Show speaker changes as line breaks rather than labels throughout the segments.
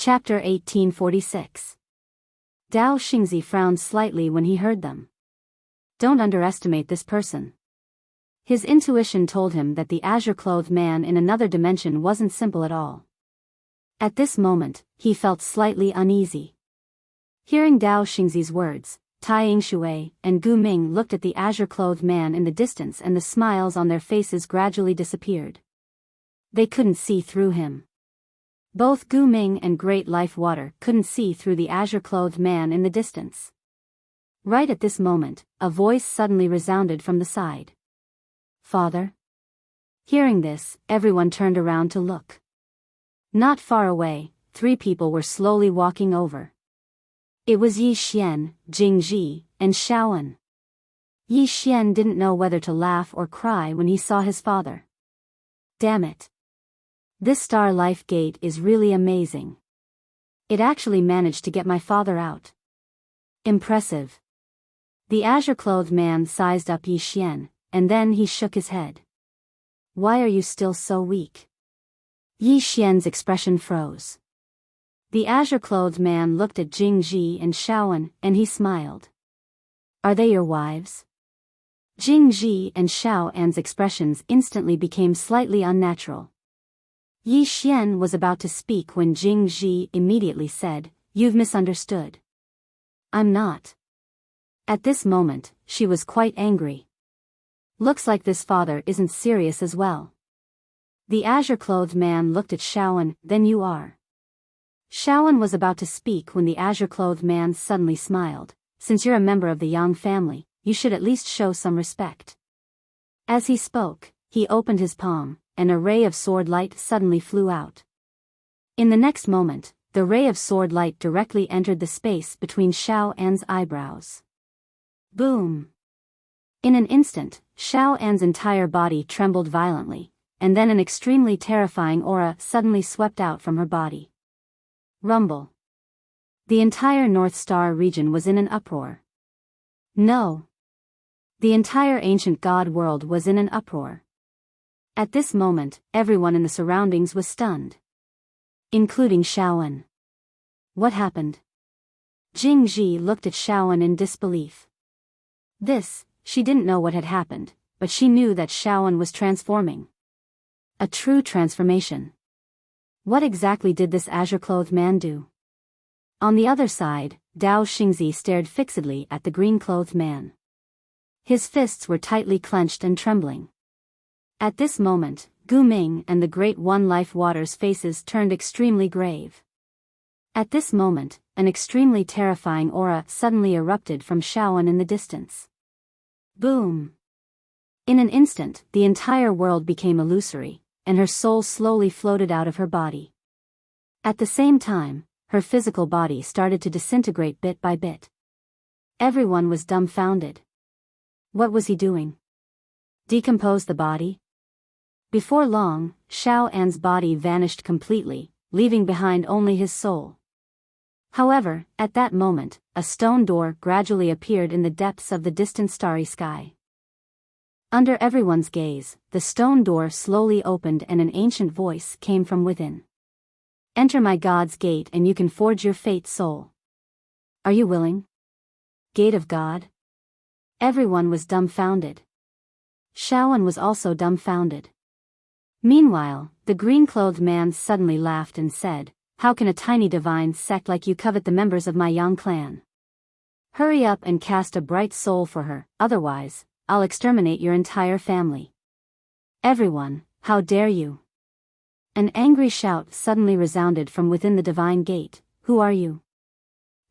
Chapter 1846. Dao Xingzi frowned slightly when he heard them. Don't underestimate this person. His intuition told him that the azure-clothed man in another dimension wasn't simple at all. At this moment, he felt slightly uneasy. Hearing Dao Xingzi's words, Tai Yingshui and Gu Ming looked at the azure-clothed man in the distance, and the smiles on their faces gradually disappeared. They couldn't see through him. Both Gu Ming and Great Life Water couldn't see through the azure-clothed man in the distance. Right at this moment, a voice suddenly resounded from the side. Father? Hearing this, everyone turned around to look. Not far away, 3 people were slowly walking over. It was Yi Xian, Jing Ji, and Shaoan. Yi Xian didn't know whether to laugh or cry when he saw his father. Damn it. This Star Life Gate is really amazing. It actually managed to get my father out. Impressive. The azure-clothed man sized up Yi Xian, and then he shook his head. Why are you still so weak? Yi Xian's expression froze. The azure-clothed man looked at Jing Ji and Shaoan, and he smiled. Are they your wives? Jing Ji and Shaoan's expressions instantly became slightly unnatural. Yi Xian was about to speak when Jing Ji immediately said, You've misunderstood. I'm not. At this moment, she was quite angry. Looks like this father isn't serious as well. The azure-clothed man looked at Shaoan, then you are. Shaoan was about to speak when the azure-clothed man suddenly smiled. Since you're a member of the Yang family, you should at least show some respect. As he spoke, he opened his palm. An ray of sword light suddenly flew out. In the next moment, the ray of sword light directly entered the space between Shaoan's eyebrows. Boom! In an instant, Shaoan's entire body trembled violently, and then an extremely terrifying aura suddenly swept out from her body. Rumble. The entire North Star region was in an uproar. No! The entire ancient god world was in an uproar. At this moment, everyone in the surroundings was stunned. Including Shaoan. What happened? Jing Ji looked at Shaoan in disbelief. She didn't know what had happened, but she knew that Shaoan was transforming. A true transformation. What exactly did this azure-clothed man do? On the other side, Dao Xingzi stared fixedly at the green-clothed man. His fists were tightly clenched and trembling. At this moment, Gu Ming and the Great One Life Water's faces turned extremely grave. At this moment, an extremely terrifying aura suddenly erupted from Shaoan in the distance. Boom! In an instant, the entire world became illusory, and her soul slowly floated out of her body. At the same time, her physical body started to disintegrate bit by bit. Everyone was dumbfounded. What was he doing? Decompose the body? Before long, Shaoan's body vanished completely, leaving behind only his soul. However, at that moment, a stone door gradually appeared in the depths of the distant starry sky. Under everyone's gaze, the stone door slowly opened and an ancient voice came from within. Enter my God's gate and you can forge your fate, soul. Are you willing? Gate of God? Everyone was dumbfounded. Shaoan was also dumbfounded. Meanwhile, the green-clothed man suddenly laughed and said, How can a tiny divine sect like you covet the members of my Yang clan? Hurry up and cast a bright soul for her, otherwise, I'll exterminate your entire family. Everyone, how dare you? An angry shout suddenly resounded from within the divine gate. Who are you?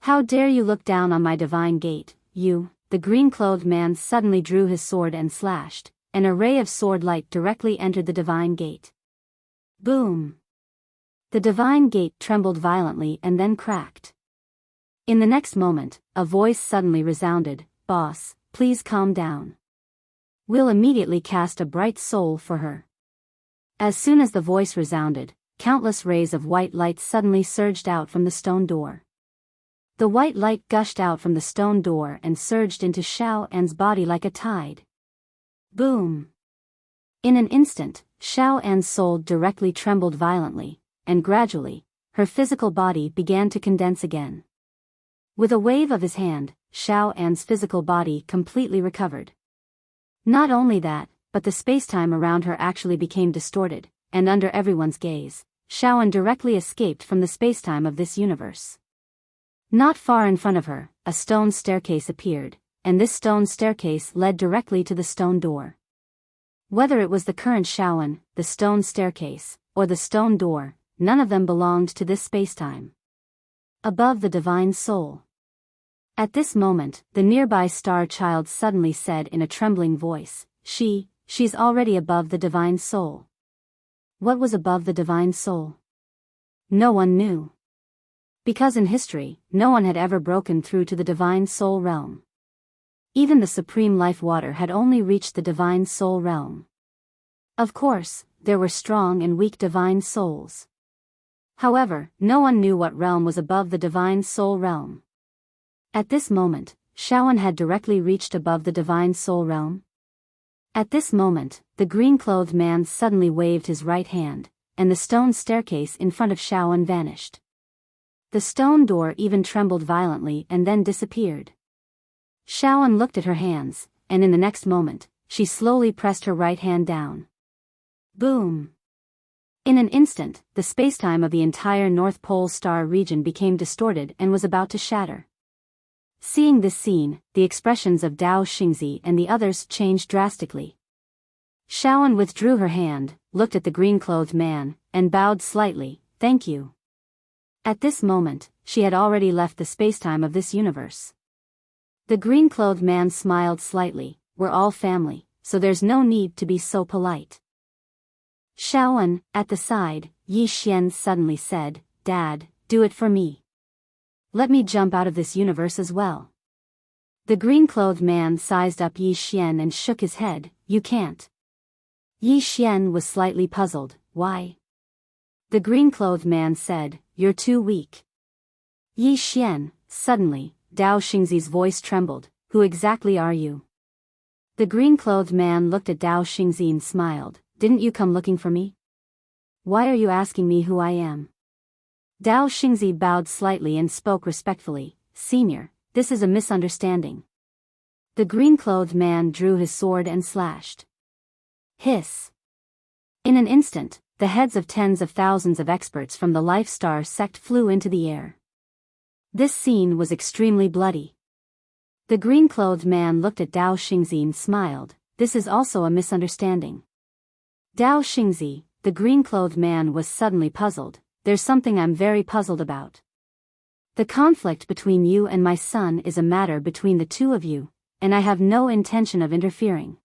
How dare you look down on my divine gate, you? The green-clothed man suddenly drew his sword and slashed. An array of sword light directly entered the divine gate. Boom! The divine gate trembled violently and then cracked. In the next moment, a voice suddenly resounded, Boss, please calm down. We'll immediately cast a bright soul for her. As soon as the voice resounded, countless rays of white light suddenly surged out from the stone door. The white light gushed out from the stone door and surged into Shaoan's body like a tide. Boom! In an instant, Shaoan's soul directly trembled violently, and gradually, her physical body began to condense again. With a wave of his hand, Xiao An's physical body completely recovered. Not only that, but the spacetime around her actually became distorted, and under everyone's gaze, Xiao An directly escaped from the spacetime of this universe. Not far in front of her, a stone staircase appeared, and this stone staircase led directly to the stone door. Whether it was the current Xiao An, the stone staircase, or the stone door, none of them belonged to this spacetime. Above the divine soul. At this moment, the nearby star child suddenly said in a trembling voice, She's already above the divine soul. What was above the divine soul? No one knew. Because in history, no one had ever broken through to the divine soul realm. Even the supreme life water had only reached the divine soul realm. Of course, there were strong and weak divine souls. However, no one knew what realm was above the divine soul realm. At this moment, Xiao An had directly reached above the divine soul realm. At this moment, the green-clothed man suddenly waved his right hand, and the stone staircase in front of Xiao An vanished. The stone door even trembled violently and then disappeared. Xiao An looked at her hands, and in the next moment, she slowly pressed her right hand down. Boom! In an instant, the spacetime of the entire North Pole star region became distorted and was about to shatter. Seeing this scene, the expressions of Dao Xingzi and the others changed drastically. Xiao An withdrew her hand, looked at the green-clothed man, and bowed slightly, "Thank you." At this moment, she had already left the spacetime of this universe. The green-clothed man smiled slightly, "We're all family, so there's no need to be so polite." Xiao An, at the side, Yi Xian suddenly said, "Dad, do it for me. Let me jump out of this universe as well." The green-clothed man sized up Yi Xian and shook his head, "You can't." Yi Xian was slightly puzzled, "Why?" The green-clothed man said, "You're too weak." Yi Xian, suddenly, Dao Xingzi's voice trembled, "Who exactly are you?" The green-clothed man looked at Dao Xingzi and smiled, "Didn't you come looking for me? Why are you asking me who I am?" Dao Xingzi bowed slightly and spoke respectfully, "Senior, this is a misunderstanding." The green-clothed man drew his sword and slashed. Hiss! In an instant, the heads of tens of thousands of experts from the Life Star sect flew into the air. This scene was extremely bloody. The green-clothed man looked at Dao Xingzi and smiled, "This is also a misunderstanding." Dao Xingzi, the green-clothed man, was suddenly puzzled. "There's something I'm very puzzled about. The conflict between you and my son is a matter between the two of you, and I have no intention of interfering.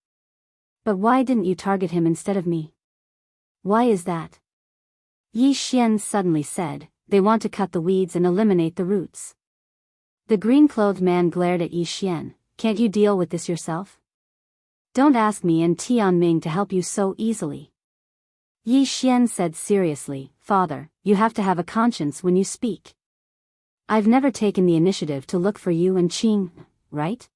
But why didn't you target him instead of me? Why is that?" Yi Xian suddenly said, "They want to cut the weeds and eliminate the roots." The green-clothed man glared at Yi Xian, "Can't you deal with this yourself? Don't ask me and Tianming to help you so easily." Yi Xian said seriously, "Father, you have to have a conscience when you speak. I've never taken the initiative to look for you and Qing, right?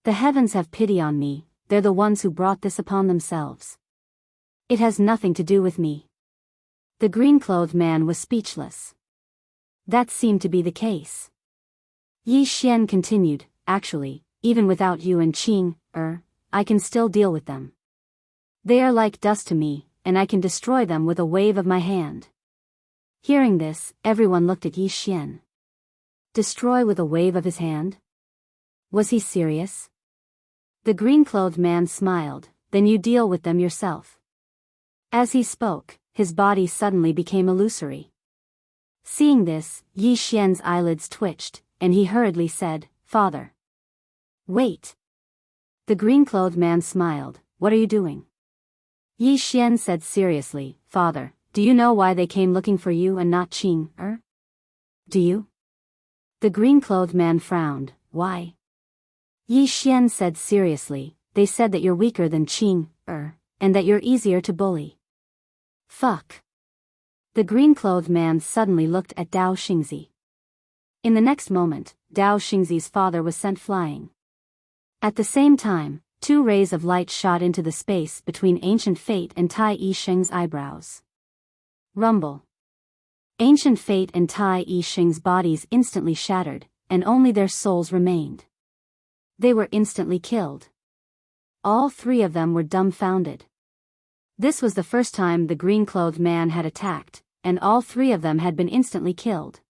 The heavens have pity on me, they're the ones who brought this upon themselves. It has nothing to do with me." The green-clothed man was speechless. That seemed to be the case. Yi Xian continued, "Actually, even without you and Qing, I can still deal with them. They are like dust to me, and I can destroy them with a wave of my hand." Hearing this, everyone looked at Yi Xian. Destroy with a wave of his hand? Was he serious? The green-clothed man smiled, "Then you deal with them yourself." As he spoke, his body suddenly became illusory. Seeing this, Yi Xian's eyelids twitched, and he hurriedly said, "Father. Wait." The green-clothed man smiled, "What are you doing?" Yi Xian said seriously, "Father, do you know why they came looking for you and not Qing, Do you?" The green-clothed man frowned, "Why?" Yi Xian said seriously, "They said that you're weaker than Qing, and that you're easier to bully." Fuck. The green-clothed man suddenly looked at Dao Xingzi. In the next moment, Dao Xingzi's father was sent flying. At the same time, two rays of light shot into the space between Ancient Fate and Tai Yi Sheng's eyebrows. Rumble. Ancient Fate and Tai I Ching's bodies instantly shattered, and only their souls remained. They were instantly killed. All three of them were dumbfounded. This was the first time the green-clothed man had attacked, and all three of them had been instantly killed.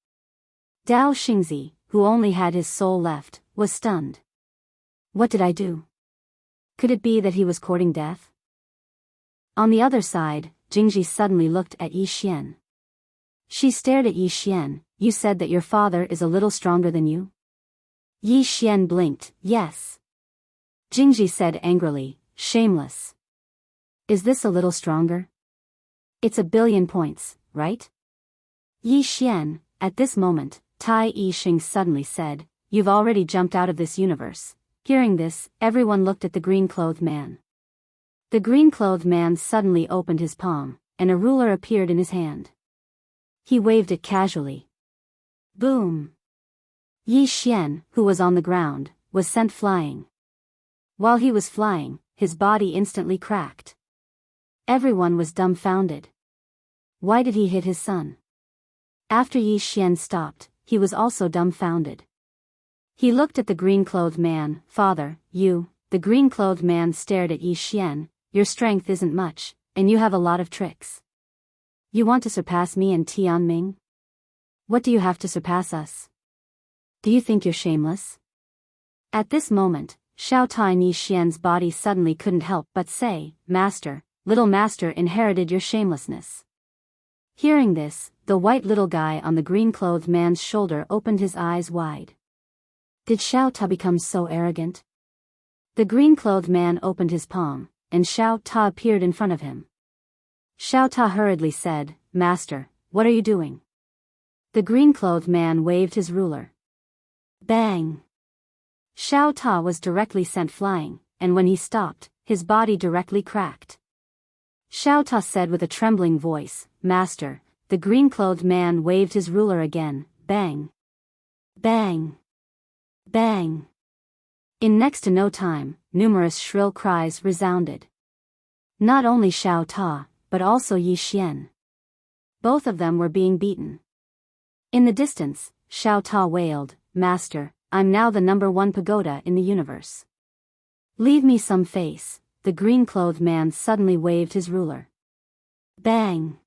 Dao Xingzi, who only had his soul left, was stunned. What did I do? Could it be that he was courting death? On the other side, Jingji suddenly looked at Yi Xian. She stared at Yi Xian. You said that your father is a little stronger than you? Yi Xian blinked. Yes. Jingji said angrily, shameless. Is this a little stronger? It's 1,000,000,000 points, right? Yi Xian, at this moment, Tai I Ching suddenly said, you've already jumped out of this universe. Hearing this, everyone looked at the green-clothed man. The green-clothed man suddenly opened his palm, and a ruler appeared in his hand. He waved it casually. Boom! Yi Xian, who was on the ground, was sent flying. While he was flying, his body instantly cracked. Everyone was dumbfounded. Why did he hit his son? After Yi Xian stopped, he was also dumbfounded. He looked at the green-clothed man. Father, you. The green-clothed man stared at Yi Xian. Your strength isn't much, and you have a lot of tricks. You want to surpass me and Tianming? What do you have to surpass us? Do you think you're shameless? At this moment, Xiao Tai and Yi Xian's body suddenly couldn't help but say, Master, little master inherited your shamelessness. Hearing this, the white little guy on the green-clothed man's shoulder opened his eyes wide. Did Xiao Ta become so arrogant? The green-clothed man opened his palm, and Xiao Ta appeared in front of him. Xiao Ta hurriedly said, Master, what are you doing? The green-clothed man waved his ruler. Bang! Xiao Ta was directly sent flying, and when he stopped, his body directly cracked. Xiao Ta said with a trembling voice, Master. The green-clothed man waved his ruler again. Bang! Bang! Bang! In next to no time, numerous shrill cries resounded. Not only Xiao Ta, but also Yi Xian. Both of them were being beaten. In the distance, Xiao Ta wailed, Master, I'm now the #1 pagoda in the universe. Leave me some face. The green-clothed man suddenly waved his ruler. Bang!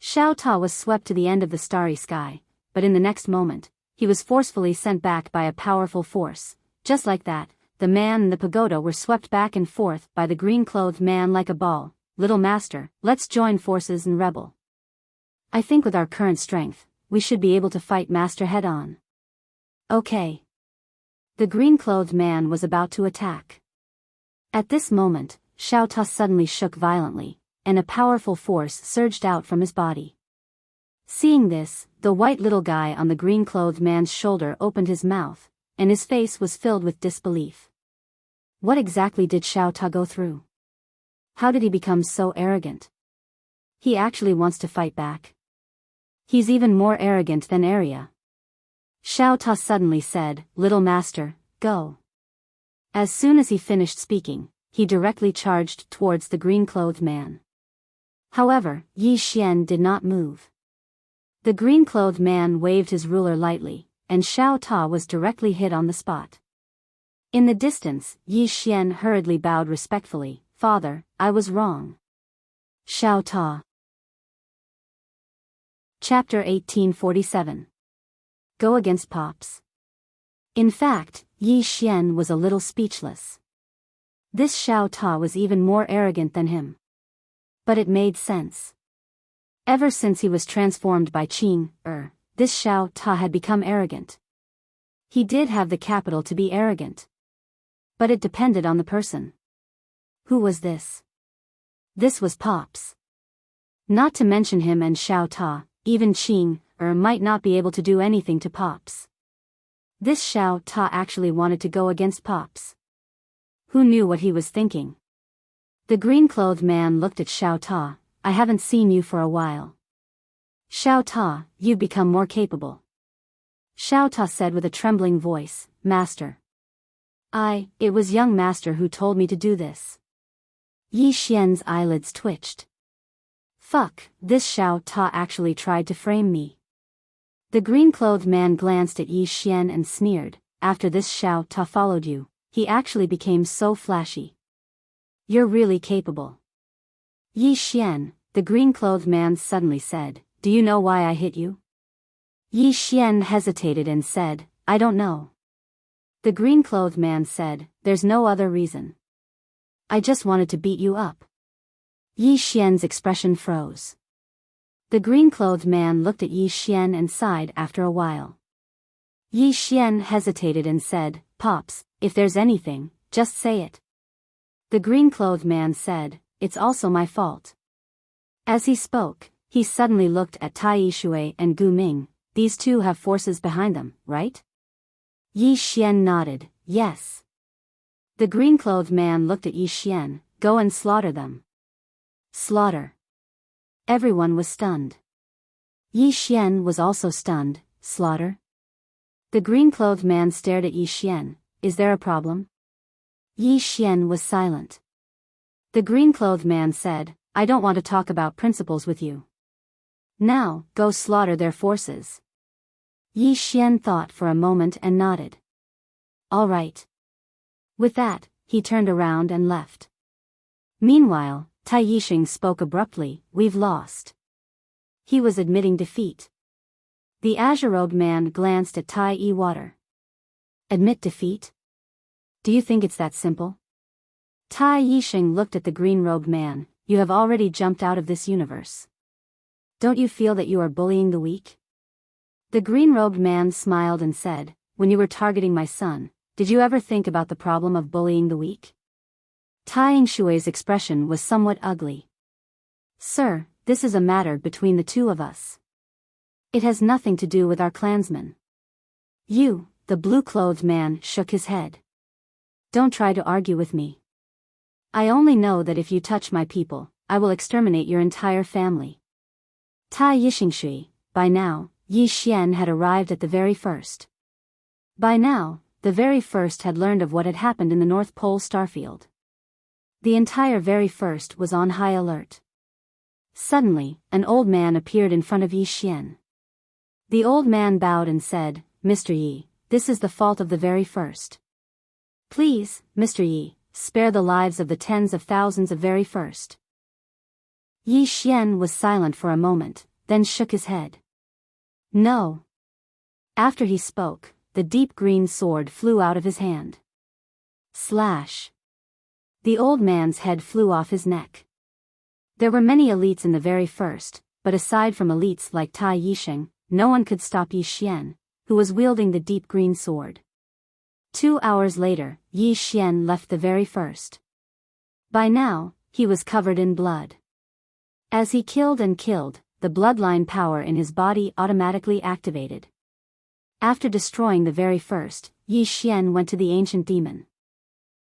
Xiao Ta was swept to the end of the starry sky, but in the next moment, he was forcefully sent back by a powerful force. Just like that, the man and the pagoda were swept back and forth by the green-clothed man like a ball. Little master, let's join forces and rebel. I think with our current strength, we should be able to fight master head-on. Okay. The green-clothed man was about to attack. At this moment, Xiao Ta suddenly shook violently, and a powerful force surged out from his body. Seeing this, the white little guy on the green-clothed man's shoulder opened his mouth, and his face was filled with disbelief. What exactly did Xiao Ta go through? How did he become so arrogant? He actually wants to fight back. He's even more arrogant than Arya. Xiao Ta suddenly said, Little master, go. As soon as he finished speaking, he directly charged towards the green-clothed man. However, Yi Xian did not move. The green-clothed man waved his ruler lightly, and Xiao Ta was directly hit on the spot. In the distance, Yi Xian hurriedly bowed respectfully, Father, I was wrong. Xiao Ta. Chapter 1847. Go against Pops. In fact, Yi Xian was a little speechless. This Xiao Ta was even more arrogant than him. But it made sense. Ever since he was transformed by Qing, this Xiao Ta had become arrogant. He did have the capital to be arrogant. But it depended on the person. Who was this? This was Pops. Not to mention him and Xiao Ta, even Qing, might not be able to do anything to Pops. This Xiao Ta actually wanted to go against Pops. Who knew what he was thinking? The green-clothed man looked at Xiao Ta. I haven't seen you for a while. Xiao Ta, you've become more capable. Xiao Ta said with a trembling voice, Master. It was young master who told me to do this. Yi Xian's eyelids twitched. Fuck, this Xiao Ta actually tried to frame me. The green-clothed man glanced at Yi Xian and sneered, after this Xiao Ta followed you, he actually became so flashy. You're really capable. Yi Xian, the green-clothed man suddenly said, do you know why I hit you? Yi Xian hesitated and said, I don't know. The green-clothed man said, there's no other reason. I just wanted to beat you up. Yi Xian's expression froze. The green-clothed man looked at Yi Xian and sighed after a while. Yi Xian hesitated and said, Pops, if there's anything, just say it. The green-clothed man said, it's also my fault. As he spoke, he suddenly looked at Tai Yishui and Gu Ming. These two have forces behind them, right? Yi Xian nodded, yes. The green-clothed man looked at Yi Xian, go and slaughter them. Slaughter. Everyone was stunned. Yi Xian was also stunned, slaughter? The green-clothed man stared at Yi Xian, is there a problem? Yi Xian was silent. The green-clothed man said, I don't want to talk about principles with you. Now, go slaughter their forces. Yi Xian thought for a moment and nodded. All right. With that, he turned around and left. Meanwhile, Tai Yixing spoke abruptly, we've lost. He was admitting defeat. The azure-robed man glanced at Tai Yi Water. Admit defeat? Do you think it's that simple? Tai Yixing looked at the green-robed man, you have already jumped out of this universe. Don't you feel that you are bullying the weak? The green-robed man smiled and said, when you were targeting my son, did you ever think about the problem of bullying the weak? Tai Yingshui's expression was somewhat ugly. Sir, this is a matter between the two of us. It has nothing to do with our clansmen. You, the blue-clothed man, shook his head. Don't try to argue with me. I only know that if you touch my people, I will exterminate your entire family. Tai Yixingshui, by now, Yi Xian had arrived at the very first. By now, the very first had learned of what had happened in the North Pole starfield. The entire very first was on high alert. Suddenly, an old man appeared in front of Yi Xian. The old man bowed and said, Mr. Yi, this is the fault of the very first. Please, Mr. Yi, spare the lives of the tens of thousands of very first. Yi Xian was silent for a moment, then shook his head. No. After he spoke, the deep green sword flew out of his hand. Slash. The old man's head flew off his neck. There were many elites in the very first, but aside from elites like Tai Yixing, no one could stop Yi Xian, who was wielding the deep green sword. 2 hours later, Yi Xian left the very first. By now, he was covered in blood. As he killed and killed, the bloodline power in his body automatically activated. After destroying the very first, Yi Xian went to the ancient demon.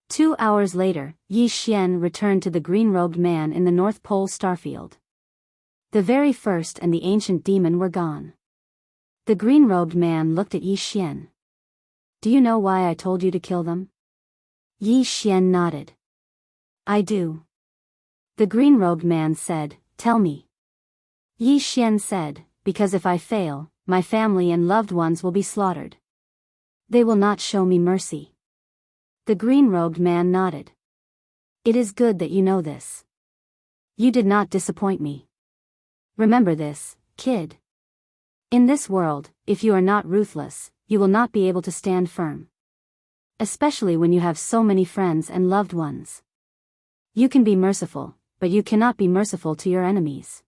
2 hours later, Yi Xian returned to the green-robed man in the North Pole starfield. The very first and the ancient demon were gone. The green-robed man looked at Yi Xian. Do you know why I told you to kill them? Yi Xian nodded. I do. The green-robed man said, tell me. Yi Xian said, because if I fail, my family and loved ones will be slaughtered. They will not show me mercy. The green-robed man nodded. It is good that you know this. You did not disappoint me. Remember this, kid. In this world, if you are not ruthless, you will not be able to stand firm. Especially when you have so many friends and loved ones. You can be merciful, but you cannot be merciful to your enemies.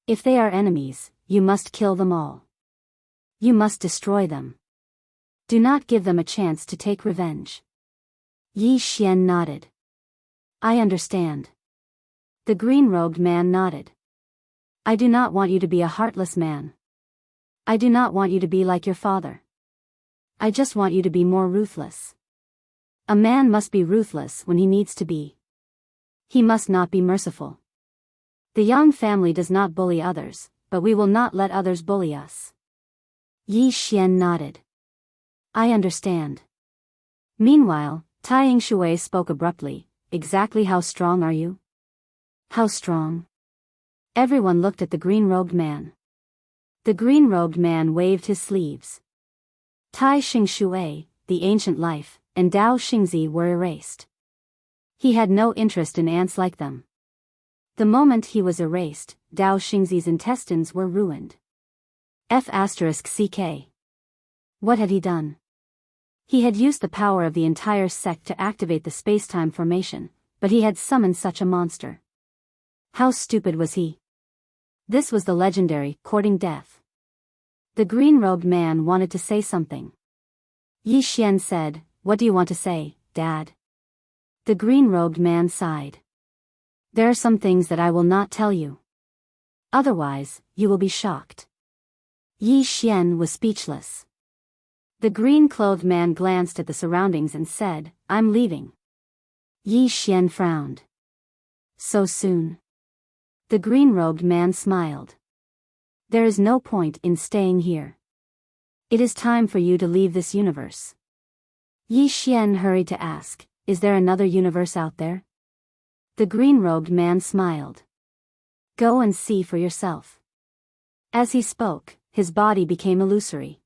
If they are enemies, you must kill them all. You must destroy them. Do not give them a chance to take revenge. Yi Xian nodded. I understand. The green-robed man nodded. I do not want you to be a heartless man. I do not want you to be like your father. I just want you to be more ruthless. A man must be ruthless when he needs to be. He must not be merciful. The Yang family does not bully others, but we will not let others bully us. Yi Xian nodded. I understand. Meanwhile, Tai Yingshui spoke abruptly, exactly how strong are you? How strong? Everyone looked at the green-robed man. The green-robed man waved his sleeves. Tai Xing the ancient life, and Dao Xingzi were erased. He had no interest in ants like them. The moment he was erased, Dao Xingzi's intestines were ruined. F***ck. What had he done? He had used the power of the entire sect to activate the spacetime formation, but he had summoned such a monster. How stupid was he? This was the legendary, courting death. The green-robed man wanted to say something. Yi Xian said, "What do you want to say, Dad?" The green-robed man sighed. "There are some things that I will not tell you. Otherwise, you will be shocked." Yi Xian was speechless. The green-clothed man glanced at the surroundings and said, "I'm leaving." Yi Xian frowned. "So soon?" The green-robed man smiled. "There is no point in staying here. It is time for you to leave this universe." Yi Xian hurried to ask, "Is there another universe out there?" The green-robed man smiled. "Go and see for yourself." As he spoke, his body became illusory.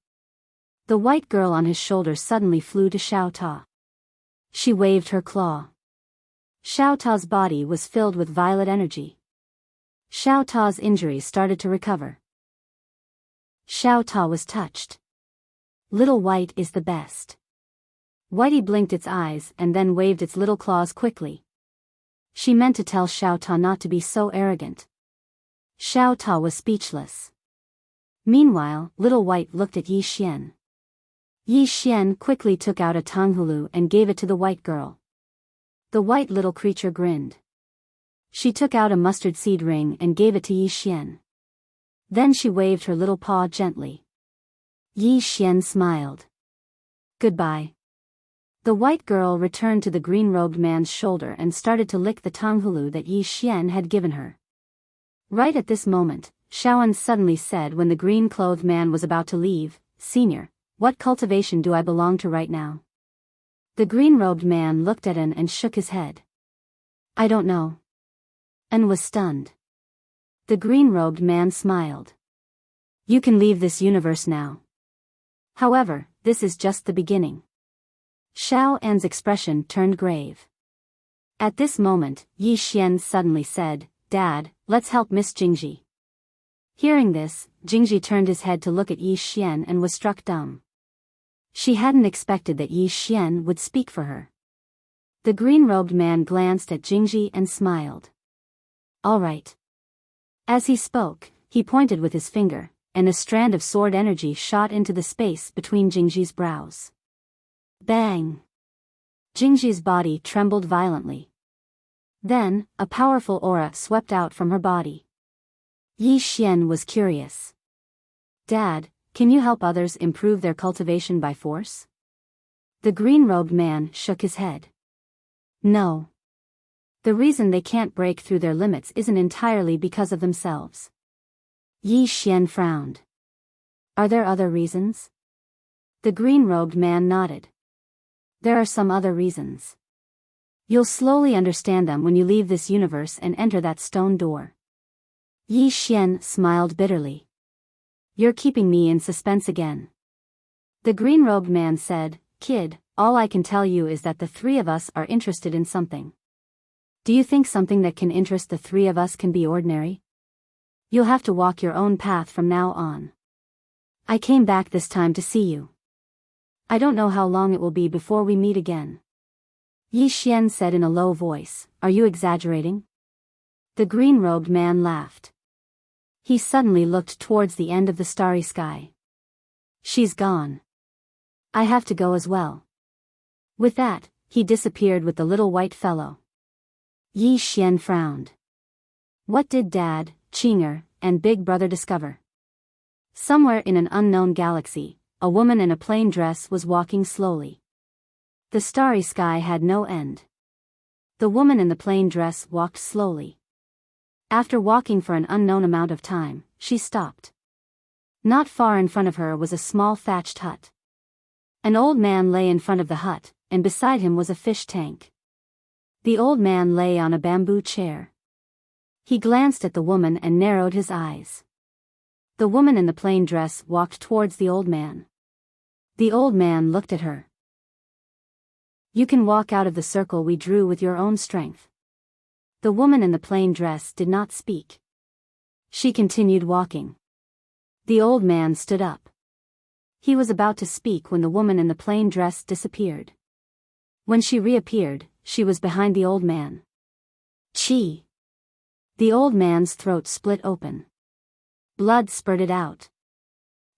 The white girl on his shoulder suddenly flew to Xiao Ta. She waved her claw. Xiao Ta's body was filled with violet energy. Xiao Ta's injuries started to recover. Xiao Ta was touched. "Little White is the best." Whitey blinked its eyes and then waved its little claws quickly. She meant to tell Xiao Ta not to be so arrogant. Xiao Ta was speechless. Meanwhile, Little White looked at Yi Xian. Yi Xian quickly took out a tanghulu and gave it to the white girl. The white little creature grinned. She took out a mustard seed ring and gave it to Yi Xian. Then she waved her little paw gently. Yi Xian smiled. "Goodbye." The white girl returned to the green-robed man's shoulder and started to lick the tanghulu that Yi Xian had given her. Right at this moment, Shaoan suddenly said when the green-clothed man was about to leave, "Senior, what cultivation do I belong to right now?" The green-robed man looked at An and shook his head. "I don't know." An was stunned. The green-robed man smiled. "You can leave this universe now. However, this is just the beginning." Xiao An's expression turned grave. At this moment, Yi Xian suddenly said, "Dad, let's help Miss Jingji." Hearing this, Jingji turned his head to look at Yi Xian and was struck dumb. She hadn't expected that Yi Xian would speak for her. The green-robed man glanced at Jingji and smiled. "All right." As he spoke, he pointed with his finger, and a strand of sword energy shot into the space between Jingji's brows. Bang! Jingji's body trembled violently. Then, a powerful aura swept out from her body. Yi Xian was curious. "Dad, can you help others improve their cultivation by force?" The green-robed man shook his head. "No. The reason they can't break through their limits isn't entirely because of themselves." Yi Xian frowned. "Are there other reasons?" The green-robed man nodded. "There are some other reasons. You'll slowly understand them when you leave this universe and enter that stone door." Yi Xian smiled bitterly. "You're keeping me in suspense again." The green-robed man said, "Kid, all I can tell you is that the three of us are interested in something. Do you think something that can interest the three of us can be ordinary? You'll have to walk your own path from now on. I came back this time to see you. I don't know how long it will be before we meet again." Yi Xian said in a low voice, "Are you exaggerating?" The green-robed man laughed. He suddenly looked towards the end of the starry sky. "She's gone. I have to go as well." With that, he disappeared with the little white fellow. Yi Xian frowned. What did Dad, Qinger, and Big Brother discover? Somewhere in an unknown galaxy, a woman in a plain dress was walking slowly. The starry sky had no end. The woman in the plain dress walked slowly. After walking for an unknown amount of time, she stopped. Not far in front of her was a small thatched hut. An old man lay in front of the hut, and beside him was a fish tank. The old man lay on a bamboo chair. He glanced at the woman and narrowed his eyes. The woman in the plain dress walked towards the old man. The old man looked at her. You can walk out of the circle we drew with your own strength. The woman in the plain dress did not speak. She continued walking. The old man stood up. He was about to speak when the woman in the plain dress disappeared. When she reappeared, she was behind the old man. Chi! The old man's throat split open. Blood spurted out.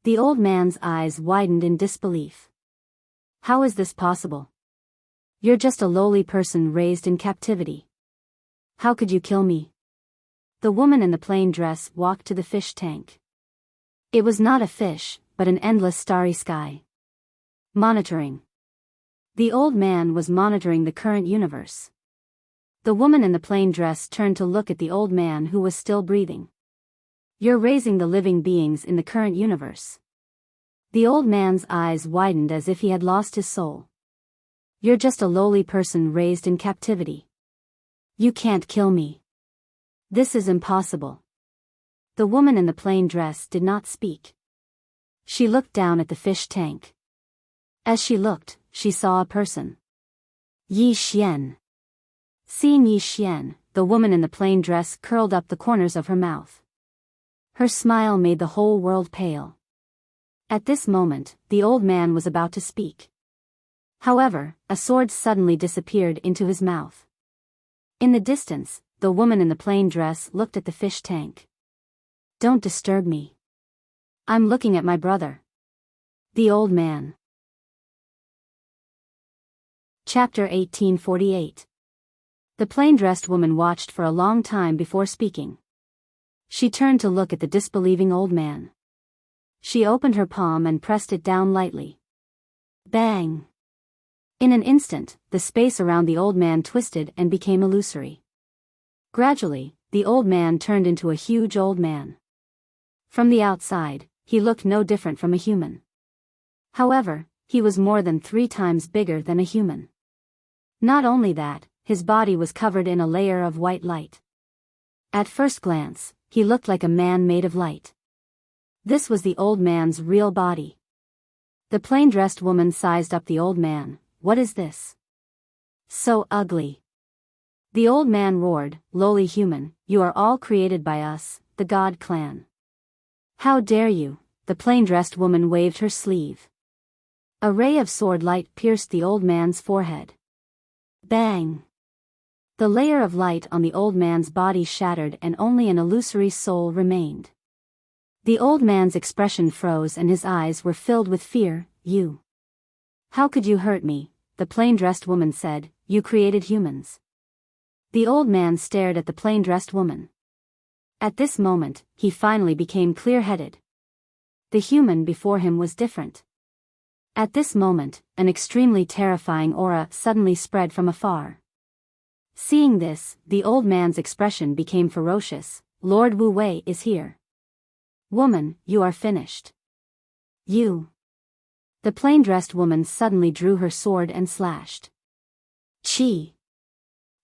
The old man's eyes widened in disbelief. How is this possible? You're just a lowly person raised in captivity. How could you kill me? The woman in the plain dress walked to the fish tank. It was not a fish, but an endless starry sky. Monitoring. The old man was monitoring the current universe. The woman in the plain dress turned to look at the old man who was still breathing. You're raising the living beings in the current universe. The old man's eyes widened as if he had lost his soul. You're just a lowly person raised in captivity. You can't kill me. This is impossible. The woman in the plain dress did not speak. She looked down at the fish tank. As she looked, she saw a person. Yi Xian. Seeing Yi Xian, the woman in the plain dress curled up the corners of her mouth. Her smile made the whole world pale. At this moment, the old man was about to speak. However, a sword suddenly disappeared into his mouth. In the distance, the woman in the plain dress looked at the fish tank. Don't disturb me. I'm looking at my brother. The old man. Chapter 1848. The plain-dressed woman watched for a long time before speaking. She turned to look at the disbelieving old man. She opened her palm and pressed it down lightly. Bang! In an instant, the space around the old man twisted and became illusory. Gradually, the old man turned into a huge old man. From the outside, he looked no different from a human. However, he was more than 3 times bigger than a human. Not only that, his body was covered in a layer of white light. At first glance, he looked like a man made of light. This was the old man's real body. The plain-dressed woman sized up the old man. What is this? So ugly. The old man roared, lowly human, you are all created by us, the God clan. How dare you? The plain-dressed woman waved her sleeve. A ray of sword light pierced the old man's forehead. Bang! The layer of light on the old man's body shattered and only an illusory soul remained. The old man's expression froze and his eyes were filled with fear. You. How could you hurt me? The plain-dressed woman said. You created humans. The old man stared at the plain-dressed woman. At this moment, he finally became clear-headed. The human before him was different. At this moment, an extremely terrifying aura suddenly spread from afar. Seeing this, the old man's expression became ferocious. Lord Wu Wei is here. Woman, you are finished. You. The plain-dressed woman suddenly drew her sword and slashed. Chi.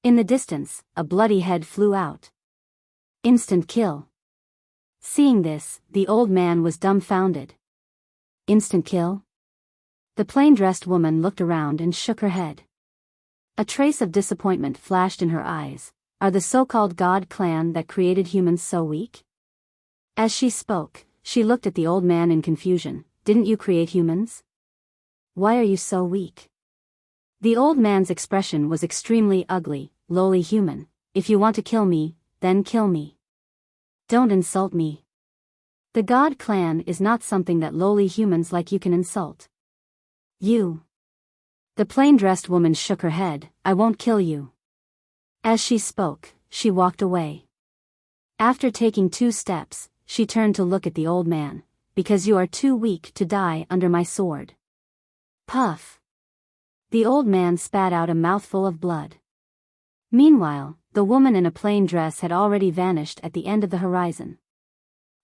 In the distance, a bloody head flew out. Instant kill. Seeing this, the old man was dumbfounded. Instant kill? The plain-dressed woman looked around and shook her head. A trace of disappointment flashed in her eyes. Are the so-called God clan that created humans so weak? As she spoke, she looked at the old man in confusion. Didn't you create humans? Why are you so weak? The old man's expression was extremely ugly. Lowly human, if you want to kill me, then kill me. Don't insult me. The God clan is not something that lowly humans like you can insult. You. The plain-dressed woman shook her head. I won't kill you. As she spoke, she walked away. After taking 2 steps, she turned to look at the old man. Because you are too weak to die under my sword. Puff. The old man spat out a mouthful of blood. Meanwhile, the woman in a plain dress had already vanished at the end of the horizon.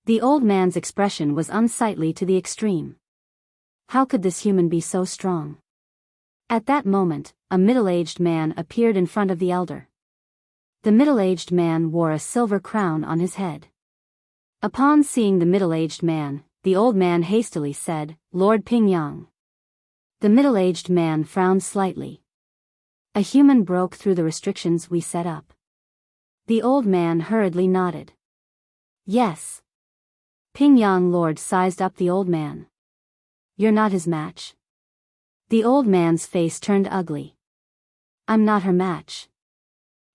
The old man's expression was unsightly to the extreme. How could this human be so strong? At that moment, a middle-aged man appeared in front of the elder. The middle-aged man wore a silver crown on his head. Upon seeing the middle-aged man, the old man hastily said, "Lord Pingyang." The middle-aged man frowned slightly. "A human broke through the restrictions we set up." The old man hurriedly nodded. "Yes." Pingyang Lord sized up the old man. "You're not his match." The old man's face turned ugly. "I'm not her match."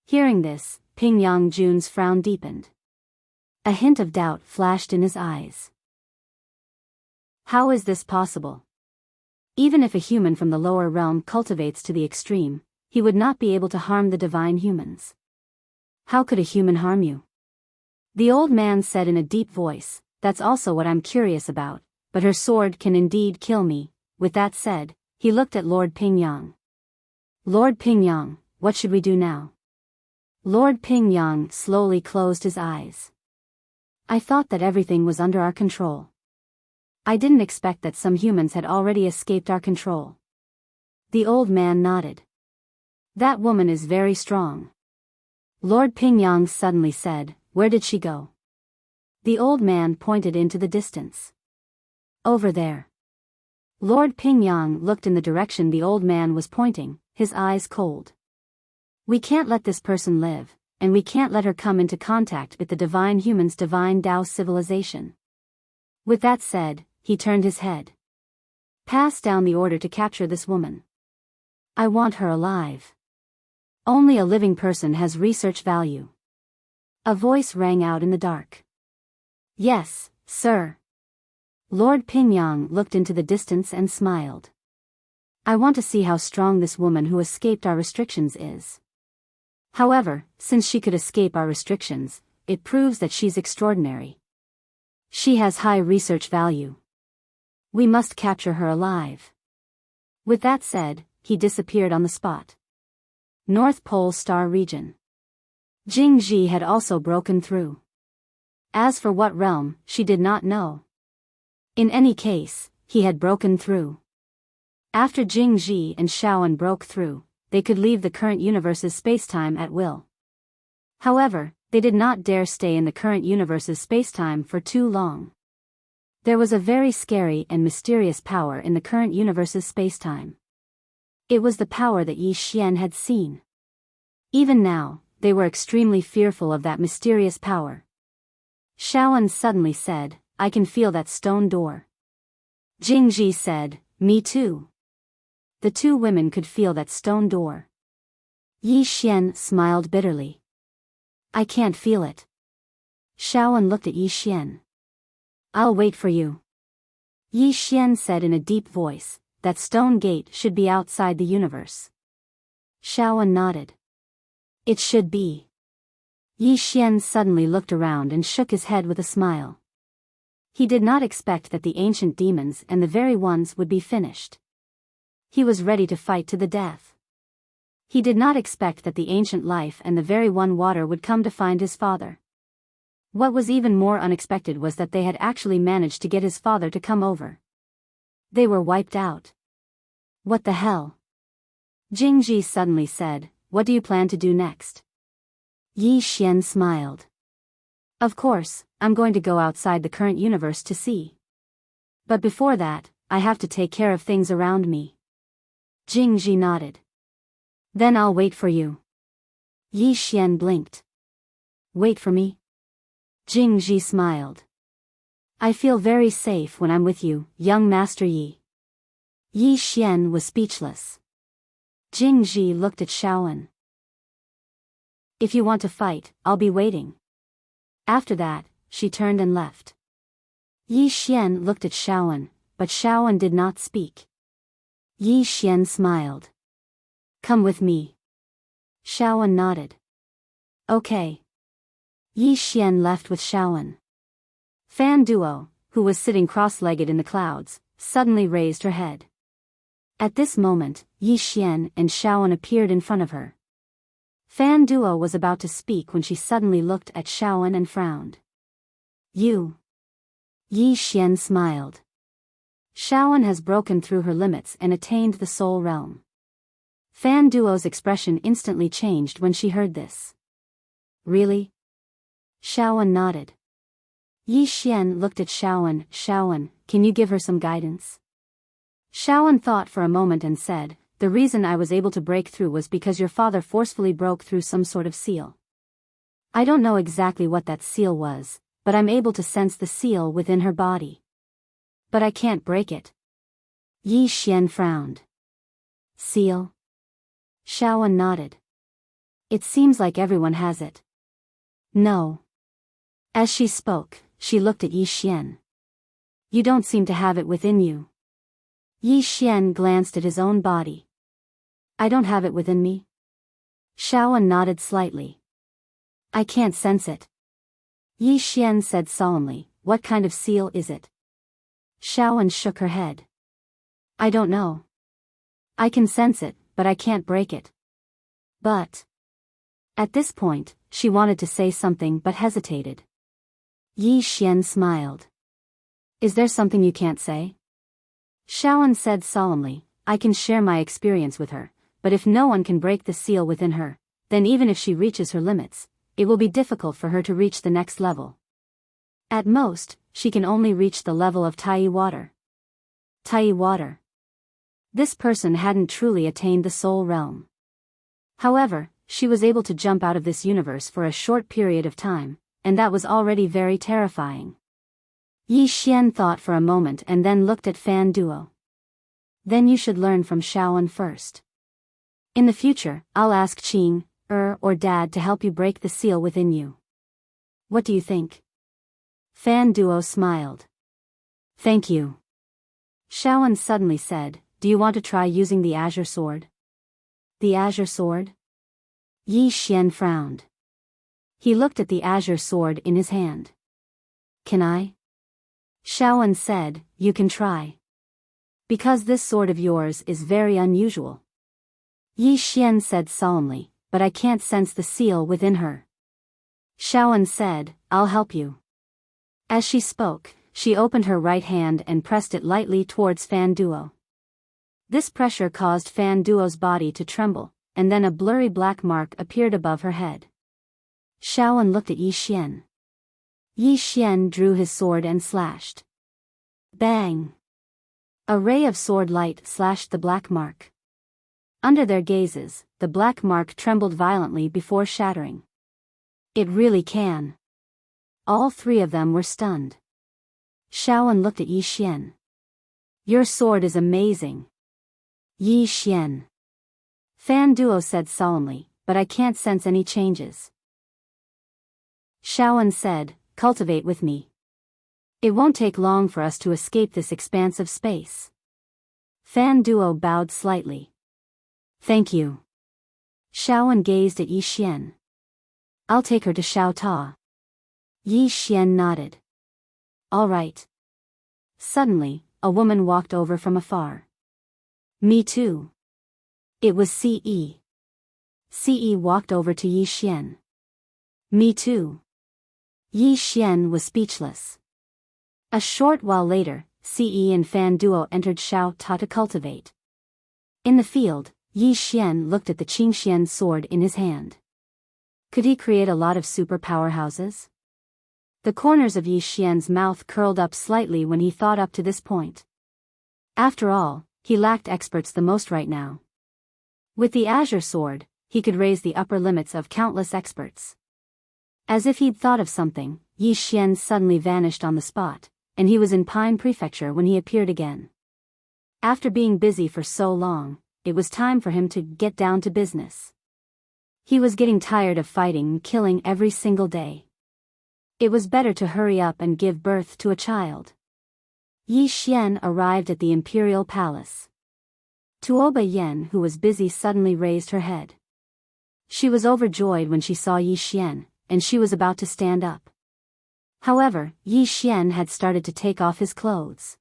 Hearing this, Pingyang Jun's frown deepened. A hint of doubt flashed in his eyes. How is this possible? Even if a human from the lower realm cultivates to the extreme, he would not be able to harm the divine humans. How could a human harm you? The old man said in a deep voice, "That's also what I'm curious about, but her sword can indeed kill me." With that said, he looked at Lord Pingyang. "Lord Pingyang, what should we do now?" Lord Pingyang slowly closed his eyes. "I thought that everything was under our control. I didn't expect that some humans had already escaped our control." The old man nodded. "That woman is very strong." Lord Pingyang suddenly said, "Where did she go?" The old man pointed into the distance. "Over there." Lord Pingyang looked in the direction the old man was pointing, his eyes cold. "We can't let this person live, and we can't let her come into contact with the divine human's divine Tao civilization." With that said, he turned his head. "Pass down the order to capture this woman. I want her alive. Only a living person has research value." A voice rang out in the dark. "Yes, sir." Lord Pingyang looked into the distance and smiled. "I want to see how strong this woman who escaped our restrictions is. However, since she could escape our restrictions, it proves that she's extraordinary. She has high research value. We must capture her alive." With that said, he disappeared on the spot. North Pole Star Region. Jing Ji had also broken through. As for what realm, she did not know. In any case, he had broken through. After Jing Ji and Shaoan broke through, they could leave the current universe's spacetime at will. However, they did not dare stay in the current universe's spacetime for too long. There was a very scary and mysterious power in the current universe's spacetime. It was the power that Yi Xian had seen. Even now, they were extremely fearful of that mysterious power. Shaoan suddenly said, "I can feel that stone door." Jing Ji said, "Me too." The two women could feel that stone door. Yi Xian smiled bitterly. "I can't feel it." Shaoan looked at Yi Xian. "I'll wait for you." Yi Xian said in a deep voice, "That stone gate should be outside the universe." Shaoan nodded. "It should be." Yi Xian suddenly looked around and shook his head with a smile. He did not expect that the ancient demons and the very ones would be finished. He was ready to fight to the death. He did not expect that the ancient life and the very one water would come to find his father. What was even more unexpected was that they had actually managed to get his father to come over. They were wiped out. What the hell? Jing Ji suddenly said, "What do you plan to do next?" Yi Xian smiled. "Of course, I'm going to go outside the current universe to see. But before that, I have to take care of things around me." Jing Ji nodded. "Then I'll wait for you." Yi Xian blinked. "Wait for me?" Jing Ji smiled. "I feel very safe when I'm with you, young Master Yi." Yi Xian was speechless. Jing Ji looked at Shaoan. "If you want to fight, I'll be waiting." After that, she turned and left. Yi Xian looked at Shaoan, but Shaoan did not speak. Yi Xian smiled. "Come with me." Shaoan nodded. "Okay." Yi Xian left with Shaoan. Fan Duo, who was sitting cross-legged in the clouds, suddenly raised her head. At this moment, Yi Xian and Shaoan appeared in front of her. Fan Duo was about to speak when she suddenly looked at Shaoan and frowned. "You." Yi Xian smiled. Shaoan has broken through her limits and attained the soul realm. Fan Duo's expression instantly changed when she heard this. Really? Shaoan nodded. Yi Xian looked at Shaoan. Shaoan, can you give her some guidance? Shaoan thought for a moment and said, the reason I was able to break through was because your father forcefully broke through some sort of seal. I don't know exactly what that seal was, but I'm able to sense the seal within her body. But I can't break it. Yi Xian frowned. Seal? Shaoan nodded. It seems like everyone has it. No. As she spoke, she looked at Yi Xian. You don't seem to have it within you. Yi Xian glanced at his own body. I don't have it within me? Shaoan nodded slightly. I can't sense it. Yi Xian said solemnly, what kind of seal is it? Shaoan shook her head. I don't know. I can sense it, but I can't break it. But. At this point, she wanted to say something but hesitated. Yi Xian smiled. Is there something you can't say? Shaoan said solemnly, I can share my experience with her, but if no one can break the seal within her, then even if she reaches her limits, it will be difficult for her to reach the next level. At most, she can only reach the level of Tai water. Tai water. This person hadn't truly attained the soul realm. However, she was able to jump out of this universe for a short period of time, and that was already very terrifying. Yi Xian thought for a moment and then looked at Fan Duo. Then you should learn from Shaoan first. In the future, I'll ask Qing, or Dad to help you break the seal within you. What do you think? Fan Duo smiled. Thank you. Shaoan suddenly said, do you want to try using the Azure Sword? The Azure Sword? Yi Xian frowned. He looked at the Azure Sword in his hand. Can I? Shaoan said, you can try. Because this sword of yours is very unusual. Yi Xian said solemnly, but I can't sense the seal within her. Shaoan said, I'll help you. As she spoke, she opened her right hand and pressed it lightly towards Fan Duo. This pressure caused Fan Duo's body to tremble, and then a blurry black mark appeared above her head. Shaoan looked at Yi Xian. Yi Xian drew his sword and slashed. Bang! A ray of sword light slashed the black mark. Under their gazes, the black mark trembled violently before shattering. It really can. All three of them were stunned. Shaoan looked at Yi Xian. Your sword is amazing. Yi Xian. Fan Duo said solemnly, but I can't sense any changes. Shaoan said, cultivate with me. It won't take long for us to escape this expanse of space. Fan Duo bowed slightly. Thank you. Shaoan gazed at Yi Xian. I'll take her to Xiao Ta. Yi Xian nodded. All right. Suddenly, a woman walked over from afar. Me too. It was Ce. Ce walked over to Yi Xian. Me too. Yi Xian was speechless. A short while later, Ce and Fan Duo entered Xiao Ta to cultivate. In the field, Yi Xian looked at the Qingxian sword in his hand. Could he create a lot of super powerhouses? The corners of Yi Xian's mouth curled up slightly when he thought up to this point. After all, he lacked experts the most right now. With the Azure Sword, he could raise the upper limits of countless experts. As if he'd thought of something, Yi Xian suddenly vanished on the spot, and he was in Pine Prefecture when he appeared again. After being busy for so long, it was time for him to get down to business. He was getting tired of fighting and killing every single day. It was better to hurry up and give birth to a child. Yi Xian arrived at the imperial palace. Tuoba Yen, who was busy, suddenly raised her head. She was overjoyed when she saw Yi Xian, and she was about to stand up. However, Yi Xian had started to take off his clothes.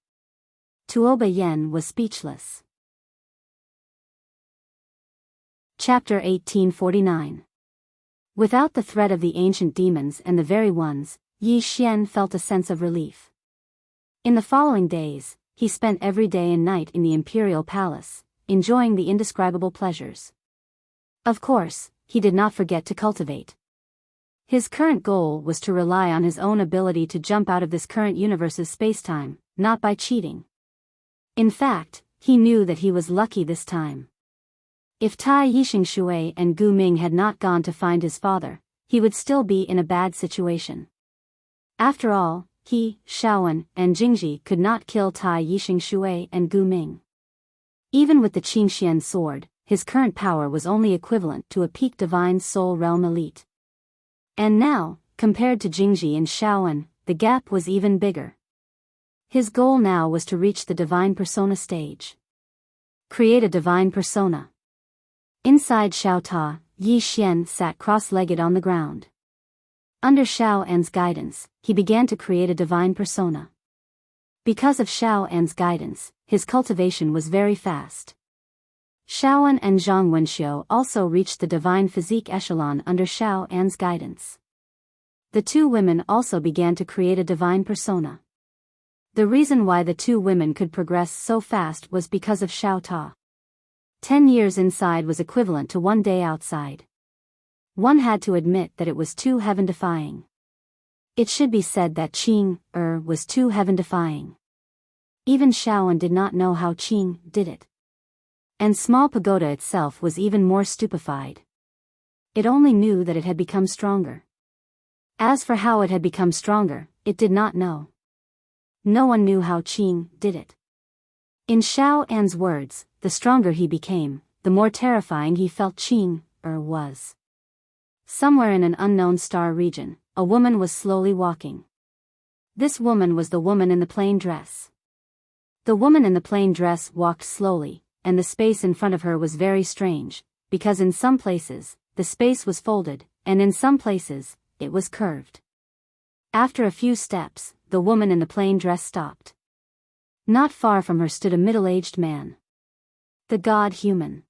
Tuoba Yen was speechless. Chapter 1849. Without the threat of the ancient demons and the very ones, Yi Xian felt a sense of relief. In the following days, he spent every day and night in the imperial palace, enjoying the indescribable pleasures. Of course, he did not forget to cultivate. His current goal was to rely on his own ability to jump out of this current universe's spacetime, not by cheating. In fact, he knew that he was lucky this time. If Tai Yixing Shui and Gu Ming had not gone to find his father, he would still be in a bad situation. After all, he, Shaowen, and Jingji could not kill Tai Yixing Shui and Gu Ming. Even with the Qingxian sword, his current power was only equivalent to a peak divine soul realm elite. And now, compared to Jingji and Shaowen, the gap was even bigger. His goal now was to reach the divine persona stage. Create a divine persona. Inside Xiao Ta, Yi Xian sat cross-legged on the ground. Under Xiao An's guidance, he began to create a divine persona. Because of Xiao An's guidance, his cultivation was very fast. Shaowen and Zhang Wenxiu also reached the divine physique echelon under Xiao An's guidance. The two women also began to create a divine persona. The reason why the two women could progress so fast was because of Xiao Ta. 10 years inside was equivalent to 1 day outside. One had to admit that it was too heaven-defying. It should be said that Qing was too heaven-defying. Even Shaowen did not know how Qing did it. And Small Pagoda itself was even more stupefied. It only knew that it had become stronger. As for how it had become stronger, it did not know. No one knew how Qing did it. In Xiao An's words, the stronger he became, the more terrifying he felt Qing was. Somewhere in an unknown star region, a woman was slowly walking. This woman was the woman in the plain dress. The woman in the plain dress walked slowly, and the space in front of her was very strange, because in some places, the space was folded, and in some places, it was curved. After a few steps, the woman in the plain dress stopped. Not far from her stood a middle-aged man. The god-human.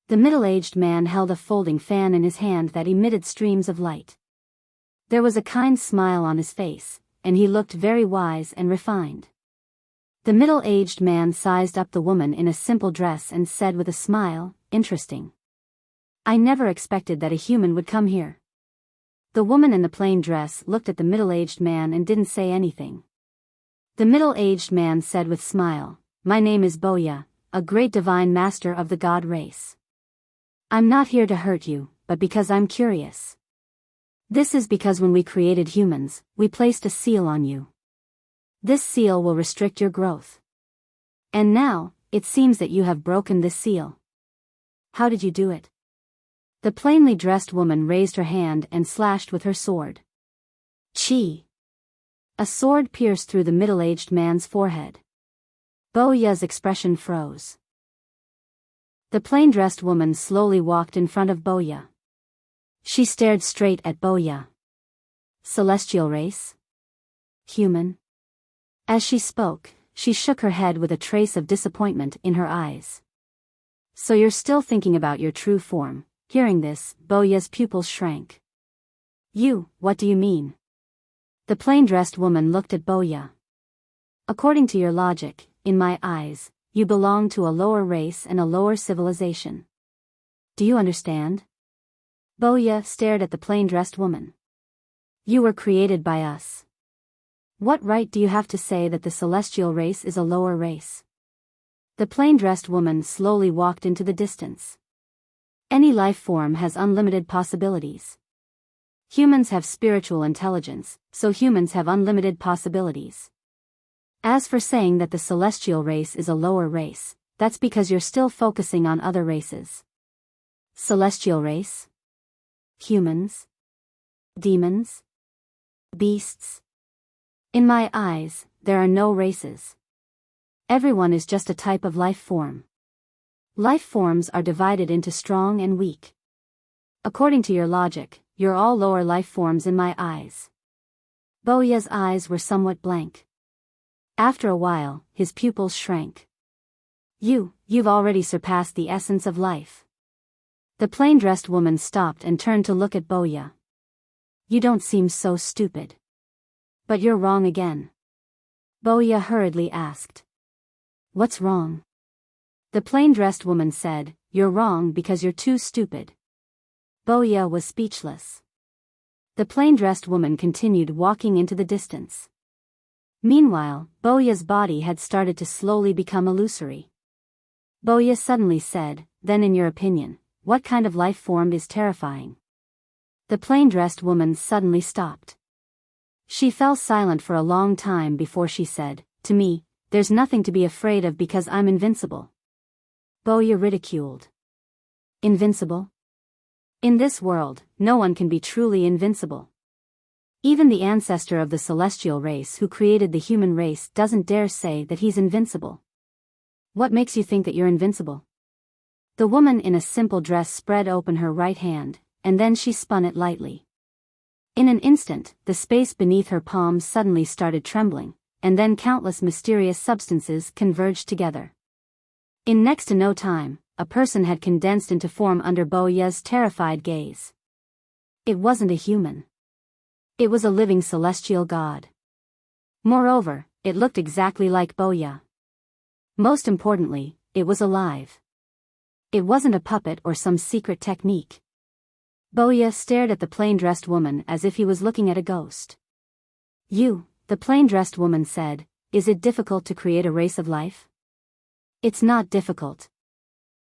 The middle-aged man held a folding fan in his hand that emitted streams of light. There was a kind smile on his face, and he looked very wise and refined. The middle-aged man sized up the woman in a simple dress and said with a smile, "Interesting. I never expected that a human would come here." The woman in the plain dress looked at the middle-aged man and didn't say anything. The middle-aged man said with smile, "My name is Boya, a great divine master of the god race. I'm not here to hurt you, but because I'm curious. This is because when we created humans, we placed a seal on you. This seal will restrict your growth. And now, it seems that you have broken this seal. How did you do it?" The plainly dressed woman raised her hand and slashed with her sword. Chi! A sword pierced through the middle-aged man's forehead. Bo Ya's expression froze. The plain-dressed woman slowly walked in front of Bo Ya. She stared straight at Bo Ya. Celestial race? Human? As she spoke, she shook her head with a trace of disappointment in her eyes. "So you're still thinking about your true form." Hearing this, Bo Ya's pupils shrank. What do you mean?" The plain-dressed woman looked at Bo Ya. "According to your logic, in my eyes, you belong to a lower race and a lower civilization. Do you understand?" Bo Ya stared at the plain-dressed woman. "You were created by us. What right do you have to say that the celestial race is a lower race?" The plain-dressed woman slowly walked into the distance. Any life form has unlimited possibilities. Humans have spiritual intelligence, so humans have unlimited possibilities. As for saying that the celestial race is a lower race, that's because you're still focusing on other races. Celestial race? Humans? Demons? Beasts? In my eyes, there are no races. Everyone is just a type of life form. Life forms are divided into strong and weak. According to your logic, you're all lower life forms in my eyes." Bo Ya's eyes were somewhat blank. After a while, his pupils shrank. You've already surpassed the essence of life." The plain-dressed woman stopped and turned to look at Bo Ya. "You don't seem so stupid." "But you're wrong again." Bo Ya hurriedly asked. "What's wrong?" The plain-dressed woman said, "You're wrong because you're too stupid." Bo Ya was speechless. The plain-dressed woman continued walking into the distance. Meanwhile, Boya's body had started to slowly become illusory. Boya suddenly said, "Then in your opinion, what kind of life form is terrifying?" The plain-dressed woman suddenly stopped. She fell silent for a long time before she said, "To me, there's nothing to be afraid of because I'm invincible." Boya ridiculed. Invincible? In this world, no one can be truly invincible. Even the ancestor of the celestial race who created the human race doesn't dare say that he's invincible. What makes you think that you're invincible? The woman in a simple dress spread open her right hand, and then she spun it lightly. In an instant, the space beneath her palm suddenly started trembling, and then countless mysterious substances converged together. In next to no time, a person had condensed into form under Boya's terrified gaze. It wasn't a human. It was a living celestial god. Moreover, it looked exactly like Boya. Most importantly, it was alive. It wasn't a puppet or some secret technique. Boya stared at the plain-dressed woman as if he was looking at a ghost. "You," the plain-dressed woman said, "is it difficult to create a race of life?" "It's not difficult.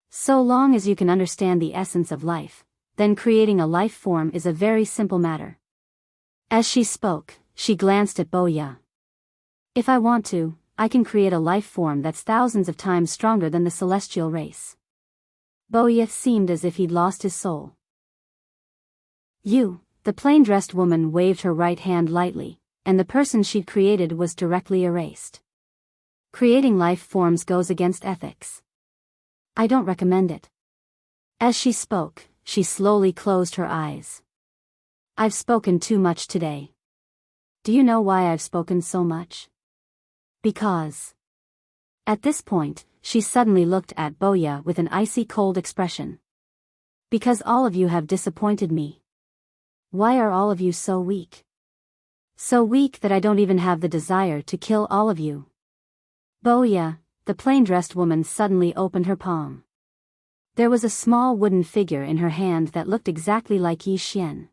So long as you can understand the essence of life, then creating a life form is a very simple matter." As she spoke, she glanced at Boya. "If I want to, I can create a life form that's thousands of times stronger than the celestial race." Boya seemed as if he'd lost his soul. "You," the plain-dressed woman waved her right hand lightly, and the person she'd created was directly erased. "Creating life forms goes against ethics. I don't recommend it." As she spoke, she slowly closed her eyes. "I've spoken too much today. Do you know why I've spoken so much? Because..." At this point, she suddenly looked at Boya with an icy cold expression. "Because all of you have disappointed me. Why are all of you so weak? So weak that I don't even have the desire to kill all of you." Boya, the plain-dressed woman suddenly opened her palm. There was a small wooden figure in her hand that looked exactly like Yi Xian.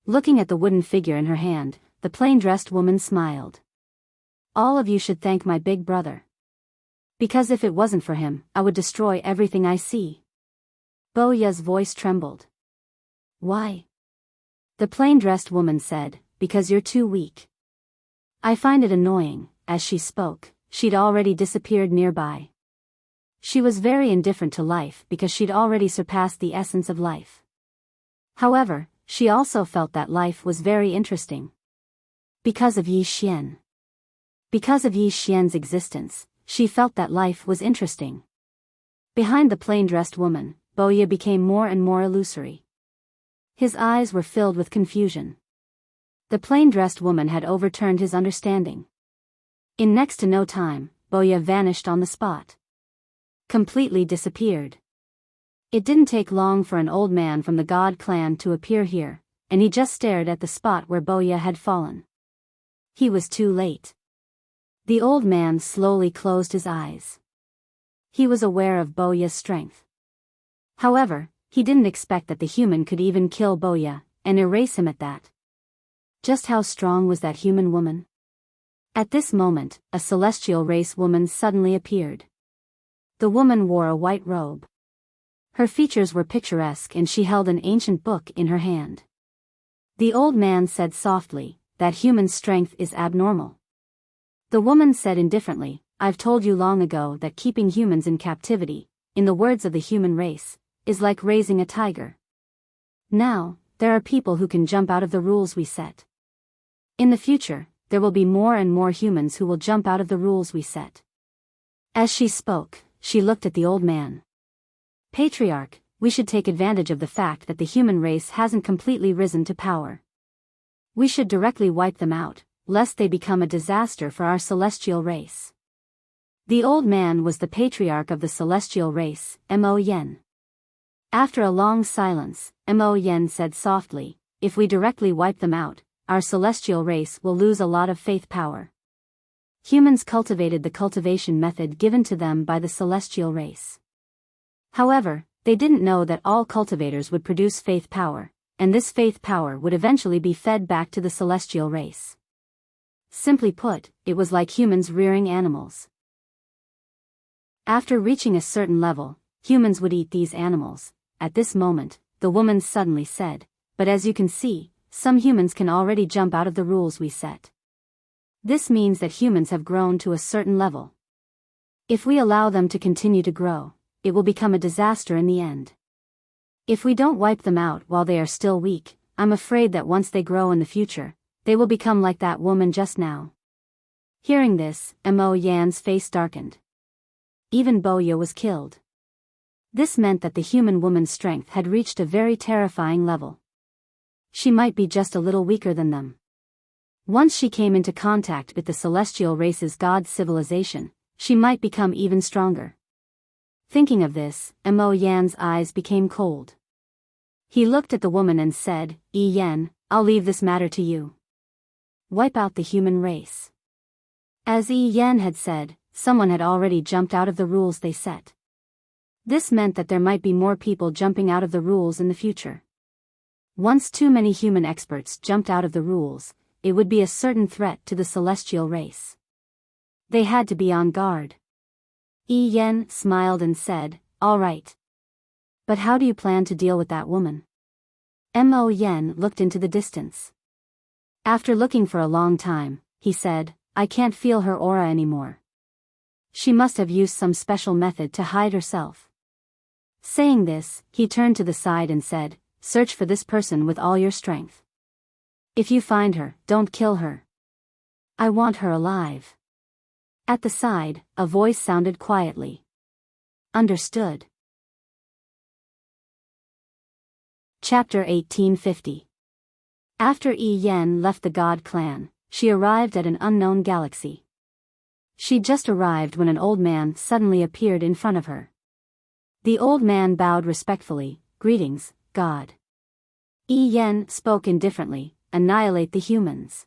Looking at the wooden figure in her hand, the plain-dressed woman smiled. "All of you should thank my big brother. Because if it wasn't for him, I would destroy everything I see." Boya's voice trembled. "Why?" The plain-dressed woman said, "Because you're too weak." I find it annoying. As she spoke, she'd already disappeared nearby. She was very indifferent to life because she'd already surpassed the essence of life. However, she also felt that life was very interesting. Because of Yi Xian. Because of Yi Xian's existence, she felt that life was interesting. Behind the plain-dressed woman, Boya became more and more illusory. His eyes were filled with confusion. The plain-dressed woman had overturned his understanding. In next to no time, Boya vanished on the spot. Completely disappeared. It didn't take long for an old man from the god clan to appear here, and he just stared at the spot where Boya had fallen. He was too late. The old man slowly closed his eyes. He was aware of Boya's strength. However, he didn't expect that the human could even kill Boya, and erase him at that. Just how strong was that human woman? At this moment, a celestial race woman suddenly appeared. The woman wore a white robe. Her features were picturesque and she held an ancient book in her hand. The old man said softly, "That human strength is abnormal." The woman said indifferently, "I've told you long ago that keeping humans in captivity, in the words of the human race, is like raising a tiger. Now, there are people who can jump out of the rules we set. In the future, there will be more and more humans who will jump out of the rules we set." As she spoke, she looked at the old man. "Patriarch, we should take advantage of the fact that the human race hasn't completely risen to power. We should directly wipe them out, lest they become a disaster for our celestial race." The old man was the patriarch of the celestial race, Mo Yen. After a long silence, Mo Yen said softly, "If we directly wipe them out, our celestial race will lose a lot of faith power. Humans cultivated the cultivation method given to them by the celestial race. However, they didn't know that all cultivators would produce faith power, and this faith power would eventually be fed back to the celestial race. Simply put, it was like humans rearing animals. After reaching a certain level, humans would eat these animals. At this moment, the woman suddenly said, "But as you can see, some humans can already jump out of the rules we set. This means that humans have grown to a certain level. If we allow them to continue to grow, it will become a disaster in the end. If we don't wipe them out while they are still weak, I'm afraid that once they grow in the future, they will become like that woman just now." Hearing this, Mo Yan's face darkened. Even Boya was killed. This meant that the human woman's strength had reached a very terrifying level. She might be just a little weaker than them. Once she came into contact with the celestial race's god civilization, she might become even stronger. Thinking of this, Mo Yan's eyes became cold. He looked at the woman and said, "Yi Yan, I'll leave this matter to you. Wipe out the human race." As Yi Yan had said, someone had already jumped out of the rules they set. This meant that there might be more people jumping out of the rules in the future. Once too many human experts jumped out of the rules, it would be a certain threat to the celestial race. They had to be on guard. Yi Yan smiled and said, "All right. But how do you plan to deal with that woman?" Mo Yan looked into the distance. After looking for a long time, he said, "I can't feel her aura anymore. She must have used some special method to hide herself." Saying this, he turned to the side and said, "Search for this person with all your strength. If you find her, don't kill her. I want her alive." At the side, a voice sounded quietly. "Understood." Chapter 1850. After Yi Yan left the God clan, she arrived at an unknown galaxy. She just arrived when an old man suddenly appeared in front of her. The old man bowed respectfully, "Greetings, God." Yi Yan spoke indifferently, "Annihilate the humans."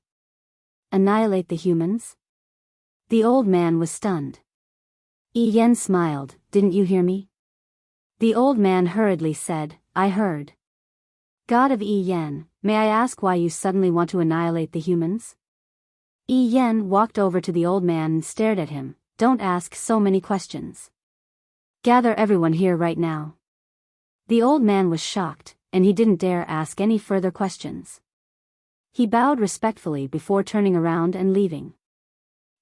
"Annihilate the humans?" The old man was stunned. Yi Yan smiled, "Didn't you hear me?" The old man hurriedly said, "I heard." "God of Yi Yan, may I ask why you suddenly want to annihilate the humans?" Yi Yan walked over to the old man and stared at him. "Don't ask so many questions. Gather everyone here right now." The old man was shocked, and he didn't dare ask any further questions. He bowed respectfully before turning around and leaving.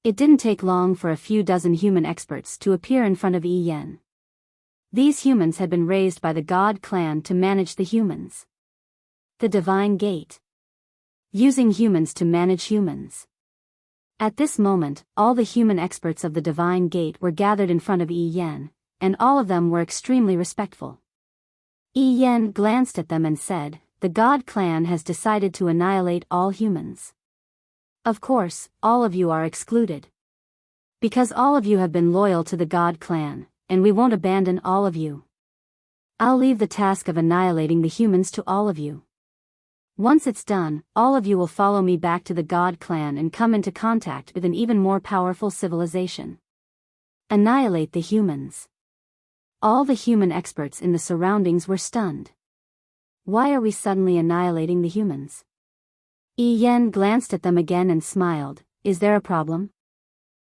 It didn't take long for a few dozen human experts to appear in front of Yi Yan. These humans had been raised by the God clan to manage the humans. The Divine Gate. Using humans to manage humans. At this moment, all the human experts of the Divine Gate were gathered in front of Yi Yan, and all of them were extremely respectful. Yi Yan glanced at them and said, "The God clan has decided to annihilate all humans. Of course, all of you are excluded. Because all of you have been loyal to the God clan, and we won't abandon all of you. I'll leave the task of annihilating the humans to all of you. Once it's done, all of you will follow me back to the God clan and come into contact with an even more powerful civilization. Annihilate the humans." All the human experts in the surroundings were stunned. Why are we suddenly annihilating the humans? Yi Yan glanced at them again and smiled, "Is there a problem?"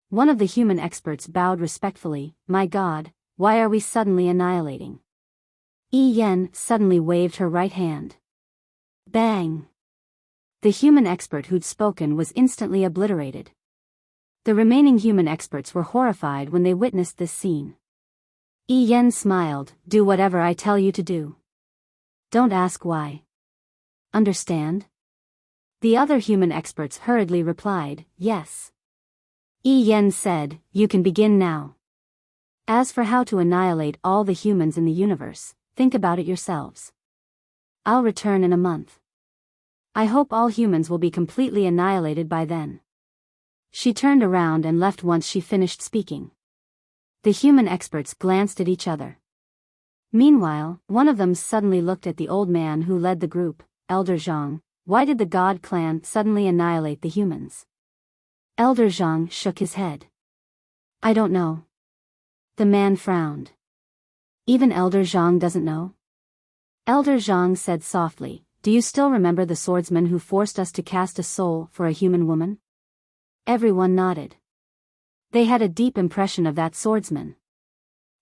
One of the human experts bowed respectfully, "My God, why are we suddenly annihilating?" Yi Yan suddenly waved her right hand. Bang! The human expert who'd spoken was instantly obliterated. The remaining human experts were horrified when they witnessed this scene. Yi Yan smiled, "Do whatever I tell you to do. Don't ask why. Understand?" The other human experts hurriedly replied, "Yes." Yi Yan said, "You can begin now. As for how to annihilate all the humans in the universe, think about it yourselves. I'll return in a month. I hope all humans will be completely annihilated by then." She turned around and left once she finished speaking. The human experts glanced at each other. Meanwhile, one of them suddenly looked at the old man who led the group, Elder Zhang. "Why did the God clan suddenly annihilate the humans?" Elder Zhang shook his head. "I don't know." The man frowned. "Even Elder Zhang doesn't know?" Elder Zhang said softly, do you still remember the swordsman who forced us to cast a soul for a human woman? Everyone nodded. They had a deep impression of that swordsman.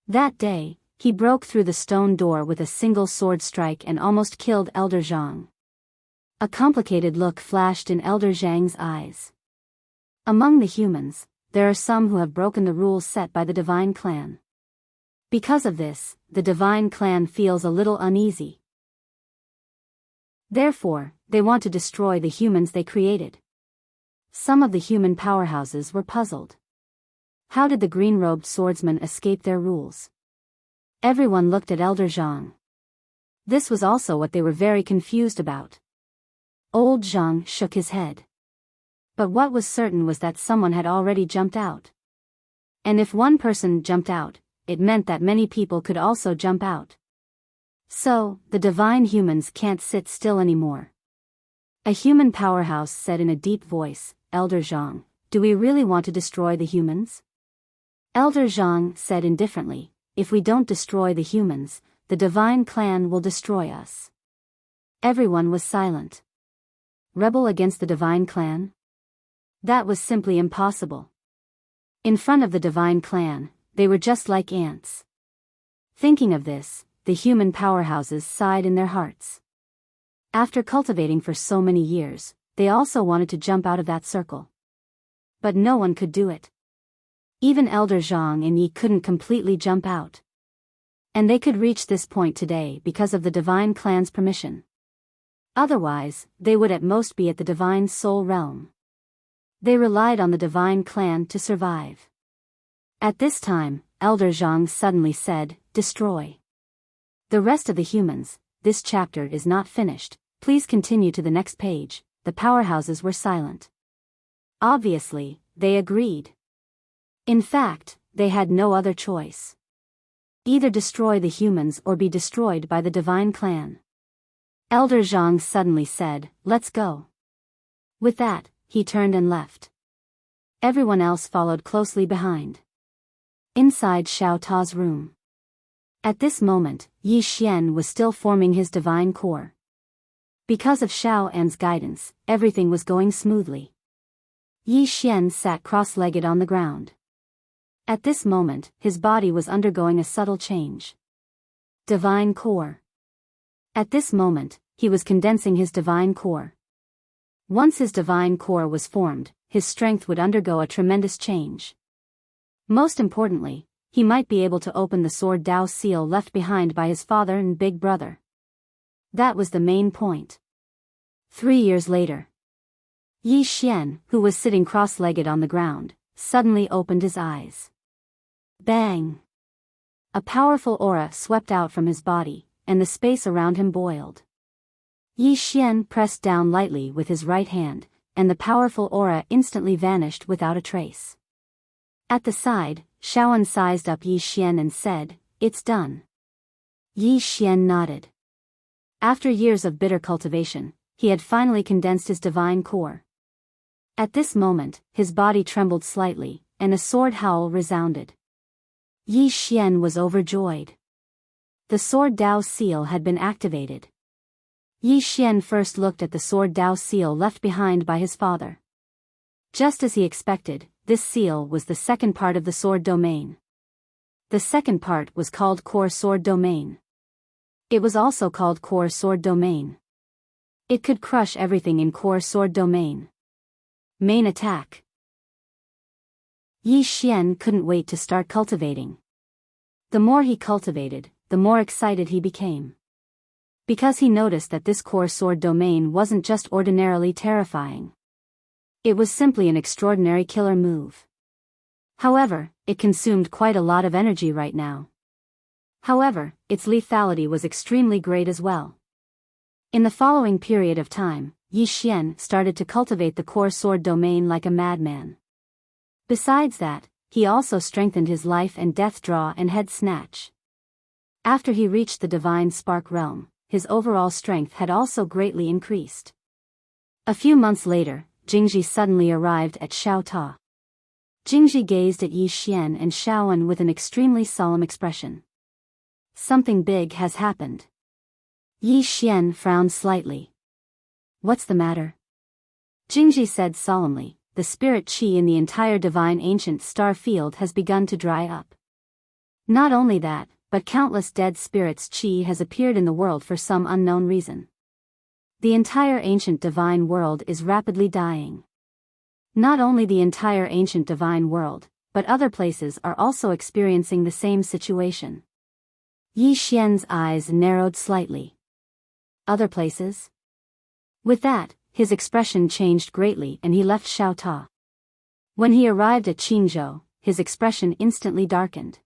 That day, he broke through the stone door with a single sword strike and almost killed Elder Zhang. A complicated look flashed in Elder Zhang's eyes. Among the humans, there are some who have broken the rules set by the Divine Clan. Because of this, the Divine Clan feels a little uneasy. Therefore, they want to destroy the humans they created. Some of the human powerhouses were puzzled. How did the green-robed swordsman escape their rules? Everyone looked at Elder Zhang. This was also what they were very confused about. Old Zhang shook his head. But what was certain was that someone had already jumped out. And if one person jumped out, it meant that many people could also jump out. So, the divine humans can't sit still anymore. A human powerhouse said in a deep voice, Elder Zhang, do we really want to destroy the humans? Elder Zhang said indifferently, if we don't destroy the humans, the Divine Clan will destroy us. Everyone was silent. Rebel against the Divine Clan? That was simply impossible. In front of the Divine Clan, they were just like ants. Thinking of this, the human powerhouses sighed in their hearts. After cultivating for so many years, they also wanted to jump out of that circle. But no one could do it. Even Elder Zhang and Yi couldn't completely jump out. And they could reach this point today because of the Divine Clan's permission. Otherwise, they would at most be at the Divine Soul Realm. They relied on the Divine Clan to survive. At this time, Elder Zhang suddenly said, destroy. The rest of the humans, this chapter is not finished, please continue to the next page. The powerhouses were silent. Obviously, they agreed. In fact, they had no other choice. Either destroy the humans or be destroyed by the Divine Clan. Elder Zhang suddenly said, let's go. With that, he turned and left. Everyone else followed closely behind. Inside Xiao Ta's room. At this moment, Yi Xian was still forming his divine core. Because of Xiao An's guidance, everything was going smoothly. Yi Xian sat cross-legged on the ground. At this moment, his body was undergoing a subtle change. Divine core. At this moment, he was condensing his divine core. Once his divine core was formed, his strength would undergo a tremendous change. Most importantly, he might be able to open the Sword Dao seal left behind by his father and big brother. That was the main point. 3 years later. Yi Xian, who was sitting cross-legged on the ground, suddenly opened his eyes. Bang! A powerful aura swept out from his body, and the space around him boiled. Yi Xian pressed down lightly with his right hand, and the powerful aura instantly vanished without a trace. At the side, Shaoan sized up Yi Xian and said, it's done. Yi Xian nodded. After years of bitter cultivation, he had finally condensed his divine core. At this moment, his body trembled slightly, and a sword howl resounded. Yi Xian was overjoyed. The Sword Dao seal had been activated. Yi Xian first looked at the Sword Dao seal left behind by his father. Just as he expected, this seal was the second part of the sword domain. The second part was called Core Sword Domain. It was also called Core Sword Domain. It could crush everything in Core Sword Domain. Main attack. Yi Xian couldn't wait to start cultivating. The more he cultivated, the more excited he became. Because he noticed that this Core Sword Domain wasn't just ordinarily terrifying. It was simply an extraordinary killer move. However, it consumed quite a lot of energy right now. However, its lethality was extremely great as well. In the following period of time, Yi Xian started to cultivate the Core Sword Domain like a madman. Besides that, he also strengthened his life and death draw and head snatch. After he reached the Divine Spark Realm, his overall strength had also greatly increased. A few months later, Jingji suddenly arrived at Xiao Ta. Jingji gazed at Yi Xian and Shaoan with an extremely solemn expression. Something big has happened. Yi Xian frowned slightly. What's the matter? Jingji said solemnly, the spirit qi in the entire divine ancient star field has begun to dry up. Not only that, but countless dead spirits qi has appeared in the world for some unknown reason. The entire ancient divine world is rapidly dying. Not only the entire ancient divine world, but other places are also experiencing the same situation. Yi Xian's eyes narrowed slightly. Other places? With that, his expression changed greatly and he left Xiaota. When he arrived at Qingzhou, his expression instantly darkened.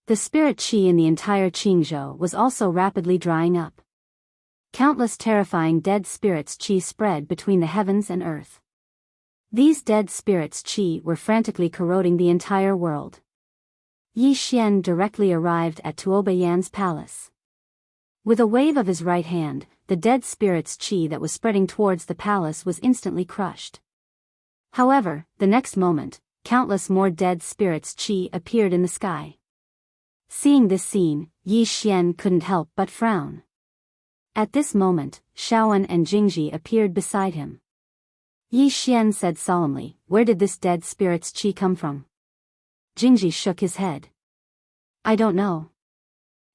The spirit qi in the entire Qingzhou was also rapidly drying up. Countless terrifying dead spirits qi spread between the heavens and earth. These dead spirits qi were frantically corroding the entire world. Yi Xian directly arrived at Tuobayan's palace. With a wave of his right hand, the dead spirit's qi that was spreading towards the palace was instantly crushed. However, the next moment, countless more dead spirits qi appeared in the sky. Seeing this scene, Yi Xian couldn't help but frown. At this moment, Shaoan and Jingji appeared beside him. Yi Xian said solemnly, "Where did this dead spirit's qi come from?" Jingji shook his head. "I don't know.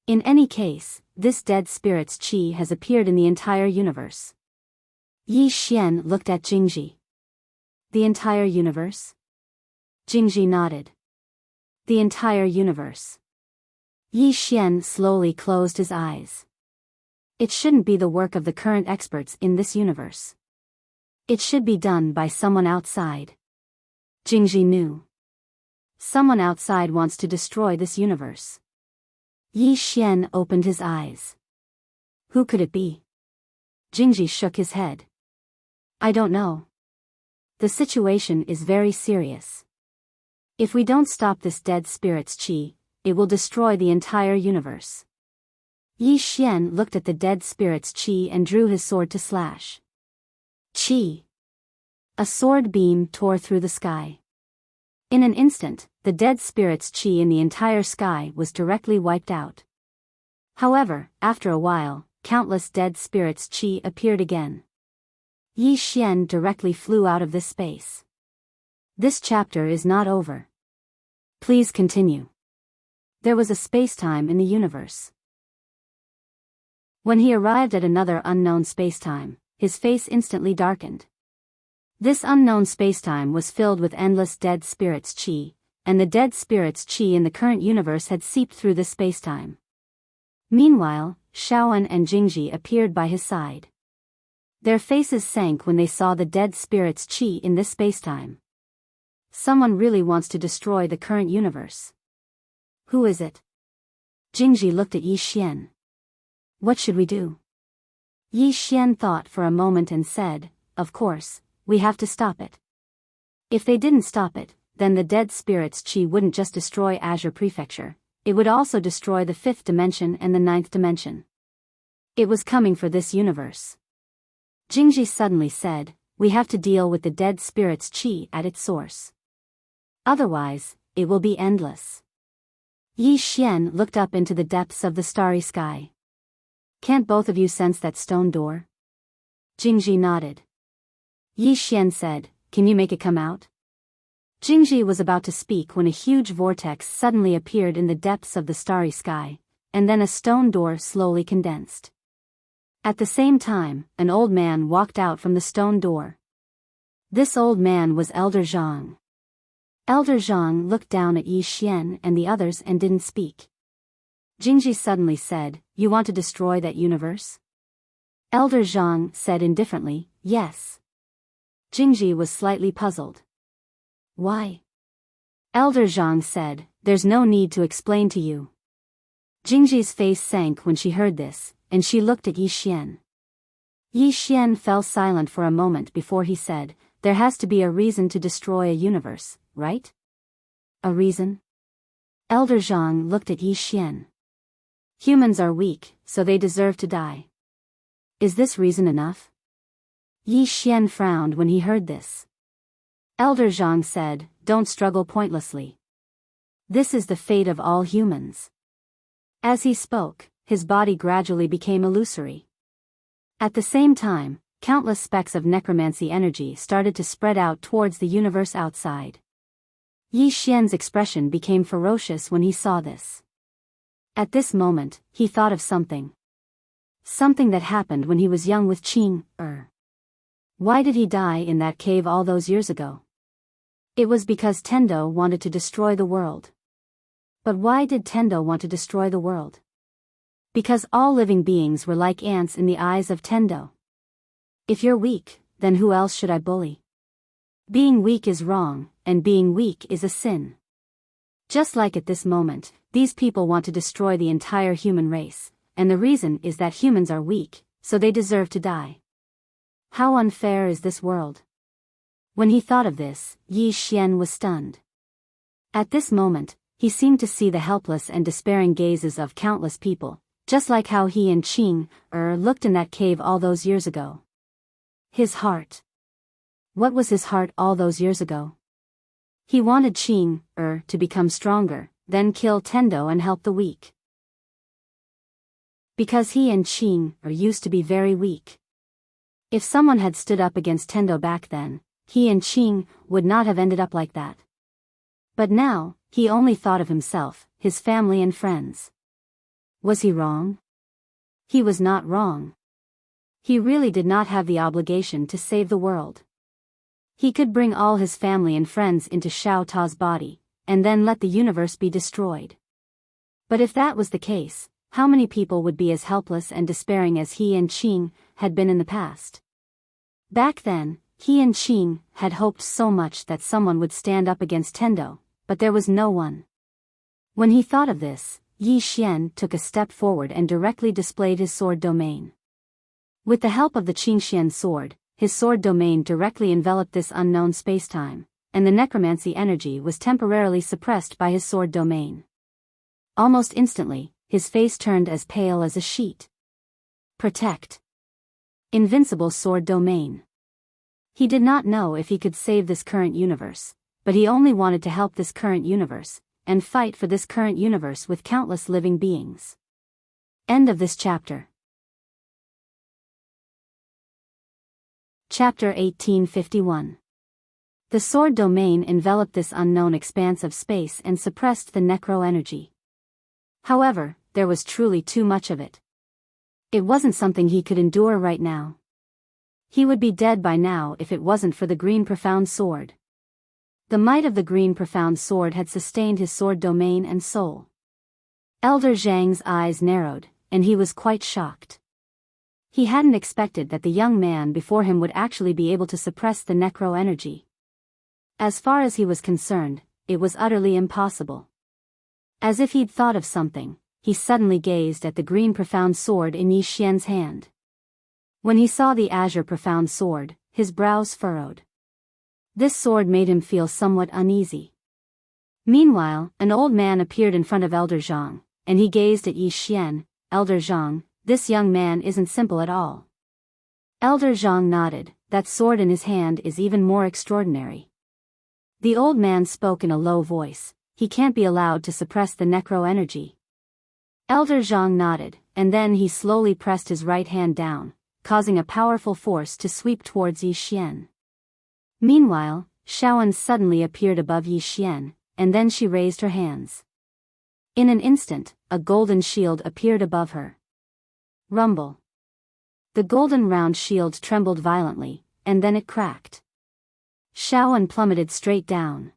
In any case, this dead spirit's qi has appeared in the entire universe." Yi Xian looked at Jingji. "The entire universe?" Jingji nodded. "The entire universe." Yi Xian slowly closed his eyes. It shouldn't be the work of the current experts in this universe. It should be done by someone outside. Jingji knew. Someone outside wants to destroy this universe. Yi Xian opened his eyes. Who could it be? Jingji shook his head. "I don't know. The situation is very serious. If we don't stop this dead spirit's qi, it will destroy the entire universe." Yi Xian looked at the dead spirit's qi and drew his sword to slash. Qi. A sword beam tore through the sky. In an instant, the dead spirit's qi in the entire sky was directly wiped out. However, after a while, countless dead spirits qi appeared again. Yi Xian directly flew out of this space. This chapter is not over. Please continue. There was a spacetime in the universe. When he arrived at another unknown spacetime, his face instantly darkened. This unknown spacetime was filled with endless dead spirits qi, and the dead spirits qi in the current universe had seeped through this spacetime. Meanwhile, Shaoan and Jingji appeared by his side. Their faces sank when they saw the dead spirits qi in this spacetime. Someone really wants to destroy the current universe. Who is it? Jingji looked at Yi Xian. What should we do? Yi Xian thought for a moment and said, "Of course, we have to stop it." If they didn't stop it, then the dead spirit's qi wouldn't just destroy Azure Prefecture, it would also destroy the 5th dimension and the 9th dimension. It was coming for this universe. Jingji suddenly said, "We have to deal with the dead spirit's qi at its source. Otherwise, it will be endless." Yi Xian looked up into the depths of the starry sky. "Can't both of you sense that stone door?" Jingji nodded. Yi Xian said, "Can you make it come out?" Jingji was about to speak when a huge vortex suddenly appeared in the depths of the starry sky, and then a stone door slowly condensed. At the same time, an old man walked out from the stone door. This old man was Elder Zhang. Elder Zhang looked down at Yi Xian and the others and didn't speak. Jingji suddenly said, "You want to destroy that universe?" Elder Zhang said indifferently, "Yes." Jingji was slightly puzzled. "Why?" Elder Zhang said, "There's no need to explain to you." Jingji's face sank when she heard this, and she looked at Yi Xian. Yi Xian fell silent for a moment before he said, "There has to be a reason to destroy a universe, right?" "A reason?" Elder Zhang looked at Yi Xian. "Humans are weak, so they deserve to die. Is this reason enough?" Yi Xian frowned when he heard this. Elder Zhang said, "Don't struggle pointlessly. This is the fate of all humans." As he spoke, his body gradually became illusory. At the same time, countless specks of necromancy energy started to spread out towards the universe outside. Yi Xian's expression became ferocious when he saw this. At this moment, he thought of something. Something that happened when he was young with Qing. Why did he die in that cave all those years ago? It was because Tendo wanted to destroy the world. But why did Tendo want to destroy the world? Because all living beings were like ants in the eyes of Tendo. If you're weak, then who else should I bully? Being weak is wrong, and being weak is a sin. Just like at this moment, these people want to destroy the entire human race, and the reason is that humans are weak, so they deserve to die. How unfair is this world? When he thought of this, Yi Xian was stunned. At this moment, he seemed to see the helpless and despairing gazes of countless people, just like how he and Qing looked in that cave all those years ago. His heart. What was his heart all those years ago? He wanted Qing to become stronger, then kill Tendo and help the weak. Because he and Qing used to be very weak. If someone had stood up against Tendo back then, he and Qing would not have ended up like that. But now, he only thought of himself, his family and friends. Was he wrong? He was not wrong. He really did not have the obligation to save the world. He could bring all his family and friends into Xiao Ta's body, and then let the universe be destroyed. But if that was the case, how many people would be as helpless and despairing as he and Qing had been in the past? Back then, he and Qing had hoped so much that someone would stand up against Tendo, but there was no one. When he thought of this, Yi Xian took a step forward and directly displayed his sword domain. With the help of the Qingxian sword, his sword domain directly enveloped this unknown spacetime, and the necromancy energy was temporarily suppressed by his sword domain. Almost instantly, his face turned as pale as a sheet. Protect. Invincible sword domain. He did not know if he could save this current universe, but he only wanted to help this current universe, and fight for this current universe with countless living beings. End of this chapter. Chapter 1851. The sword domain enveloped this unknown expanse of space and suppressed the necro energy. However, there was truly too much of it. It wasn't something he could endure right now. He would be dead by now if it wasn't for the green profound sword. The might of the green profound sword had sustained his sword domain and soul. Elder Zhang's eyes narrowed, and he was quite shocked. He hadn't expected that the young man before him would actually be able to suppress the necro energy. As far as he was concerned, it was utterly impossible. As if he'd thought of something, he suddenly gazed at the green profound sword in Yi Xian's hand. When he saw the azure profound sword, his brows furrowed. This sword made him feel somewhat uneasy. Meanwhile, an old man appeared in front of Elder Zhang, and he gazed at Yi Xian. Elder Zhang, this young man isn't simple at all. Elder Zhang nodded. That sword in his hand is even more extraordinary. The old man spoke in a low voice. He can't be allowed to suppress the necro energy. Elder Zhang nodded, and then he slowly pressed his right hand down, causing a powerful force to sweep towards Yi Xian. Meanwhile, Shaoan suddenly appeared above Yi Xian, and then she raised her hands. In an instant, a golden shield appeared above her. Rumble. The golden round shield trembled violently, and then it cracked. Shaoan plummeted straight down.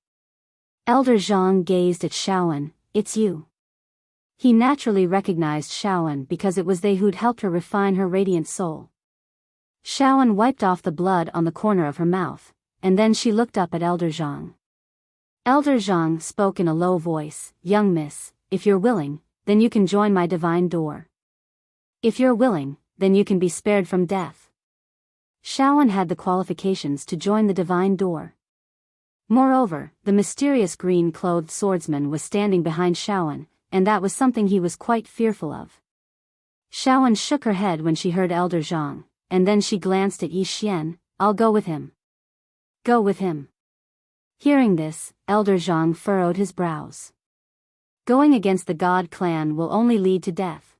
Elder Zhang gazed at Shaoan. It's you. He naturally recognized Shaoan because it was they who'd helped her refine her radiant soul. Shaoan wiped off the blood on the corner of her mouth, and then she looked up at Elder Zhang. Elder Zhang spoke in a low voice. Young miss, if you're willing, then you can join my divine door. If you're willing, then you can be spared from death. Shaoan had the qualifications to join the divine door. Moreover, the mysterious green-clothed swordsman was standing behind Shaoan, and that was something he was quite fearful of. Shaoan shook her head when she heard Elder Zhang, and then she glanced at Yi Xian. I'll go with him. Go with him. Hearing this, Elder Zhang furrowed his brows. Going against the God clan will only lead to death.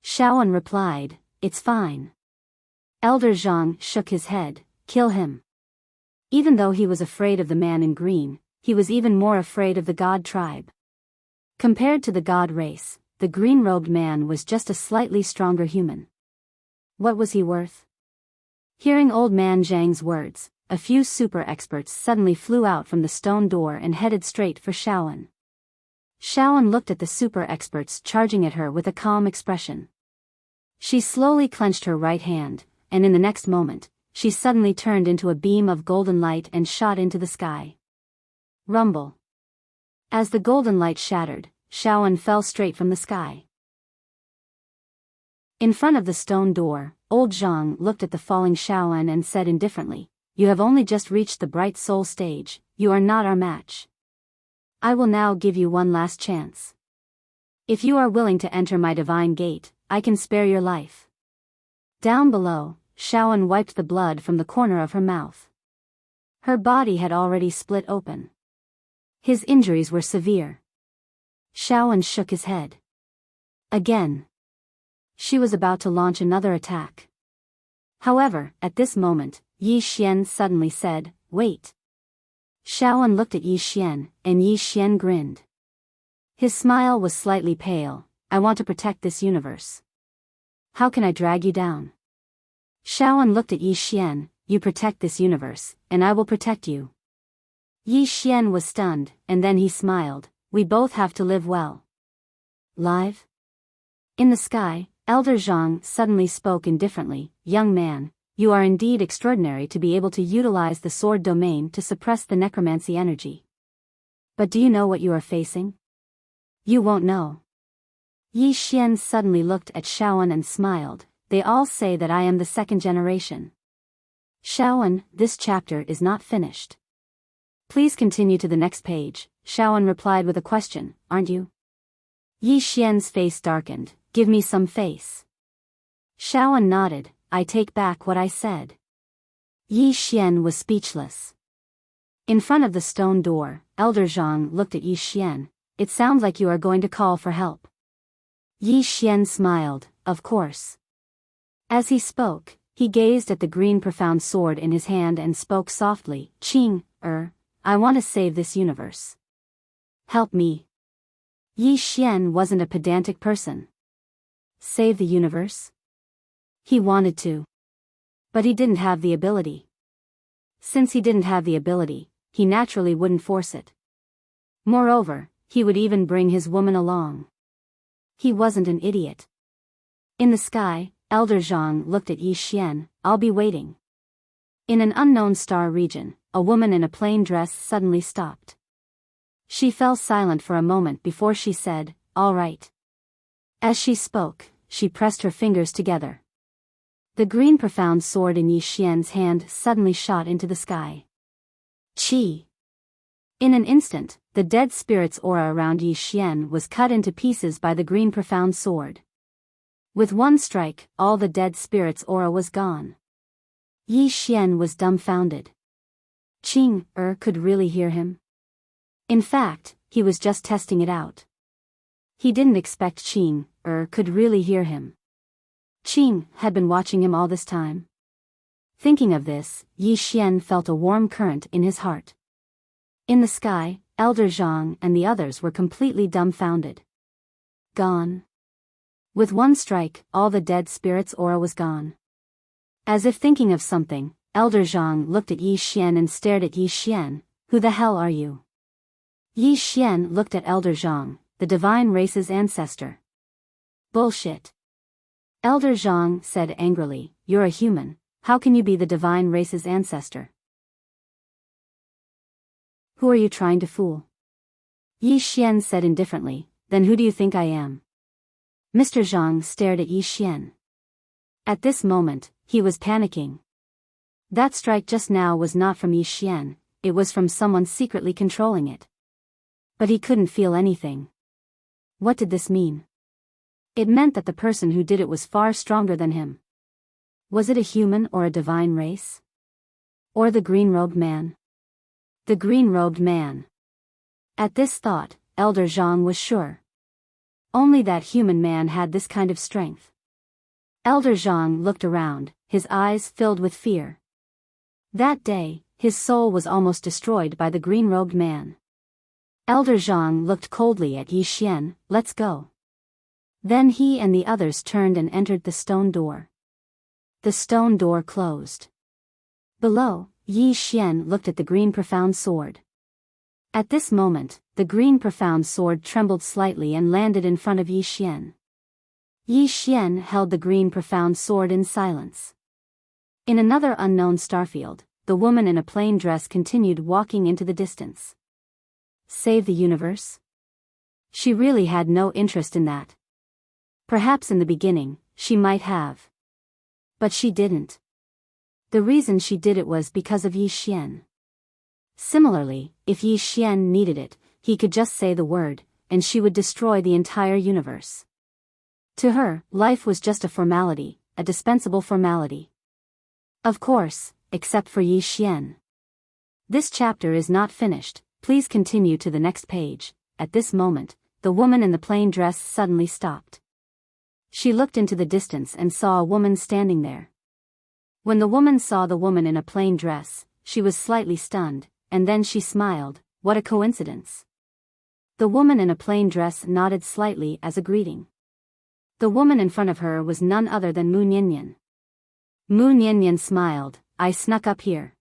Shaoan replied, it's fine. Elder Zhang shook his head. Kill him. Even though he was afraid of the man in green, he was even more afraid of the god tribe. Compared to the god race, the green-robed man was just a slightly stronger human. What was he worth? Hearing old man Zhang's words, a few super experts suddenly flew out from the stone door and headed straight for Shaoan. Shaoan looked at the super experts charging at her with a calm expression. She slowly clenched her right hand, and in the next moment, she suddenly turned into a beam of golden light and shot into the sky. Rumble. As the golden light shattered, Shaoan fell straight from the sky. In front of the stone door, old Zhang looked at the falling Shaoan and said indifferently, "You have only just reached the bright soul stage, you are not our match. I will now give you one last chance. If you are willing to enter my divine gate, I can spare your life." Down below, Shaoan wiped the blood from the corner of her mouth. Her body had already split open. His injuries were severe. Shaoan shook his head. Again. She was about to launch another attack. However, at this moment, Yi Xian suddenly said, "Wait." Shaoan looked at Yi Xian, and Yi Xian grinned. His smile was slightly pale. "I want to protect this universe. How can I drag you down?" Shaoan looked at Yi Xian. "You protect this universe, and I will protect you." Yi Xian was stunned, and then he smiled. "We both have to live well." Live? In the sky, Elder Zhang suddenly spoke indifferently. "Young man, you are indeed extraordinary to be able to utilize the sword domain to suppress the necromancy energy. But do you know what you are facing? You won't know." Yi Xian suddenly looked at Shaoan and smiled. "They all say that I am the second generation." "Shaoan, this chapter is not finished. Please continue to the next page," Shaoan replied with a question. "Aren't you?" Yi Xian's face darkened. "Give me some face." Shaoan nodded. "I take back what I said." Yi Xian was speechless. In front of the stone door, Elder Zhang looked at Yi Xian. "It sounds like you are going to call for help." Yi Xian smiled. "Of course." As he spoke, he gazed at the green profound sword in his hand and spoke softly. "Qing, I want to save this universe. Help me." Yi Xian wasn't a pedantic person. Save the universe? He wanted to. But he didn't have the ability. Since he didn't have the ability, he naturally wouldn't force it. Moreover, he would even bring his woman along. He wasn't an idiot. In the sky, Elder Zhang looked at Yi Xian. "I'll be waiting." In an unknown star region, a woman in a plain dress suddenly stopped. She fell silent for a moment before she said, "All right." As she spoke, she pressed her fingers together. The green profound sword in Yi Xian's hand suddenly shot into the sky. Chi! In an instant, the dead spirit's aura around Yi Xian was cut into pieces by the green profound sword. With one strike, all the dead spirit's aura was gone. Yi Xian was dumbfounded. Qing could really hear him. In fact, he was just testing it out. He didn't expect Qing could really hear him. Qing had been watching him all this time. Thinking of this, Yi Xian felt a warm current in his heart. In the sky, Elder Zhang and the others were completely dumbfounded. Gone. With one strike, all the dead spirit's aura was gone. As if thinking of something, Elder Zhang looked at Yi Xian and stared at Yi Xian. "Who the hell are you?" Yi Xian looked at Elder Zhang, the divine race's ancestor. "Bullshit." Elder Zhang said angrily, "You're a human, how can you be the divine race's ancestor? Who are you trying to fool?" Yi Xian said indifferently, "Then who do you think I am?" Mr. Zhang stared at Yi Xian. At this moment, he was panicking. That strike just now was not from Yi Xian, it was from someone secretly controlling it. But he couldn't feel anything. What did this mean? It meant that the person who did it was far stronger than him. Was it a human or a divine race? Or the green-robed man? The green-robed man. At this thought, Elder Zhang was sure. Only that human man had this kind of strength. Elder Zhang looked around, his eyes filled with fear. That day, his soul was almost destroyed by the green-robed man. Elder Zhang looked coldly at Yi Xian. "Let's go." Then he and the others turned and entered the stone door. The stone door closed. Below, Yi Xian looked at the green profound sword. At this moment, the green profound sword trembled slightly and landed in front of Yi Xian. Yi Xian held the green profound sword in silence. In another unknown starfield, the woman in a plain dress continued walking into the distance. Save the universe? She really had no interest in that. Perhaps in the beginning, she might have. But she didn't. The reason she did it was because of Yi Xian. Similarly, if Yi Xian needed it, he could just say the word, and she would destroy the entire universe. To her, life was just a formality, a dispensable formality. Of course, except for Yi Xian. This chapter is not finished, please continue to the next page. At this moment, the woman in the plain dress suddenly stopped. She looked into the distance and saw a woman standing there. When the woman saw the woman in a plain dress, she was slightly stunned, and then she smiled. What a coincidence. The woman in a plain dress nodded slightly as a greeting. The woman in front of her was none other than Mu Niannian. Mu Niannian smiled. I snuck up here.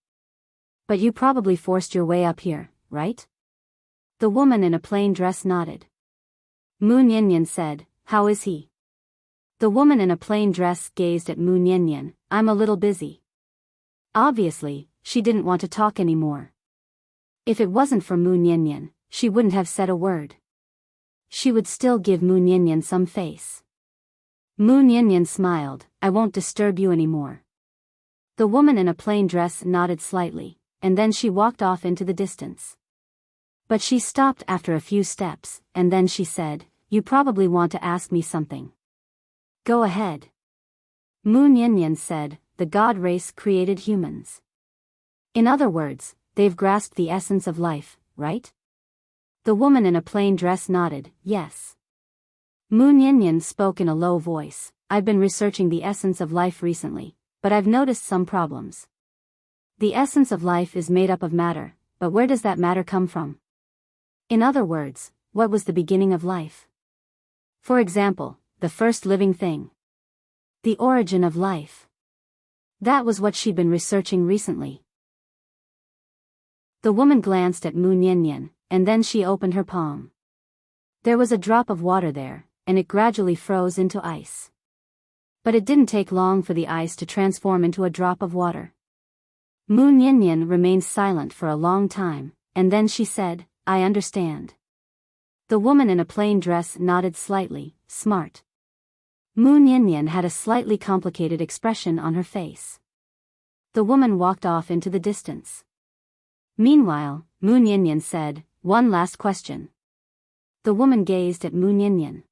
But you probably forced your way up here, right? The woman in a plain dress nodded. Mu Niannian said, how is he? The woman in a plain dress gazed at Mu Niannian. I'm a little busy. Obviously, she didn't want to talk anymore. If it wasn't for Mu Niannian, she wouldn't have said a word. She would still give Mu Niannian some face. Mu Niannian smiled. I won't disturb you anymore. The woman in a plain dress nodded slightly, and then she walked off into the distance. But she stopped after a few steps, and then she said, you probably want to ask me something. Go ahead. Mu Niannian said, the god race created humans. In other words, they've grasped the essence of life, right? The woman in a plain dress nodded, yes. Mu Niannian spoke in a low voice. I've been researching the essence of life recently, but I've noticed some problems. The essence of life is made up of matter, but where does that matter come from? In other words, what was the beginning of life? For example, the first living thing. The origin of life. That was what she'd been researching recently. The woman glanced at Mu Niannian, and then she opened her palm. There was a drop of water there, and it gradually froze into ice. But it didn't take long for the ice to transform into a drop of water. Mu Niannian remained silent for a long time, and then she said, I understand. The woman in a plain dress nodded slightly. Smart. Mu Niannian had a slightly complicated expression on her face. The woman walked off into the distance. Meanwhile, Mu Niannian said, one last question. The woman gazed at Mu Niannian.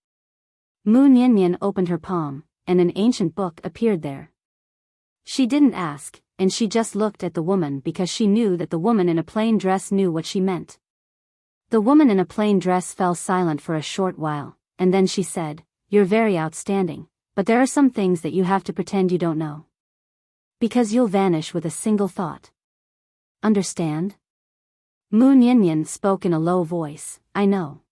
Mu Niannian opened her palm, and an ancient book appeared there. She didn't ask, and she just looked at the woman because she knew that the woman in a plain dress knew what she meant. The woman in a plain dress fell silent for a short while, and then she said, you're very outstanding, but there are some things that you have to pretend you don't know. Because you'll vanish with a single thought. Understand? Mu Niannian spoke in a low voice, I know.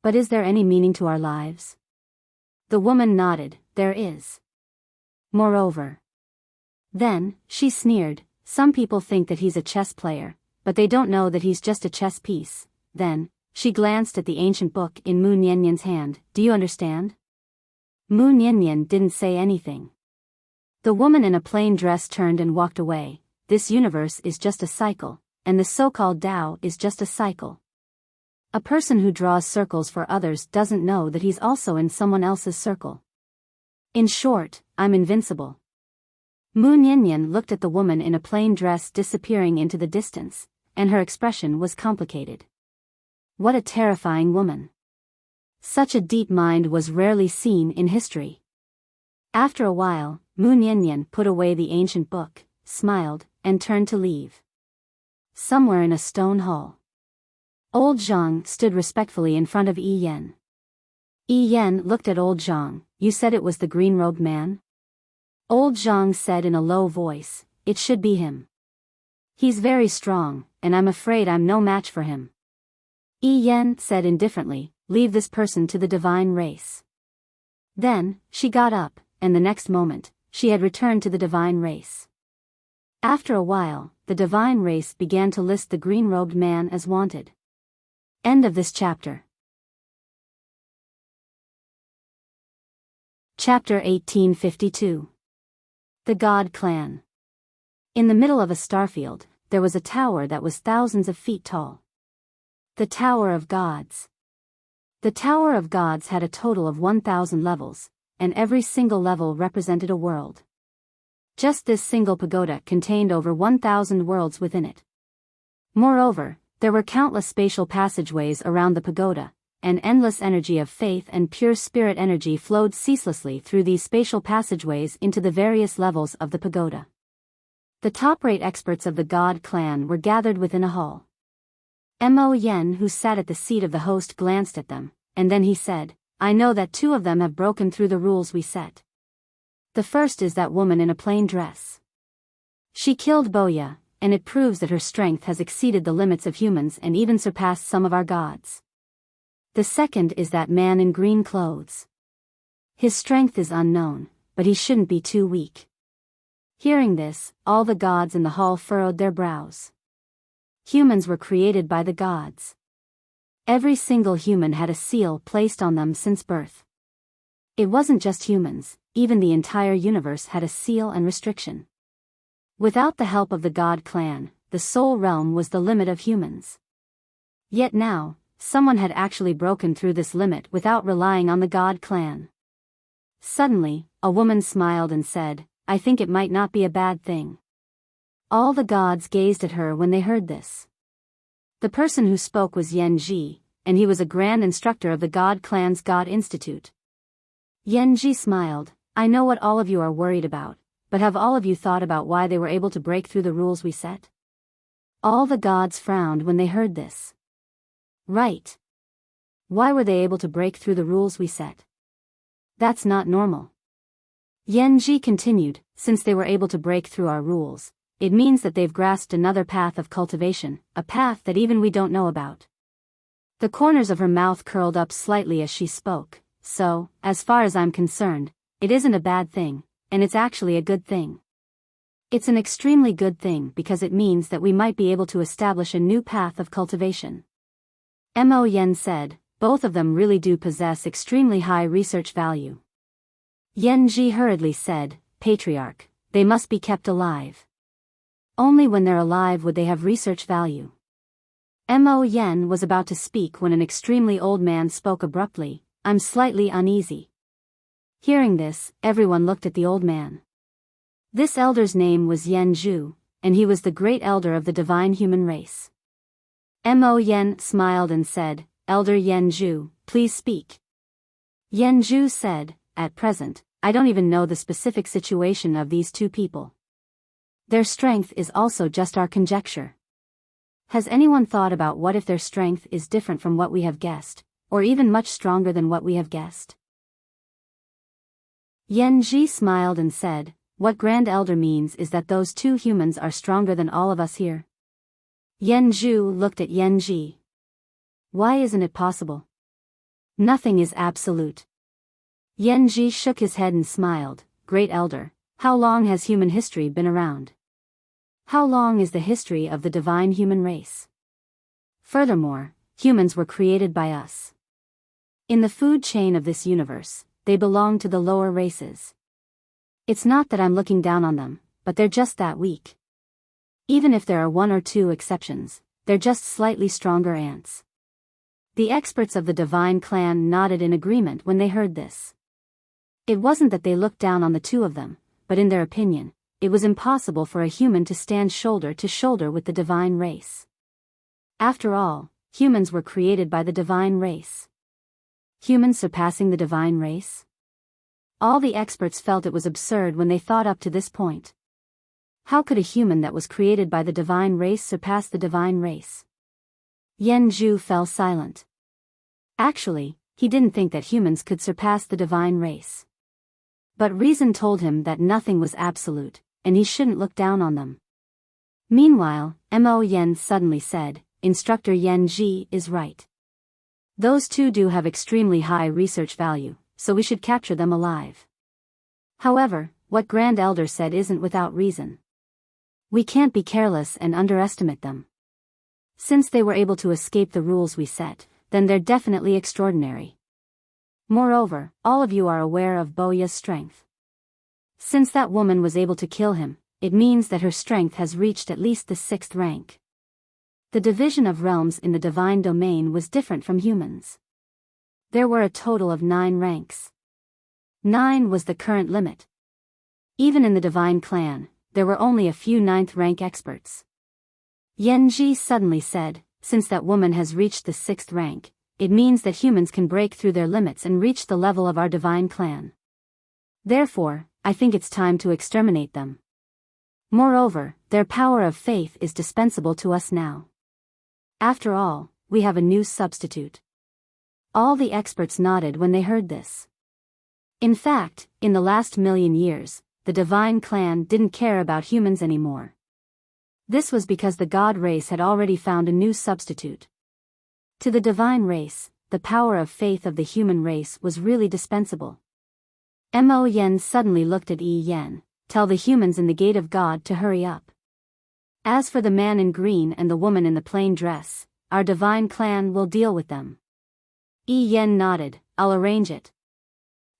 But is there any meaning to our lives? The woman nodded, there is. Moreover. Then, she sneered, some people think that he's a chess player, but they don't know that he's just a chess piece. Then, she glanced at the ancient book in Mu Niannian's hand. Do you understand? Mu Niannian didn't say anything. The woman in a plain dress turned and walked away. This universe is just a cycle, and the so-called Tao is just a cycle. A person who draws circles for others doesn't know that he's also in someone else's circle. In short, I'm invincible. Mu Niannian looked at the woman in a plain dress disappearing into the distance, and her expression was complicated. What a terrifying woman. Such a deep mind was rarely seen in history. After a while, Mu Niannian put away the ancient book, smiled, and turned to leave. Somewhere in a stone hall, Old Zhang stood respectfully in front of Yi Yan. Yi Yan looked at Old Zhang. You said it was the green-robed man? Old Zhang said in a low voice, "It should be him. He's very strong, and I'm afraid I'm no match for him." Yi Yan said indifferently, "Leave this person to the divine race." Then, she got up, and the next moment, she had returned to the divine race. After a while, the divine race began to list the green-robed man as wanted. End of this chapter. Chapter 1852. The God Clan. In the middle of a starfield, there was a tower that was thousands of feet tall. The Tower of Gods. The Tower of Gods had a total of 1,000 levels, and every single level represented a world. Just this single pagoda contained over 1,000 worlds within it. Moreover, there were countless spatial passageways around the pagoda, and endless energy of faith and pure spirit energy flowed ceaselessly through these spatial passageways into the various levels of the pagoda. The top-rate experts of the God Clan were gathered within a hall. Mo Yen, who sat at the seat of the host, glanced at them, and then he said, "I know that 2 of them have broken through the rules we set. The first is that woman in a plain dress. She killed Boya, and it proves that her strength has exceeded the limits of humans and even surpassed some of our gods. The second is that man in green clothes. His strength is unknown, but he shouldn't be too weak." Hearing this, all the gods in the hall furrowed their brows. Humans were created by the gods. Every single human had a seal placed on them since birth. It wasn't just humans, even the entire universe had a seal and restriction. Without the help of the God Clan, the Soul Realm was the limit of humans. Yet now, someone had actually broken through this limit without relying on the God Clan. Suddenly, a woman smiled and said, "I think it might not be a bad thing." All the gods gazed at her when they heard this. The person who spoke was Yen Ji, and he was a grand instructor of the God Clan's God Institute. Yen Ji smiled, "I know what all of you are worried about, but have all of you thought about why they were able to break through the rules we set?" All the gods frowned when they heard this. Right. Why were they able to break through the rules we set? That's not normal. Yen Ji continued, "Since they were able to break through our rules, it means that they've grasped another path of cultivation, a path that even we don't know about." The corners of her mouth curled up slightly as she spoke, "So, as far as I'm concerned, it isn't a bad thing, and it's actually a good thing. It's an extremely good thing because it means that we might be able to establish a new path of cultivation." Mo Yen said, "Both of them really do possess extremely high research value." Yen Ji hurriedly said, "Patriarch, they must be kept alive. Only when they're alive would they have research value." Mo Yen was about to speak when an extremely old man spoke abruptly, "I'm slightly uneasy." Hearing this, everyone looked at the old man. This elder's name was Yen Zhu, and he was the great elder of the divine human race. Mo Yen smiled and said, "Elder Yen Zhu, please speak." Yen Zhu said, "At present, I don't even know the specific situation of these 2 people. Their strength is also just our conjecture. Has anyone thought about what if their strength is different from what we have guessed, or even much stronger than what we have guessed?" Yen Ji smiled and said, "What Grand Elder means is that those 2 humans are stronger than all of us here." Yen Zhu looked at Yen Ji. "Why isn't it possible? Nothing is absolute." Yen Ji shook his head and smiled, "Great Elder, how long has human history been around? How long is the history of the divine human race? Furthermore, humans were created by us. In the food chain of this universe, they belong to the lower races. It's not that I'm looking down on them, but they're just that weak. Even if there are 1 or 2 exceptions, they're just slightly stronger ants." The experts of the divine clan nodded in agreement when they heard this. It wasn't that they looked down on the 2 of them, but in their opinion, it was impossible for a human to stand shoulder to shoulder with the divine race. After all, humans were created by the divine race. Humans surpassing the divine race? All the experts felt it was absurd when they thought up to this point. How could a human that was created by the divine race surpass the divine race? Yen Zhu fell silent. Actually, he didn't think that humans could surpass the divine race. But reason told him that nothing was absolute, and he shouldn't look down on them. Meanwhile, Mo Yen suddenly said, Instructor Yen Ji is right. Those two do have extremely high research value, so we should capture them alive. However, what Grand Elder said isn't without reason. We can't be careless and underestimate them. Since they were able to escape the rules we set, then they're definitely extraordinary. Moreover, all of you are aware of Boya's strength. Since that woman was able to kill him, it means that her strength has reached at least the 6th rank. The division of realms in the divine domain was different from humans. There were a total of 9 ranks. 9 was the current limit. Even in the divine clan, there were only a few 9th rank experts. Yen Ji suddenly said, since that woman has reached the 6th rank, it means that humans can break through their limits and reach the level of our divine clan. Therefore, I think it's time to exterminate them. Moreover, their power of faith is dispensable to us now. After all, we have a new substitute. All the experts nodded when they heard this. In fact, in the last million years, the divine clan didn't care about humans anymore. This was because the god race had already found a new substitute. To the divine race, the power of faith of the human race was really dispensable. Mo Yen suddenly looked at Yi Yen, tell the humans in the gate of God to hurry up. As for the man in green and the woman in the plain dress, our divine clan will deal with them. Yi Yen nodded, I'll arrange it.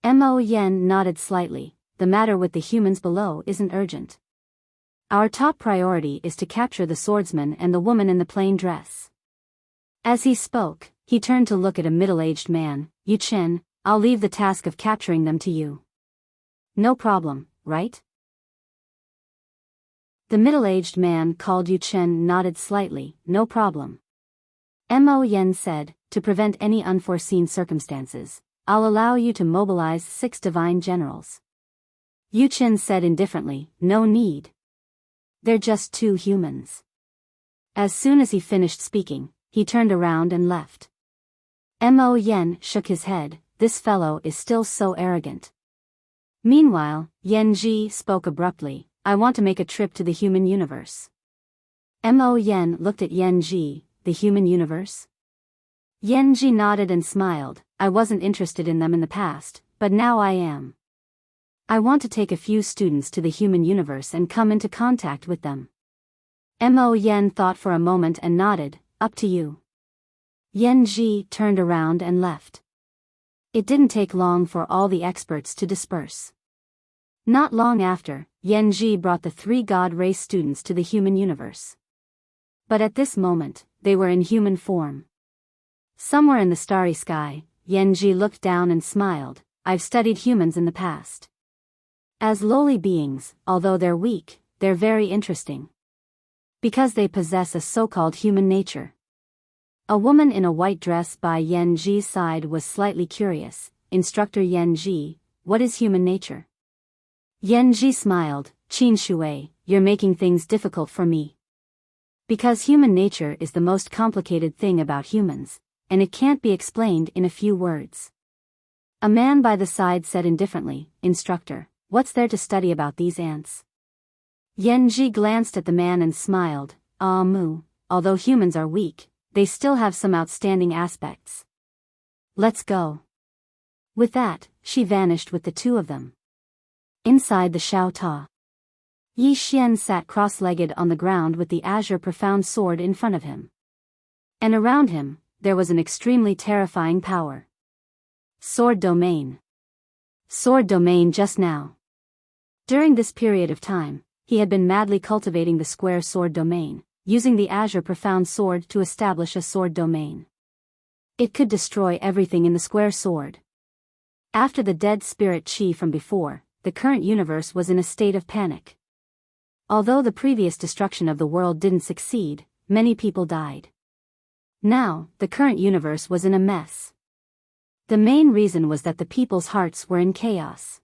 Mo Yen nodded slightly, the matter with the humans below isn't urgent. Our top priority is to capture the swordsman and the woman in the plain dress. As he spoke, he turned to look at a middle-aged man, Yu Chen, I'll leave the task of capturing them to you. No problem, right? The middle-aged man called Yu Chen nodded slightly, no problem. Mo Yen said, to prevent any unforeseen circumstances, I'll allow you to mobilize 6 divine generals. Yu Chen said indifferently, no need. They're just 2 humans. As soon as he finished speaking, he turned around and left. Mo Yen shook his head, this fellow is still so arrogant. Meanwhile, Yen Ji spoke abruptly, I want to make a trip to the human universe. Mo Yen looked at Yen Ji, the human universe? Yen Ji nodded and smiled, I wasn't interested in them in the past, but now I am. I want to take a few students to the human universe and come into contact with them. Mo Yen thought for a moment and nodded, up to you. Yen Ji turned around and left. It didn't take long for all the experts to disperse. Not long after, Yen Ji brought the 3 god race students to the human universe. But at this moment, they were in human form. Somewhere in the starry sky, Yen Ji looked down and smiled, I've studied humans in the past. As lowly beings, although they're weak, they're very interesting. Because they possess a so-called human nature. A woman in a white dress by Yen Ji's side was slightly curious, Instructor Yen Ji, what is human nature? Yen Ji smiled, Qin Shui, you're making things difficult for me. Because human nature is the most complicated thing about humans, and it can't be explained in a few words. A man by the side said indifferently, Instructor, what's there to study about these ants? Yen Ji glanced at the man and smiled, Mu, although humans are weak, they still have some outstanding aspects. Let's go. With that, she vanished with the 2 of them. Inside the Shao Ta, Yi Xian sat cross-legged on the ground with the azure profound sword in front of him. And around him, there was an extremely terrifying power. Sword domain. Sword domain just now. During this period of time, he had been madly cultivating the square sword domain, using the azure profound sword to establish a sword domain. It could destroy everything in the square sword. After the dead spirit chi from before, the current universe was in a state of panic. Although the previous destruction of the world didn't succeed, many people died. Now, the current universe was in a mess. The main reason was that the people's hearts were in chaos.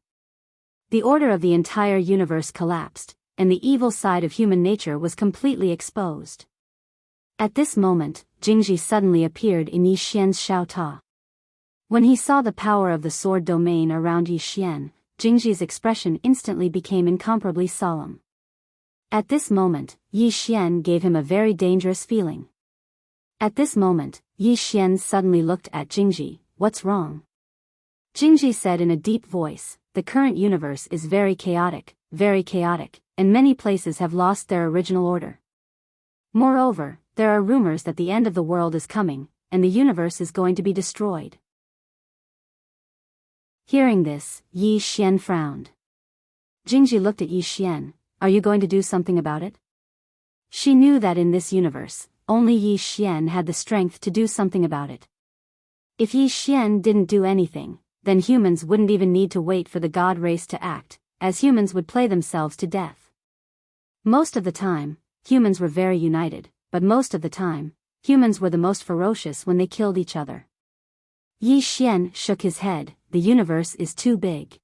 The order of the entire universe collapsed, and the evil side of human nature was completely exposed. At this moment, Jingji suddenly appeared in Yi Xian's Shao Ta. When he saw the power of the sword domain around Yi Xian, Jingji's expression instantly became incomparably solemn. At this moment, Yi Xian gave him a very dangerous feeling. At this moment, Yi Xian suddenly looked at Jingji. What's wrong? Jingji said in a deep voice, the current universe is very chaotic, and many places have lost their original order. Moreover, there are rumors that the end of the world is coming, and the universe is going to be destroyed. Hearing this, Yi Xian frowned. Jingji looked at Yi Xian. Are you going to do something about it? She knew that in this universe, only Yi Xian had the strength to do something about it. If Yi Xian didn't do anything, then humans wouldn't even need to wait for the god race to act, as humans would play themselves to death. Most of the time, humans were very united, but most of the time, humans were the most ferocious when they killed each other. Yi Xian shook his head. The universe is too big.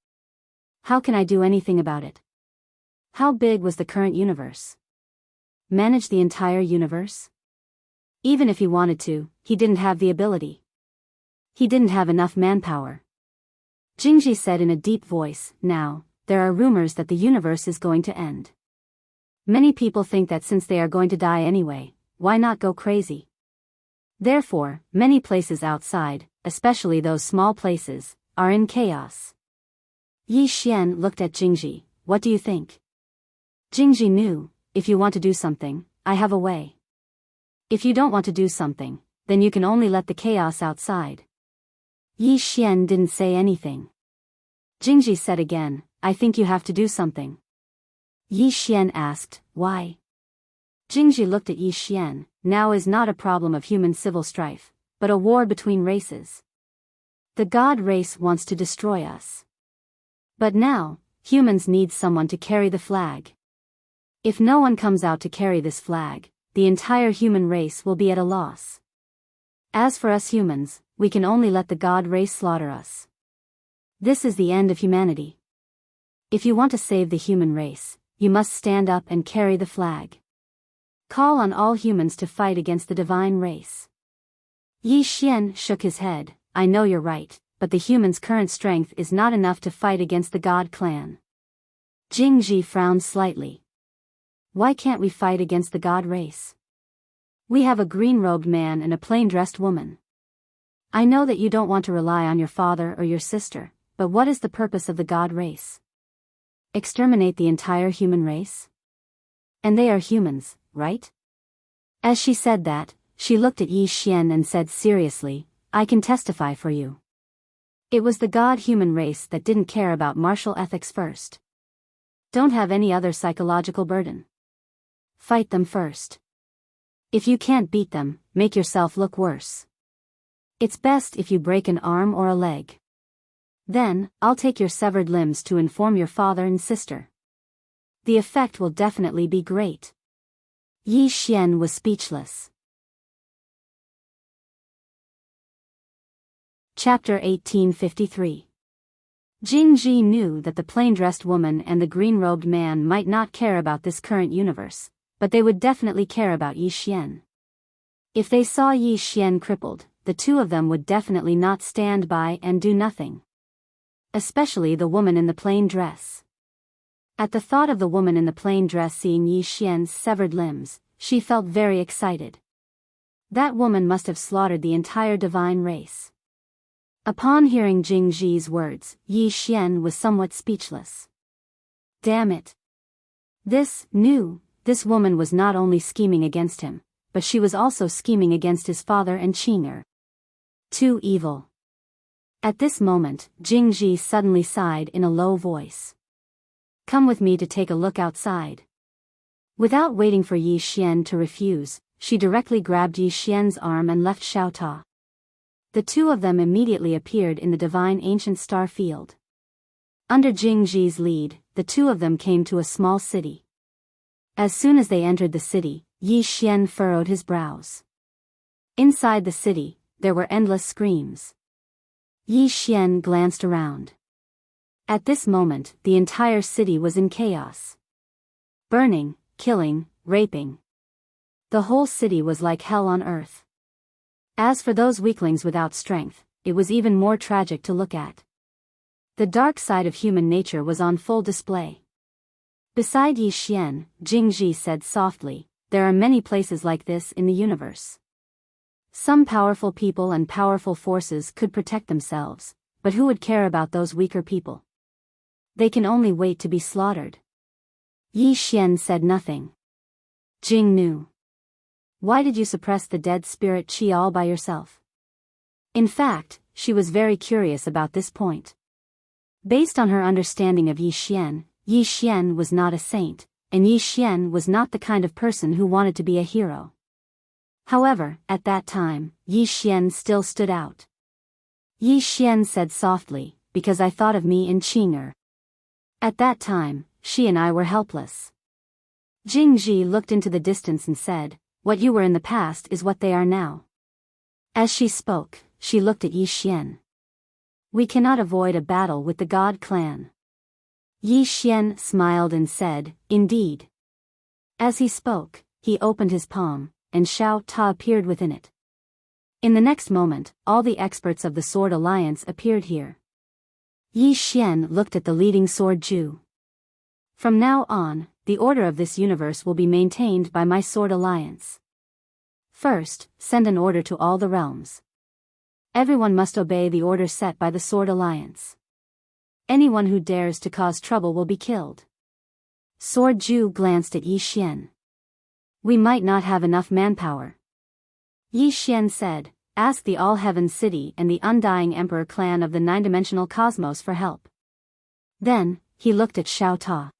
How can I do anything about it? How big was the current universe? Manage the entire universe? Even if he wanted to, he didn't have the ability. He didn't have enough manpower. Jingji said in a deep voice, now, there are rumors that the universe is going to end. Many people think that since they are going to die anyway, why not go crazy? Therefore, many places outside, especially those small places, are in chaos. Yi Xian looked at Jingji. What do you think? Jingji knew, if you want to do something, I have a way. If you don't want to do something, then you can only let the chaos outside. Yi Xian didn't say anything. Jingji said again, I think you have to do something. Yi Xian asked, why? Jingji looked at Yi Xian. Now is not a problem of human civil strife, but a war between races. The god race wants to destroy us. But now, humans need someone to carry the flag. If no one comes out to carry this flag, the entire human race will be at a loss. As for us humans, we can only let the god race slaughter us. This is the end of humanity. If you want to save the human race, you must stand up and carry the flag. Call on all humans to fight against the divine race. Yi Xian shook his head. I know you're right, but the humans' current strength is not enough to fight against the god clan. Jingji frowned slightly. Why can't we fight against the god race? We have a green-robed man and a plain-dressed woman. I know that you don't want to rely on your father or your sister, but what is the purpose of the god race? Exterminate the entire human race? And they are humans, right? As she said that, she looked at Yi Xian and said seriously, I can testify for you. It was the god-human race that didn't care about martial ethics first. Don't have any other psychological burden. Fight them first. If you can't beat them, make yourself look worse. It's best if you break an arm or a leg. Then, I'll take your severed limbs to inform your father and sister. The effect will definitely be great. Yi Xian was speechless. Chapter 1853. Jingji knew that the plain-dressed woman and the green-robed man might not care about this current universe, but they would definitely care about Yi Xian. If they saw Yi Xian crippled, the two of them would definitely not stand by and do nothing. Especially the woman in the plain dress. At the thought of the woman in the plain dress seeing Yi Xian's severed limbs, she felt very excited. That woman must have slaughtered the entire divine race. Upon hearing Jingji's words, Yi Xian was somewhat speechless. Damn it. This woman was not only scheming against him, but she was also scheming against his father and Qing'er. Too evil. At this moment, Jingji suddenly sighed in a low voice. Come with me to take a look outside. Without waiting for Yi Xian to refuse, she directly grabbed Yi Xian's arm and left Xiaota. The two of them immediately appeared in the divine ancient star field. Under Jingji's lead, the two of them came to a small city. As soon as they entered the city, Yi Xian furrowed his brows. Inside the city, there were endless screams. Yi Xian glanced around. At this moment, the entire city was in chaos. Burning, killing, raping. The whole city was like hell on earth. As for those weaklings without strength, it was even more tragic to look at. The dark side of human nature was on full display. Beside Yi Xian, Jingji said softly, "There are many places like this in the universe. Some powerful people and powerful forces could protect themselves, but who would care about those weaker people? They can only wait to be slaughtered." Yi Xian said nothing. Jing knew. Why did you suppress the dead spirit qi all by yourself? In fact, she was very curious about this point. Based on her understanding of Yi Xian was not a saint, and Yi Xian was not the kind of person who wanted to be a hero. However, at that time, Yi Xian still stood out. Yi Xian said softly, "Because I thought of me in Qing'er. At that time, she and I were helpless." Jingji looked into the distance and said, "What you were in the past is what they are now." As she spoke, she looked at Yi Xian. "We cannot avoid a battle with the God clan." Yi Xian smiled and said, "Indeed." As he spoke, he opened his palm, and Xiao Ta appeared within it. In the next moment, all the experts of the Sword Alliance appeared here. Yi Xian looked at the leading sword Ju. "From now on, the order of this universe will be maintained by my Sword Alliance. First, send an order to all the realms. Everyone must obey the order set by the Sword Alliance. Anyone who dares to cause trouble will be killed." Sword Ju glanced at Yi Xian. "We might not have enough manpower." Yi Xian said, "Ask the All-Heaven City and the Undying Emperor clan of the nine-dimensional cosmos for help." Then, he looked at Xiao Ta.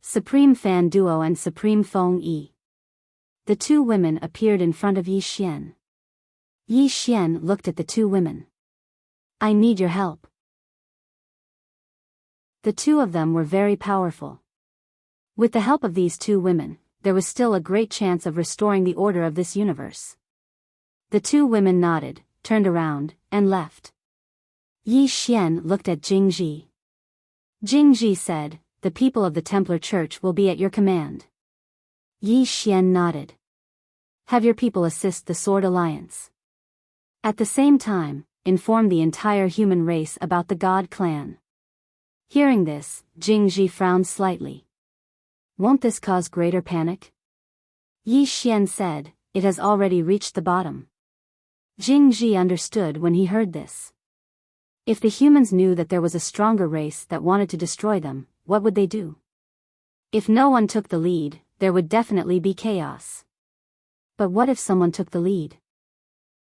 Supreme Fan Duo and Supreme Feng Yi. The two women appeared in front of Yi Xian. Yi Xian looked at the two women. "I need your help." The two of them were very powerful. With the help of these two women, there was still a great chance of restoring the order of this universe. The two women nodded, turned around, and left. Yi Xian looked at Jingji. Jingji said, "The people of the Templar Church will be at your command." Yi Xian nodded. "Have your people assist the Sword Alliance. At the same time, inform the entire human race about the God clan." Hearing this, Jingji frowned slightly. "Won't this cause greater panic?" Yi Xian said, "It has already reached the bottom." Jingji understood when he heard this. If the humans knew that there was a stronger race that wanted to destroy them, what would they do? If no one took the lead, there would definitely be chaos. But what if someone took the lead?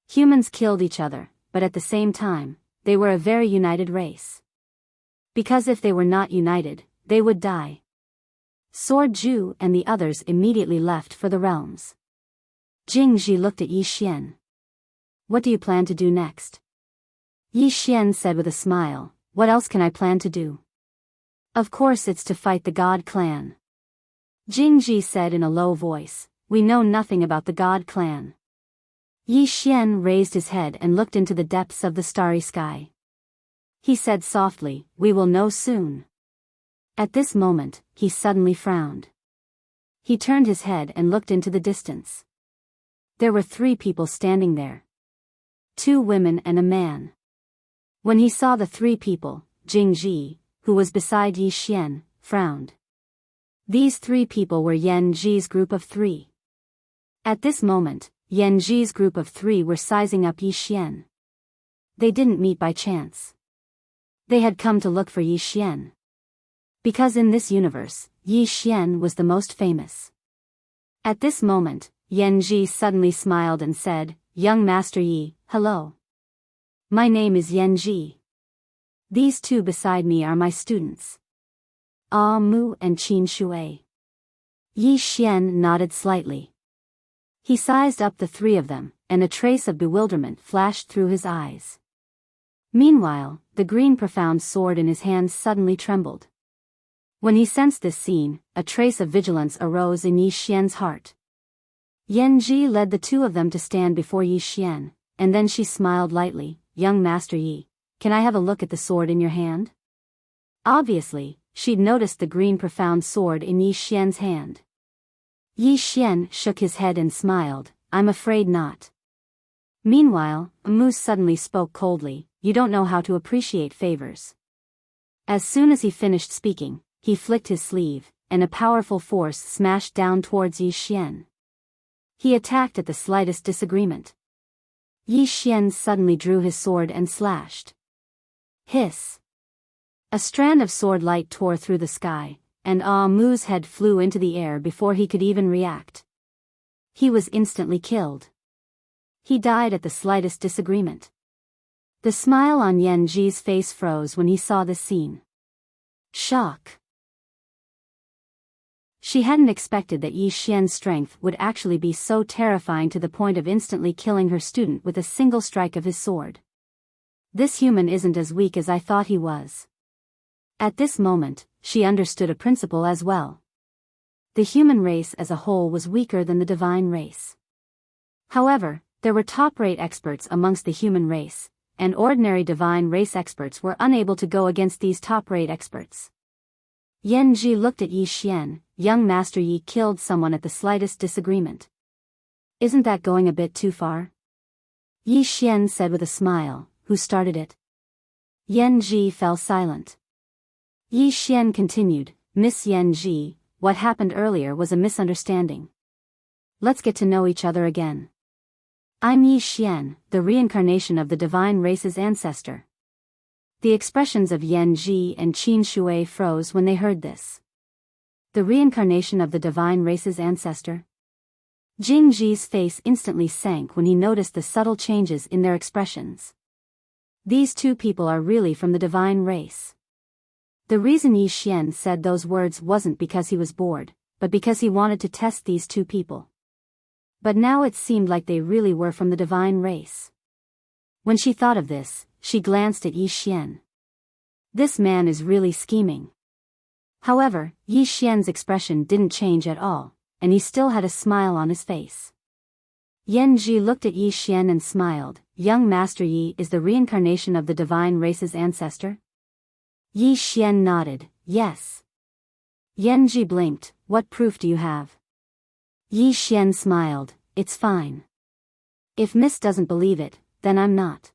Humans killed each other, but at the same time, they were a very united race. Because if they were not united, they would die. Sword Ju and the others immediately left for the realms. Jingji looked at Yi Xian. "What do you plan to do next?" Yi Xian said with a smile, "What else can I plan to do? Of course it's to fight the God clan." Jingji said in a low voice, "We know nothing about the God clan." Yi Xian raised his head and looked into the depths of the starry sky. He said softly, "We will know soon." At this moment, he suddenly frowned. He turned his head and looked into the distance. There were 3 people standing there. 2 women and a man. When he saw the 3 people, Jingji, who was beside Yi Xian, frowned. These 3 people were Yan Ji's group of 3. At this moment, Yan Ji's group of 3 were sizing up Yi Xian. They didn't meet by chance. They had come to look for Yi Xian. Because in this universe, Yi Xian was the most famous. At this moment, Yan Ji suddenly smiled and said, "Young Master Yi, hello. My name is Yan Ji. These 2 beside me are my students. Ah Mu and Qin Shui." Yi Xian nodded slightly. He sized up the 3 of them, and a trace of bewilderment flashed through his eyes. Meanwhile, the green profound sword in his hands suddenly trembled. When he sensed this scene, a trace of vigilance arose in Yi Xian's heart. Yan Ji led the 2 of them to stand before Yi Xian, and then she smiled lightly, "Young Master Yi, can I have a look at the sword in your hand?" Obviously, she'd noticed the green profound sword in Yi Xian's hand. Yi Xian shook his head and smiled, "I'm afraid not." Meanwhile, Mu suddenly spoke coldly, "You don't know how to appreciate favors. As soon as he finished speaking, he flicked his sleeve, and a powerful force smashed down towards Yi Xian. He attacked at the slightest disagreement. Yi Xian suddenly drew his sword and slashed. Hiss! A strand of sword light tore through the sky, and Ah Mu's head flew into the air before he could even react. He was instantly killed. He died at the slightest disagreement. The smile on Yan Ji's face froze when he saw this scene. Shock. She hadn't expected that Yi Xian's strength would actually be so terrifying to the point of instantly killing her student with a single strike of his sword. This human isn't as weak as I thought he was. At this moment, she understood a principle as well. The human race as a whole was weaker than the divine race. However, there were top-rate experts amongst the human race, and ordinary divine race experts were unable to go against these top-rate experts. Yan Ji looked at Yi Xian. Young Master Yi killed someone at the slightest disagreement. Isn't that going a bit too far? Yi Xian said with a smile. Who started it? Yan Ji fell silent. Yi Xian continued, Miss Yan Ji, what happened earlier was a misunderstanding. Let's get to know each other again. I'm Yi Xian, the reincarnation of the divine race's ancestor. The expressions of Yan Ji and Qin Shui froze when they heard this. The reincarnation of the divine race's ancestor? Jing Ji's face instantly sank when he noticed the subtle changes in their expressions. These two people are really from the divine race. The reason Yi Xian said those words wasn't because he was bored, but because he wanted to test these two people. But now it seemed like they really were from the divine race. When she thought of this, she glanced at Yi Xian. This man is really scheming. However, Yi Xian's expression didn't change at all, and he still had a smile on his face. Yan Ji looked at Yi Xian and smiled. Young Master Yi is the reincarnation of the divine race's ancestor? Yi Xian nodded, yes. Yan Ji blinked, what proof do you have? Yi Xian smiled, it's fine. If Miss doesn't believe it, then I'm not.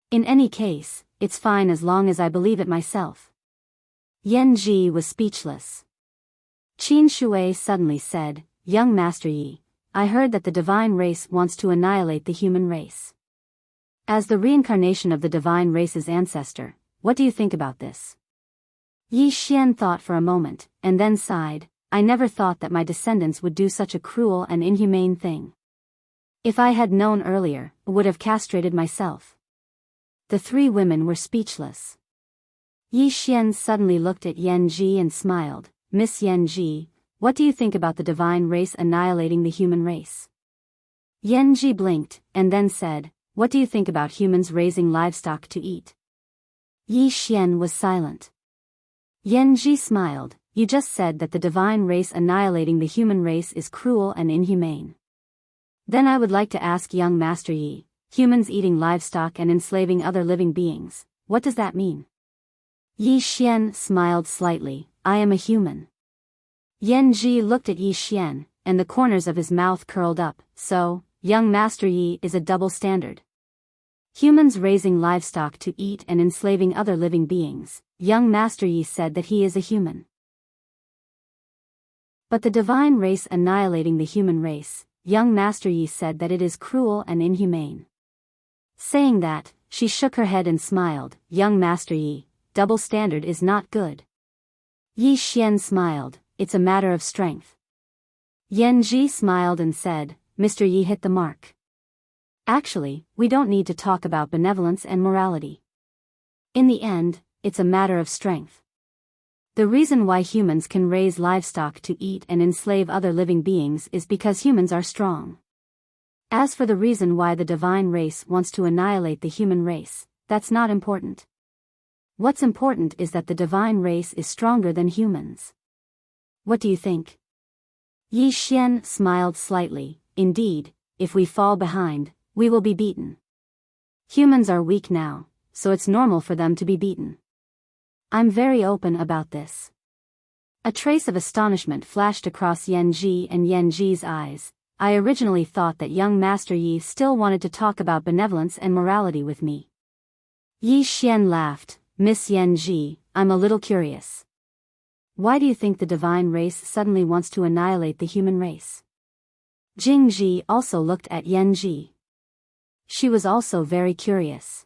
In any case, it's fine as long as I believe it myself. Yan Ji was speechless. Qin Shui suddenly said, Young Master Yi, I heard that the divine race wants to annihilate the human race. As the reincarnation of the divine race's ancestor, what do you think about this? Yi Xian thought for a moment, and then sighed, I never thought that my descendants would do such a cruel and inhumane thing. If I had known earlier, I would have castrated myself. The three women were speechless. Yi Xian suddenly looked at Yan Ji and smiled, Miss Yan Ji, what do you think about the divine race annihilating the human race? Yan Ji blinked, and then said, what do you think about humans raising livestock to eat? Yi Xian was silent. Yan Ji smiled, you just said that the divine race annihilating the human race is cruel and inhumane. Then I would like to ask young Master Yi, humans eating livestock and enslaving other living beings, what does that mean? Yi Xian smiled slightly, I am a human. Yan Ji looked at Yi Xian, and the corners of his mouth curled up, so, young Master Yi is a double standard. Humans raising livestock to eat and enslaving other living beings, young Master Yi said that he is a human. But the divine race annihilating the human race, young Master Yi said that it is cruel and inhumane. Saying that, she shook her head and smiled, young Master Yi, double standard is not good. Yi Xian smiled, it's a matter of strength. Yan Ji smiled and said, Mr. Yi hit the mark. Actually, we don't need to talk about benevolence and morality. In the end, it's a matter of strength. The reason why humans can raise livestock to eat and enslave other living beings is because humans are strong. As for the reason why the divine race wants to annihilate the human race, that's not important. What's important is that the divine race is stronger than humans. What do you think? Yi Xian smiled slightly, indeed, if we fall behind, we will be beaten. Humans are weak now, so it's normal for them to be beaten. I'm very open about this. A trace of astonishment flashed across Yan Ji and Yan Ji's eyes. I originally thought that young Master Yi still wanted to talk about benevolence and morality with me. Yi Xian laughed, Miss Yan Ji, I'm a little curious. Why do you think the divine race suddenly wants to annihilate the human race? Jing Ji also looked at Yan Ji. She was also very curious.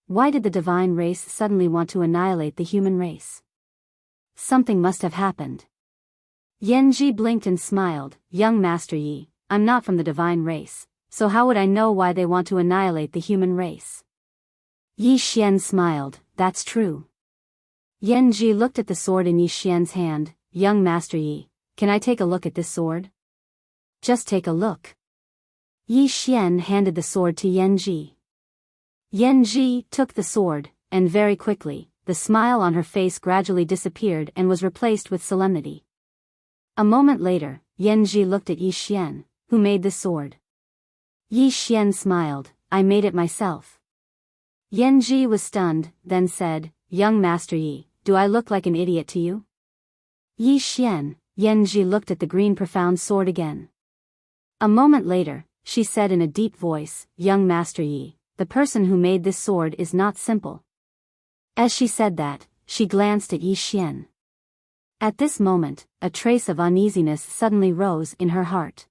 Why did the divine race suddenly want to annihilate the human race? Something must have happened. Yan Ji blinked and smiled. Young Master Yi, I'm not from the divine race, so how would I know why they want to annihilate the human race? Yi Xian smiled. That's true. Yan Ji looked at the sword in Yi Xian's hand. Young Master Yi, can I take a look at this sword? Just take a look. Yi Xian handed the sword to Yan Ji. Yan Ji took the sword, and very quickly, the smile on her face gradually disappeared and was replaced with solemnity. A moment later, Yan Ji looked at Yi Xian, who made the sword. Yi Xian smiled. I made it myself. Yan Ji was stunned, then said, Young Master Yi, do I look like an idiot to you? Yi Xian, Yan Ji looked at the green profound sword again. A moment later, she said in a deep voice, Young Master Yi, the person who made this sword is not simple. As she said that, she glanced at Yi Xian. At this moment, a trace of uneasiness suddenly rose in her heart.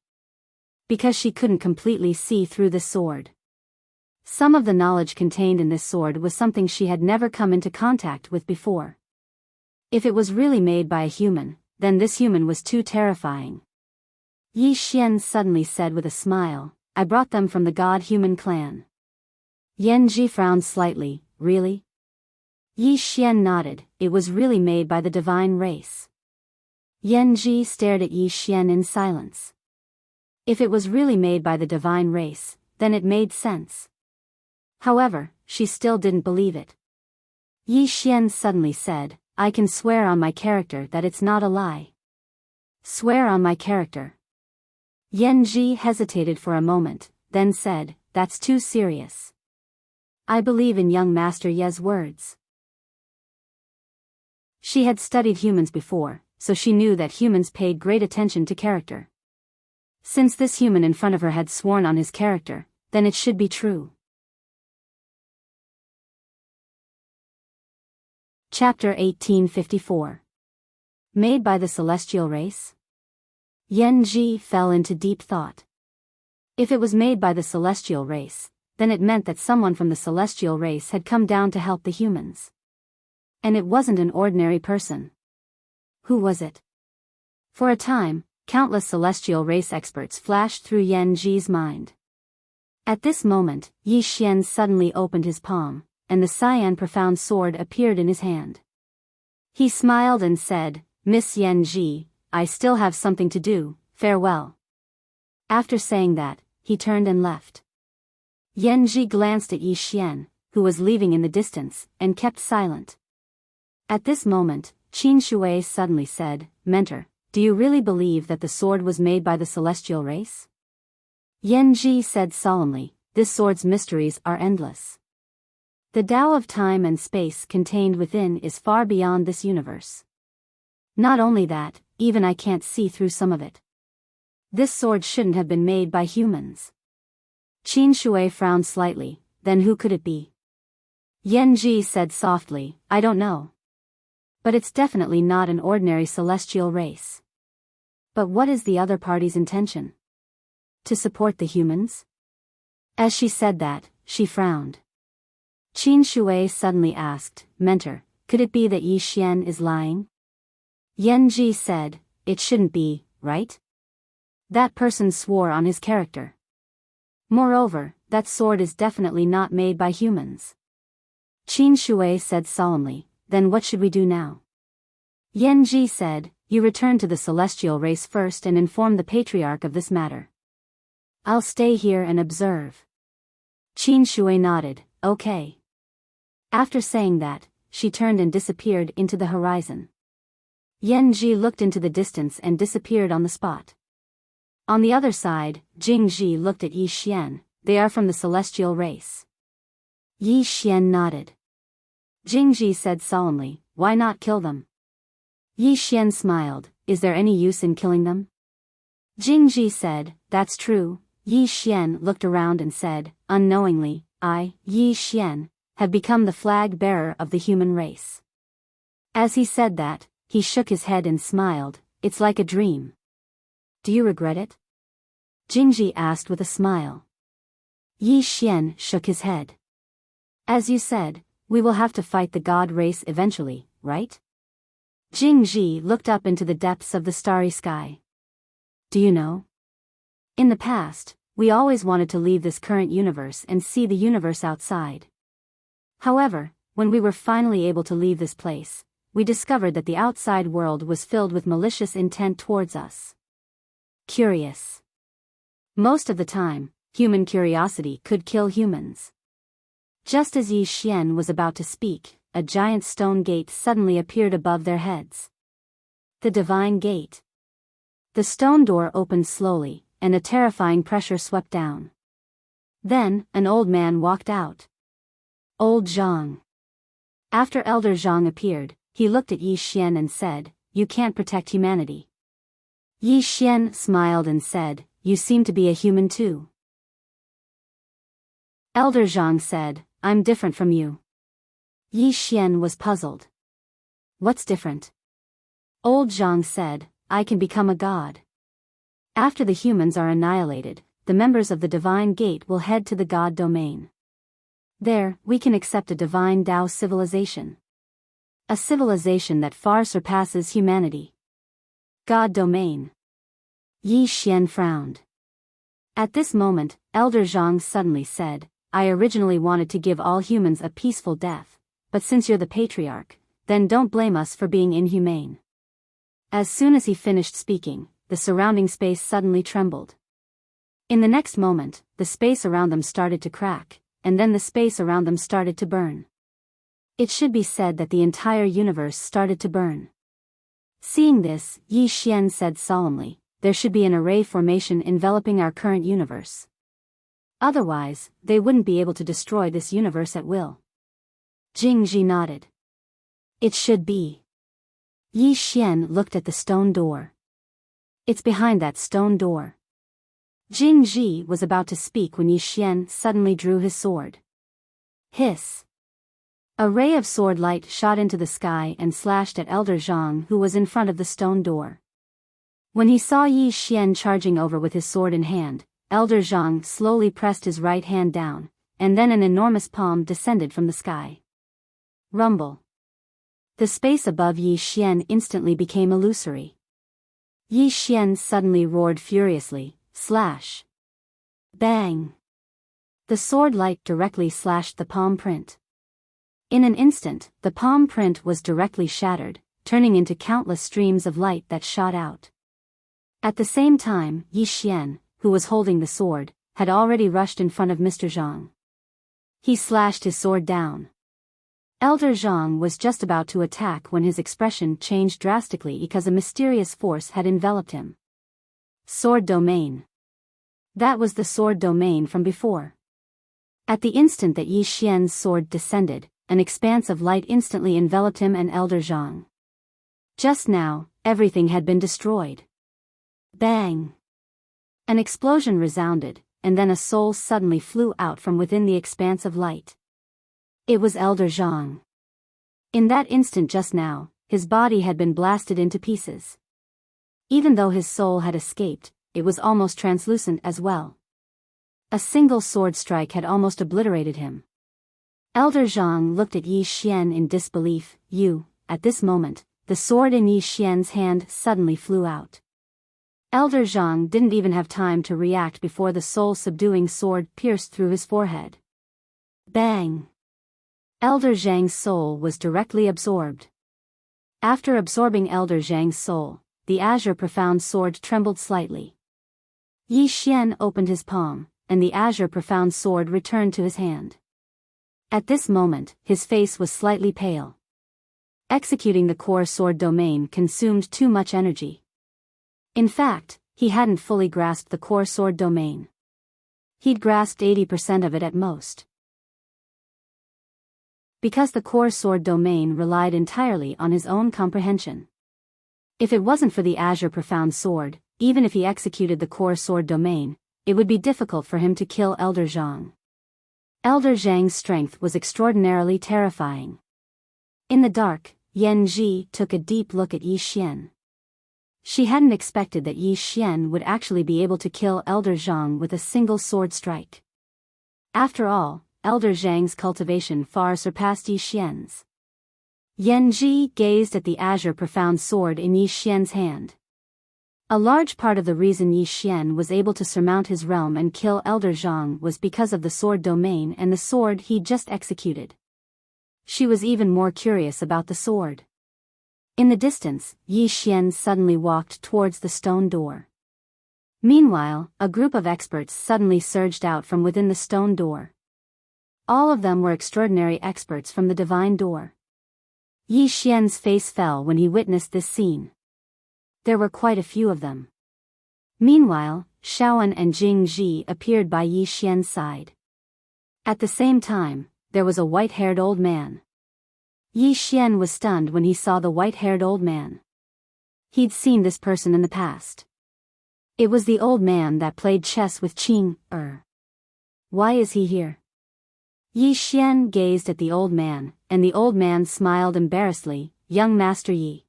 Because she couldn't completely see through the sword. Some of the knowledge contained in this sword was something she had never come into contact with before. If it was really made by a human, then this human was too terrifying. Yi Xian suddenly said with a smile, I brought them from the god-human clan. Yan Ji frowned slightly. Really? Yi Xian nodded. It was really made by the divine race. Yan Ji stared at Yi Xian in silence. If it was really made by the divine race, then it made sense. However, she still didn't believe it. Yi Xian suddenly said, I can swear on my character that it's not a lie. Swear on my character. Yan Ji hesitated for a moment, then said, That's too serious. I believe in young Master Ye's words. She had studied humans before, so she knew that humans paid great attention to character. Since this human in front of her had sworn on his character, then it should be true. Chapter 1854. Made by the celestial race? Yan Ji fell into deep thought. If it was made by the celestial race, then it meant that someone from the celestial race had come down to help the humans. And it wasn't an ordinary person. Who was it? For a time, countless celestial race experts flashed through Yan Ji's mind. At this moment, Yi Xian suddenly opened his palm, and the cyan profound sword appeared in his hand. He smiled and said, Miss Yan Ji, I still have something to do, farewell. After saying that, he turned and left. Yan Ji glanced at Yi Xian, who was leaving in the distance, and kept silent. At this moment, Qin Shui suddenly said, Mentor, do you really believe that the sword was made by the celestial race? Yan Ji said solemnly, This sword's mysteries are endless. The Tao of time and space contained within is far beyond this universe. Not only that, even I can't see through some of it. This sword shouldn't have been made by humans. Qin Shui frowned slightly. Then who could it be? Yan Ji said softly, I don't know. But it's definitely not an ordinary celestial race. But what is the other party's intention? To support the humans? As she said that, she frowned. Qin Shui suddenly asked, Mentor, could it be that Yi Xian is lying? Yan Ji said, It shouldn't be, right? That person swore on his character. Moreover, that sword is definitely not made by humans. Qin Shui said solemnly, Then what should we do now? Yan Ji said, You return to the celestial race first and inform the patriarch of this matter. I'll stay here and observe. Qin Shui nodded, Okay. After saying that, she turned and disappeared into the horizon. Yan Ji looked into the distance and disappeared on the spot. On the other side, Jing Ji looked at Yi Xian. They are from the celestial race. Yi Xian nodded. Jing Ji said solemnly, Why not kill them? Yi Xian smiled, Is there any use in killing them? Jing Ji said, That's true. Yi Xian looked around and said, Unknowingly, I, Yi Xian, have become the flag bearer of the human race. As he said that, he shook his head and smiled. It's like a dream. Do you regret it? Jingji asked with a smile. Yi Xian shook his head. As you said, we will have to fight the god race eventually, right? Jingji looked up into the depths of the starry sky. Do you know? In the past, we always wanted to leave this current universe and see the universe outside. However, when we were finally able to leave this place, we discovered that the outside world was filled with malicious intent towards us. Curious. Most of the time, human curiosity could kill humans. Just as Yi Xian was about to speak, a giant stone gate suddenly appeared above their heads. The Divine Gate. The stone door opened slowly, and a terrifying pressure swept down. Then, an old man walked out. Old Zhang. After Elder Zhang appeared, he looked at Yi Xian and said, "You can't protect humanity." Yi Xian smiled and said, "You seem to be a human too." Elder Zhang said, "I'm different from you." Yi Xian was puzzled. What's different? Old Zhang said, "I can become a god. After the humans are annihilated, the members of the Divine Gate will head to the god domain. There, we can accept a divine Dao civilization. A civilization that far surpasses humanity. God domain." Yi Xian frowned. At this moment, Elder Zhang suddenly said, "I originally wanted to give all humans a peaceful death, but since you're the patriarch, then don't blame us for being inhumane." As soon as he finished speaking, the surrounding space suddenly trembled. In the next moment, the space around them started to crack, and then the space around them started to burn. It should be said that the entire universe started to burn. Seeing this, Yi Xian said solemnly, "There should be an array formation enveloping our current universe. Otherwise, they wouldn't be able to destroy this universe at will." Jingji nodded. "It should be." Yi Xian looked at the stone door. "It's behind that stone door." Jingji was about to speak when Yi Xian suddenly drew his sword. Hiss. A ray of sword light shot into the sky and slashed at Elder Zhang, who was in front of the stone door. When he saw Yi Xian charging over with his sword in hand, Elder Zhang slowly pressed his right hand down, and then an enormous palm descended from the sky. Rumble. The space above Yi Xian instantly became illusory. Yi Xian suddenly roared furiously, "Slash!" Bang! The sword light directly slashed the palm print. In an instant, the palm print was directly shattered, turning into countless streams of light that shot out. At the same time, Yi Xian, who was holding the sword, had already rushed in front of Mr. Zhang. He slashed his sword down. Elder Zhang was just about to attack when his expression changed drastically because a mysterious force had enveloped him. Sword domain. That was the sword domain from before. At the instant that Yi Xian's sword descended, an expanse of light instantly enveloped him and Elder Zhang. Just now, everything had been destroyed. Bang! An explosion resounded, and then a soul suddenly flew out from within the expanse of light. It was Elder Zhang. In that instant just now, his body had been blasted into pieces. Even though his soul had escaped, it was almost translucent as well. A single sword strike had almost obliterated him. Elder Zhang looked at Yi Xian in disbelief. At this moment, the sword in Yi Xian's hand suddenly flew out. Elder Zhang didn't even have time to react before the soul-subduing sword pierced through his forehead. Bang! Elder Zhang's soul was directly absorbed. After absorbing Elder Zhang's soul, the azure profound sword trembled slightly. Yi Xian opened his palm, and the azure profound sword returned to his hand. At this moment, his face was slightly pale. Executing the core sword domain consumed too much energy. In fact, he hadn't fully grasped the core sword domain. He'd grasped 80% of it at most. Because the core sword domain relied entirely on his own comprehension. If it wasn't for the azure profound sword, even if he executed the core sword domain, it would be difficult for him to kill Elder Zhang. Elder Zhang's strength was extraordinarily terrifying. In the dark, Yan Ji took a deep look at Yi Xian. She hadn't expected that Yi Xian would actually be able to kill Elder Zhang with a single sword strike. After all, Elder Zhang's cultivation far surpassed Yi Xian's. Yan Ji gazed at the azure profound sword in Yi Xian's hand. A large part of the reason Yi Xian was able to surmount his realm and kill Elder Zhang was because of the sword domain and the sword he'd just executed. She was even more curious about the sword. In the distance, Yi Xian suddenly walked towards the stone door. Meanwhile, a group of experts suddenly surged out from within the stone door. All of them were extraordinary experts from the divine door. Yi Xian's face fell when he witnessed this scene. There were quite a few of them. Meanwhile, Shaoan and Jing Ji appeared by Yi Xian's side. At the same time, there was a white-haired old man. Yi Xian was stunned when he saw the white-haired old man. He'd seen this person in the past. It was the old man that played chess with Qing Er. Why is he here? Yi Xian gazed at the old man, and the old man smiled embarrassedly. Young Master Yi.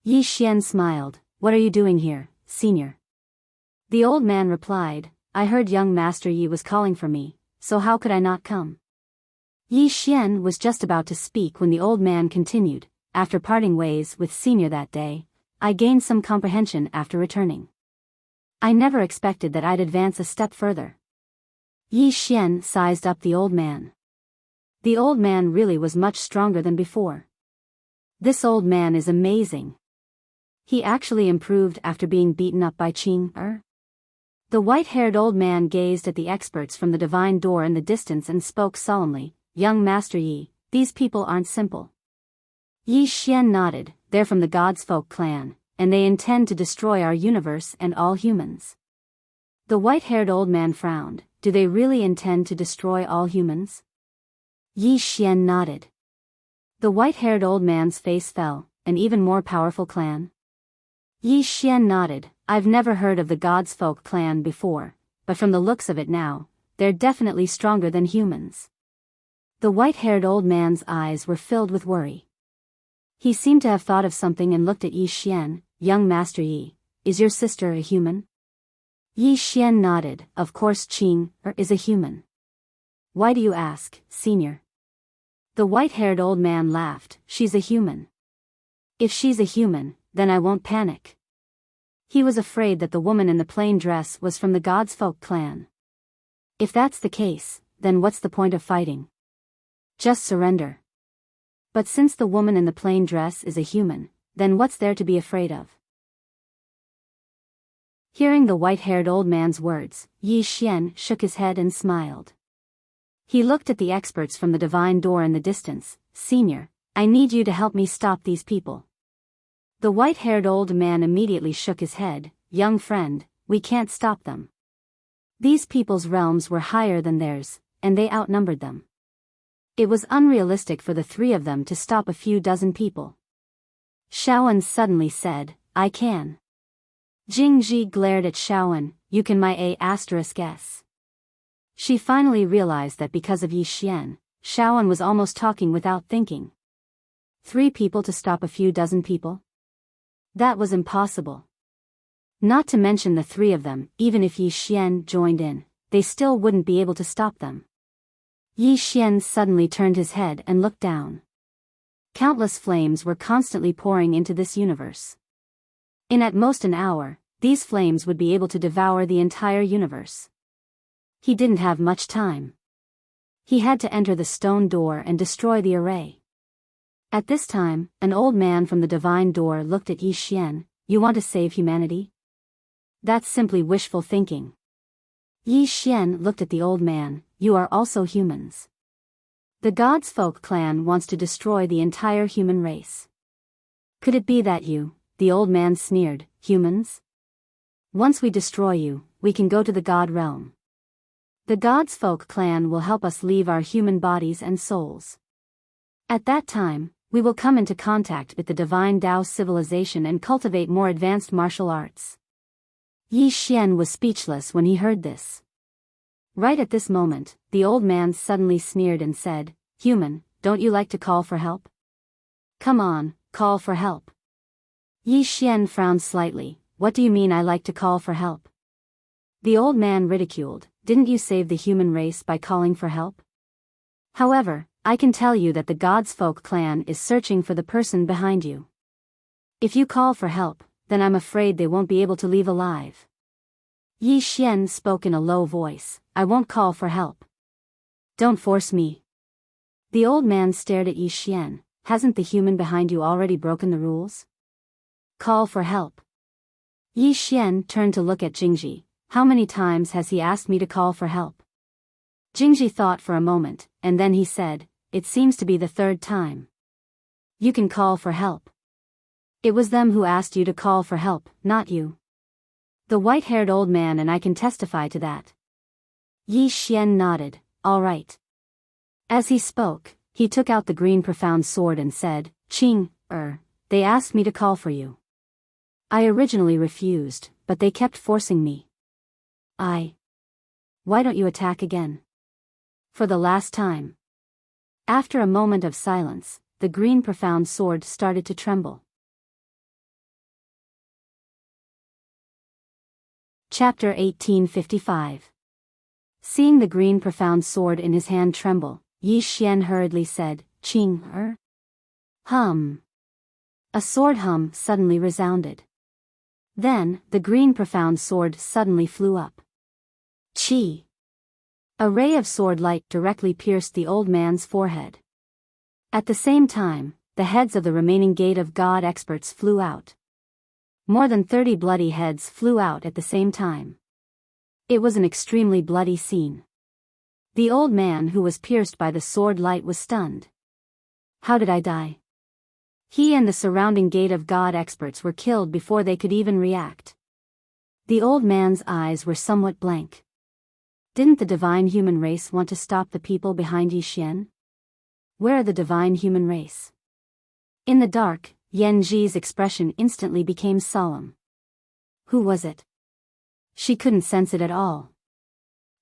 Yi Xian smiled. What are you doing here, senior? The old man replied, I heard young Master Yi was calling for me, so how could I not come? Yi Xian was just about to speak when the old man continued, after parting ways with senior that day, I gained some comprehension after returning. I never expected that I'd advance a step further. Yi Xian sized up the old man. The old man really was much stronger than before. This old man is amazing. He actually improved after being beaten up by Qing Er. The white-haired old man gazed at the experts from the divine door in the distance and spoke solemnly, Young Master Yi, these people aren't simple. Yi Xian nodded, they're from the God's Folk clan, and they intend to destroy our universe and all humans. The white-haired old man frowned, do they really intend to destroy all humans? Yi Xian nodded. The white-haired old man's face fell, an even more powerful clan? Yi Xian nodded, I've never heard of the God's Folk clan before, but from the looks of it now, they're definitely stronger than humans. The white-haired old man's eyes were filled with worry. He seemed to have thought of something and looked at Yi Xian, young Master Yi, is your sister a human? Yi Xian nodded, of course Qing Er is a human. Why do you ask, senior? The white-haired old man laughed, she's a human. If she's a human, then I won't panic. He was afraid that the woman in the plain dress was from the God's Folk clan. If that's the case, then what's the point of fighting? Just surrender. But since the woman in the plain dress is a human, then what's there to be afraid of? Hearing the white-haired old man's words, Yi Xian shook his head and smiled. He looked at the experts from the divine door in the distance, Senior, I need you to help me stop these people. The white-haired old man immediately shook his head, young friend, we can't stop them. These people's realms were higher than theirs, and they outnumbered them. It was unrealistic for the three of them to stop a few dozen people. Shaoan suddenly said, I can. Jing Ji glared at Shaoan, you can my A*S. She finally realized that because of Yi Xian, Shaoan was almost talking without thinking. 3 people to stop a few dozen people? That was impossible. Not to mention the 3 of them, even if Yi Xian joined in, they still wouldn't be able to stop them. Yi Xian suddenly turned his head and looked down. Countless flames were constantly pouring into this universe. In at most an hour, these flames would be able to devour the entire universe. He didn't have much time. He had to enter the stone door and destroy the array. At this time, an old man from the divine door looked at Yi Xian, you want to save humanity? That's simply wishful thinking. Yi Xian looked at the old man, you are also humans. The God's Folk clan wants to destroy the entire human race. Could it be that you, the old man sneered, humans? Once we destroy you, we can go to the God realm. The God's Folk clan will help us leave our human bodies and souls. At that time, we will come into contact with the divine Dao civilization and cultivate more advanced martial arts. Yi Xian was speechless when he heard this. Right at this moment, the old man suddenly sneered and said, human, don't you like to call for help? Come on, call for help. Yi Xian frowned slightly. What do you mean I like to call for help? The old man ridiculed. Didn't you save the human race by calling for help? However, I can tell you that the God's Folk clan is searching for the person behind you. If you call for help, then I'm afraid they won't be able to leave alive. Yi Xian spoke in a low voice. I won't call for help. Don't force me. The old man stared at Yi Xian. Hasn't the human behind you already broken the rules? Call for help. Yi Xian turned to look at Jingji. How many times has he asked me to call for help? Jingji thought for a moment, and then he said, it seems to be the third time. You can call for help. It was them who asked you to call for help, not you. The white-haired old man and I can testify to that. Yi Xian nodded. All right. As he spoke, he took out the green profound sword and said, Qing, they asked me to call for you. I originally refused, but they kept forcing me. Why don't you attack again? For the last time. After a moment of silence, the green profound sword started to tremble. Chapter 1855. Seeing the green profound sword in his hand tremble, Yi Xian hurriedly said, Qing, Hum. A sword hum suddenly resounded. Then, the green profound sword suddenly flew up. Chi. A ray of sword light directly pierced the old man's forehead. At the same time, the heads of the remaining Gate of God experts flew out. More than 30 bloody heads flew out at the same time. It was an extremely bloody scene. The old man who was pierced by the sword light was stunned. How did I die? He and the surrounding Gate of God experts were killed before they could even react. The old man's eyes were somewhat blank. Didn't the divine human race want to stop the people behind Yi Xian? Where are the divine human race? In the dark, Yan Ji's expression instantly became solemn. Who was it? She couldn't sense it at all.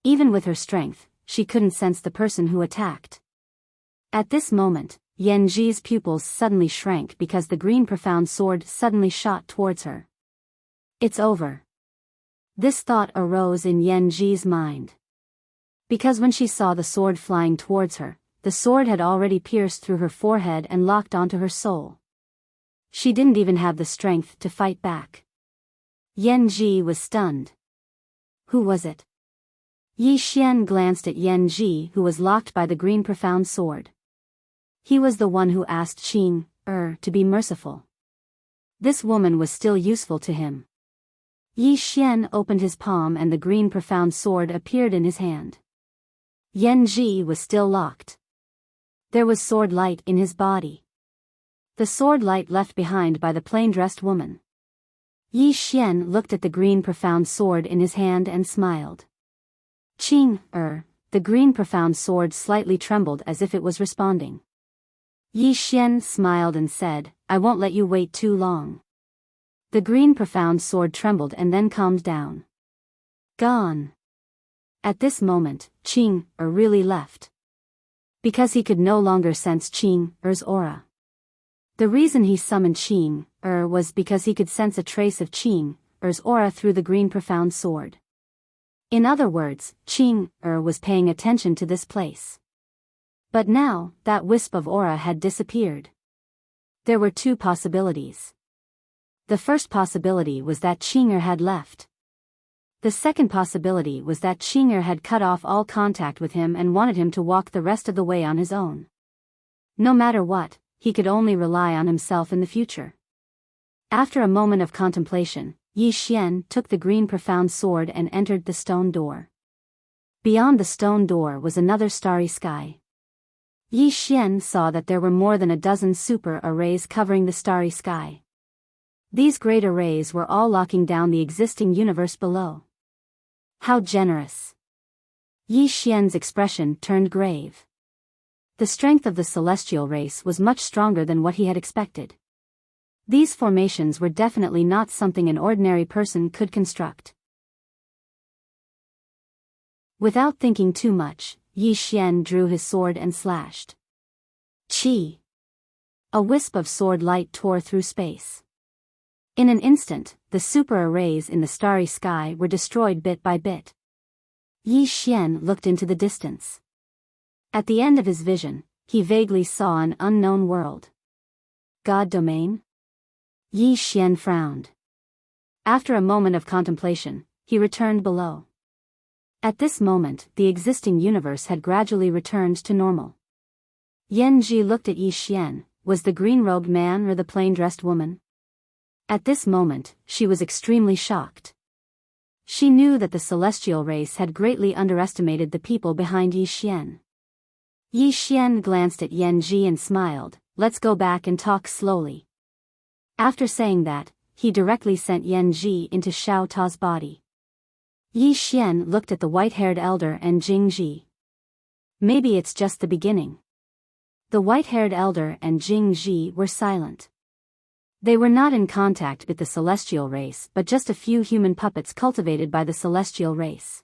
Even with her strength, she couldn't sense the person who attacked. At this moment, Yan Ji's pupils suddenly shrank because the green profound sword suddenly shot towards her. It's over. This thought arose in Yan Ji's mind. Because when she saw the sword flying towards her, the sword had already pierced through her forehead and locked onto her soul. She didn't even have the strength to fight back. Yan Ji was stunned. Who was it? Yi Xian glanced at Yan Ji, who was locked by the green profound sword. He was the one who asked Qing, to be merciful. This woman was still useful to him. Yi Xian opened his palm and the green profound sword appeared in his hand. Yan Ji was still locked. There was sword light in his body. The sword light left behind by the plain-dressed woman. Yi Xian looked at the green profound sword in his hand and smiled. Qing, the green profound sword slightly trembled as if it was responding. Yi Xian smiled and said, I won't let you wait too long. The green profound sword trembled and then calmed down. Gone. At this moment, Qing, really left. Because he could no longer sense Qing, aura. The reason he summoned Qing, was because he could sense a trace of Qing, aura through the green profound sword. In other words, Qing, was paying attention to this place. But now, that wisp of aura had disappeared. There were two possibilities. The first possibility was that Qing had left. The second possibility was that Qing had cut off all contact with him and wanted him to walk the rest of the way on his own. No matter what, he could only rely on himself in the future. After a moment of contemplation, Yi Xian took the green profound sword and entered the stone door. Beyond the stone door was another starry sky. Yi Xian saw that there were more than a dozen super arrays covering the starry sky. These great arrays were all locking down the existing universe below. How generous! Yi Xian's expression turned grave. The strength of the celestial race was much stronger than what he had expected. These formations were definitely not something an ordinary person could construct. Without thinking too much, Yi Xian drew his sword and slashed. Qi! A wisp of sword light tore through space. In an instant, the super arrays in the starry sky were destroyed bit by bit. Yi Xian looked into the distance. At the end of his vision, he vaguely saw an unknown world. God domain? Yi Xian frowned. After a moment of contemplation, he returned below. At this moment, the existing universe had gradually returned to normal. Yan Ji looked at Yi Xian. Was the green-robed man or the plain-dressed woman? At this moment, she was extremely shocked. She knew that the celestial race had greatly underestimated the people behind Yi Xian. Yi Xian glanced at Yan Ji and smiled. Let's go back and talk slowly. After saying that, he directly sent Yan Ji into Xiao Ta's body. Yi Xian looked at the white-haired elder and Jing Ji. Maybe it's just the beginning. The white-haired elder and Jing Ji were silent. They were not in contact with the celestial race but just a few human puppets cultivated by the celestial race.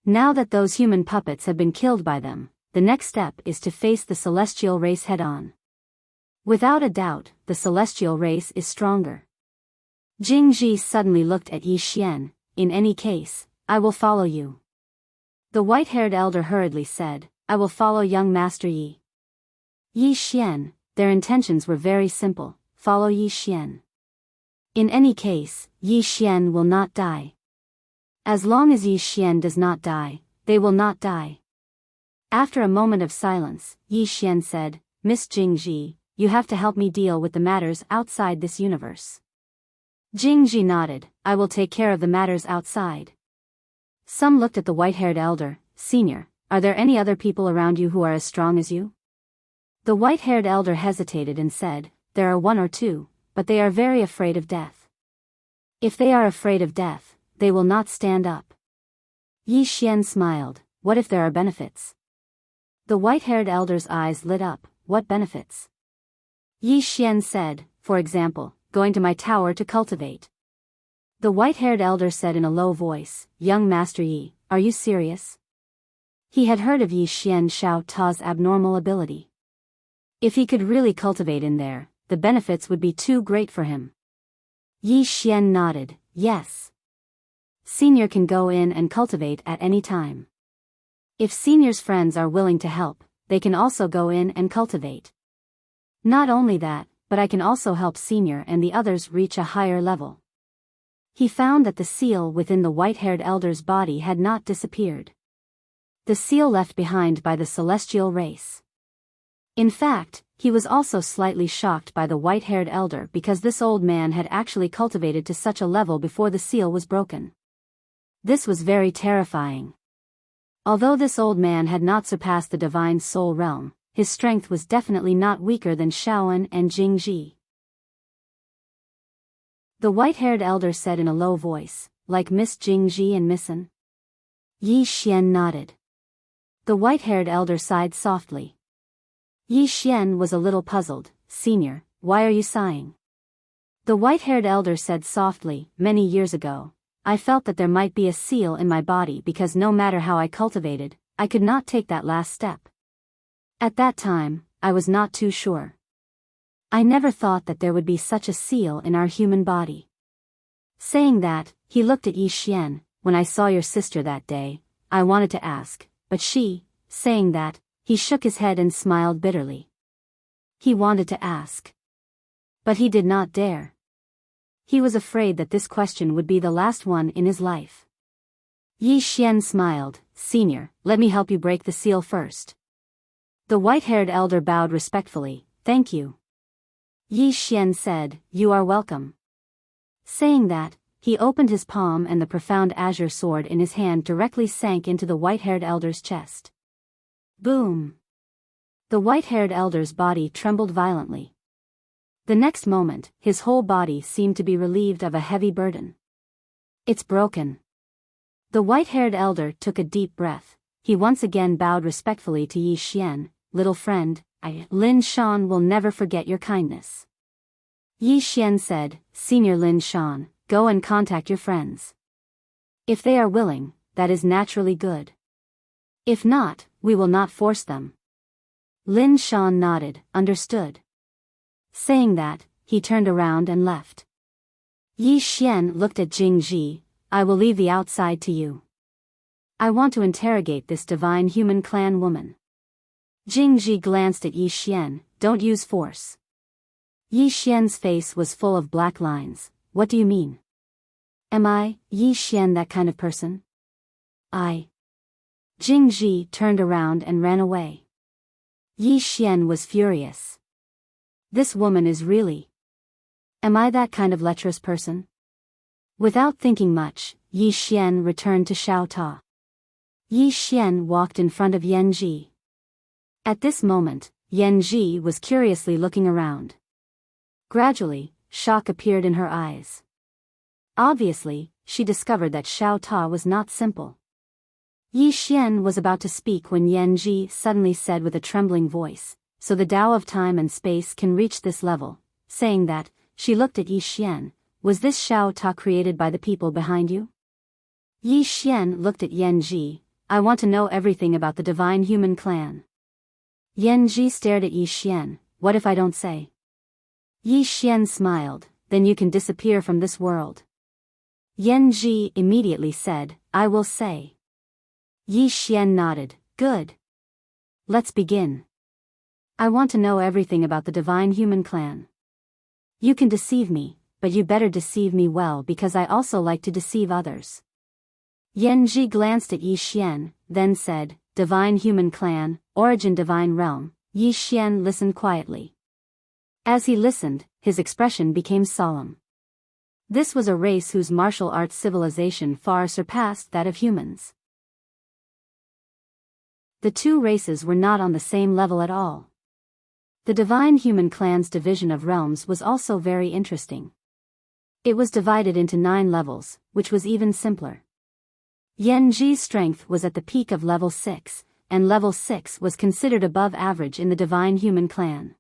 Now that those human puppets have been killed by them, the next step is to face the celestial race head-on. Without a doubt, the celestial race is stronger. Jing Ji suddenly looked at Yi Xian. In any case, I will follow you. The white-haired elder hurriedly said, I will follow young Master Yi. Yi Xian, their intentions were very simple, follow Yi Xian. In any case, Yi Xian will not die. As long as Yi Xian does not die, they will not die. After a moment of silence, Yi Xian said, Miss Jing Ji, you have to help me deal with the matters outside this universe. Jing Ji nodded, I will take care of the matters outside. Some looked at the white-haired elder. Senior, are there any other people around you who are as strong as you? The white-haired elder hesitated and said, there are one or two, but they are very afraid of death. If they are afraid of death, they will not stand up. Yi Xian smiled, what if there are benefits? The white-haired elder's eyes lit up, what benefits? Yi Xian said, for example, going to my tower to cultivate. The white-haired elder said in a low voice, young Master Yi, are you serious? He had heard of Yi Xian Xiao Ta's abnormal ability. If he could really cultivate in there, the benefits would be too great for him. Yi Xian nodded, yes. Senior can go in and cultivate at any time. If Senior's friends are willing to help, they can also go in and cultivate. Not only that, but I can also help Senior and the others reach a higher level. He found that the seal within the white-haired elder's body had not disappeared. The seal left behind by the celestial race. In fact, he was also slightly shocked by the white-haired elder because this old man had actually cultivated to such a level before the seal was broken. This was very terrifying. Although this old man had not surpassed the divine soul realm, his strength was definitely not weaker than Shaoan and Jing Ji. The white-haired elder said in a low voice, like Miss Jing Ji and Missin. Yi Xian nodded. The white-haired elder sighed softly. Yi Xian was a little puzzled. Senior, why are you sighing? The white-haired elder said softly, many years ago, I felt that there might be a seal in my body because no matter how I cultivated, I could not take that last step. At that time, I was not too sure. I never thought that there would be such a seal in our human body. Saying that, he looked at Yi Xian. When I saw your sister that day, I wanted to ask, but she, saying that, he shook his head and smiled bitterly. He wanted to ask. But he did not dare. He was afraid that this question would be the last one in his life. Yi Xian smiled, Senior, let me help you break the seal first. The white-haired elder bowed respectfully, thank you. Yi Xian said, you are welcome. Saying that, he opened his palm and the profound azure sword in his hand directly sank into the white-haired elder's chest. Boom! The white-haired elder's body trembled violently. The next moment, his whole body seemed to be relieved of a heavy burden. It's broken. The white-haired elder took a deep breath. He once again bowed respectfully to Yi Xian, little friend, Lin Shan will never forget your kindness. Yi Xian said, Senior Lin Shan, go and contact your friends. If they are willing, that is naturally good. If not, we will not force them. Lin Shan nodded, understood. Saying that, he turned around and left. Yi Xian looked at Jing Ji. I will leave the outside to you. I want to interrogate this divine human clan woman. Jing Ji glanced at Yi Xian. Don't use force. Yi Xian's face was full of black lines. What do you mean? Am I, Yi Xian, that kind of person? Jing Ji turned around and ran away. Yi Xian was furious. This woman is really... Am I that kind of lecherous person? Without thinking much, Yi Xian returned to Xiao Ta. Yi Xian walked in front of Yan Ji. At this moment, Yan Ji was curiously looking around. Gradually, shock appeared in her eyes. Obviously, she discovered that Xiao Ta was not simple. Yi Xian was about to speak when Yan Ji suddenly said with a trembling voice, so the Tao of time and space can reach this level. Saying that, she looked at Yi Xian. Was this Xiao Ta created by the people behind you? Yi Xian looked at Yan Ji. I want to know everything about the divine human clan. Yan Ji stared at Yi Xian. What if I don't say? Yi Xian smiled. Then you can disappear from this world. Yan Ji immediately said, I will say. Yi Xian nodded. Good. Let's begin. I want to know everything about the divine human clan. You can deceive me, but you better deceive me well because I also like to deceive others. Yan Ji glanced at Yi Xian, then said, Divine human clan, origin divine realm. Yi Xian listened quietly. As he listened, his expression became solemn. This was a race whose martial arts civilization far surpassed that of humans. The two races were not on the same level at all. The divine human clan's division of realms was also very interesting. It was divided into 9 levels, which was even simpler. Yan Ji's strength was at the peak of level 6, and level 6 was considered above average in the divine human clan.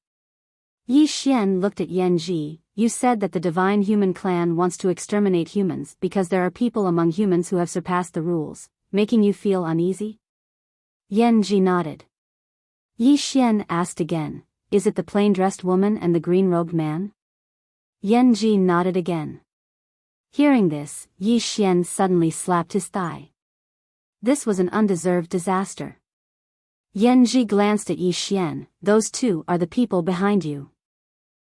Yi Xian looked at Yan Ji. You said that the divine human clan wants to exterminate humans because there are people among humans who have surpassed the rules, making you feel uneasy? Yan Ji nodded. Yi Xian asked again, is it the plain-dressed woman and the green-robed man? Yan Ji nodded again. Hearing this, Yi Xian suddenly slapped his thigh. This was an undeserved disaster. Yan Ji glanced at Yi Xian. Those two are the people behind you.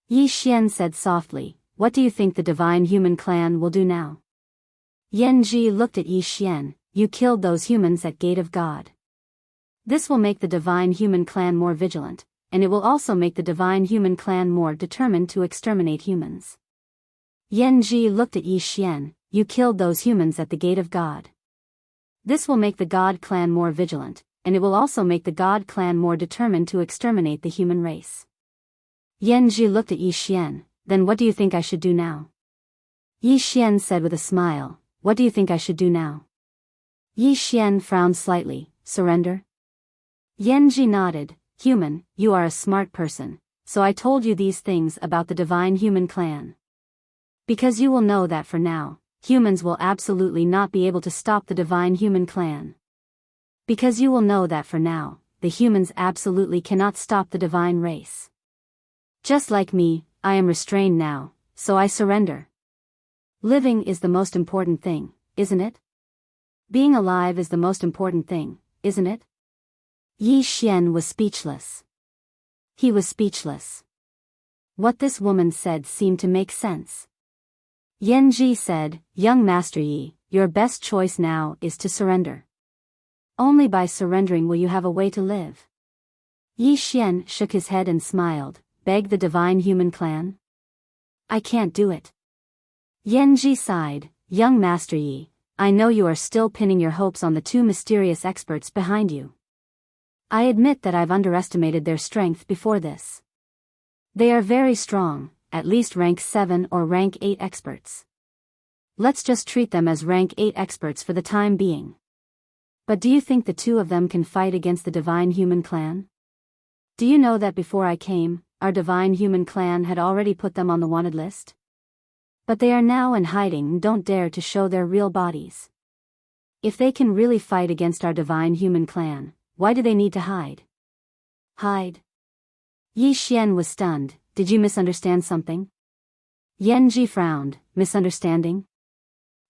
Yi Xian said softly, what do you think the divine human clan will do now? Yan Ji looked at Yi Xian. You killed those humans at Gate of God. This will make the divine human clan more vigilant, and it will also make the divine human clan more determined to exterminate humans. Yan Ji looked at Yi Xian. You killed those humans at the Gate of God. This will make the God clan more vigilant, and it will also make the God clan more determined to exterminate the human race. Yan Ji looked at Yi Xian. Then what do you think I should do now? Yi Xian said with a smile, what do you think I should do now? Yi Xian frowned slightly. Surrender? Yan Ji nodded. Human, you are a smart person, so I told you these things about the divine human clan. Because you will know that for now, humans will absolutely not be able to stop the divine human clan. Because you will know that for now, the humans absolutely cannot stop the divine race. Just like me, I am restrained now, so I surrender. Living is the most important thing, isn't it? Being alive is the most important thing, isn't it? Yi Xian was speechless. He was speechless. What this woman said seemed to make sense. Yan Ji said, Young Master Yi, your best choice now is to surrender. Only by surrendering will you have a way to live. Yi Xian shook his head and smiled. Beg the divine human clan? I can't do it. Yan Ji sighed. Young Master Yi, I know you are still pinning your hopes on the 2 mysterious experts behind you. I admit that I've underestimated their strength before this. They are very strong, at least rank 7 or rank 8 experts. Let's just treat them as rank 8 experts for the time being. But do you think the 2 of them can fight against the divine human clan? Do you know that before I came, our divine human clan had already put them on the wanted list? But they are now in hiding and don't dare to show their real bodies. If they can really fight against our divine human clan, why do they need to hide? Hide? Yi Xian was stunned. did you misunderstand something? Yanji frowned. Misunderstanding?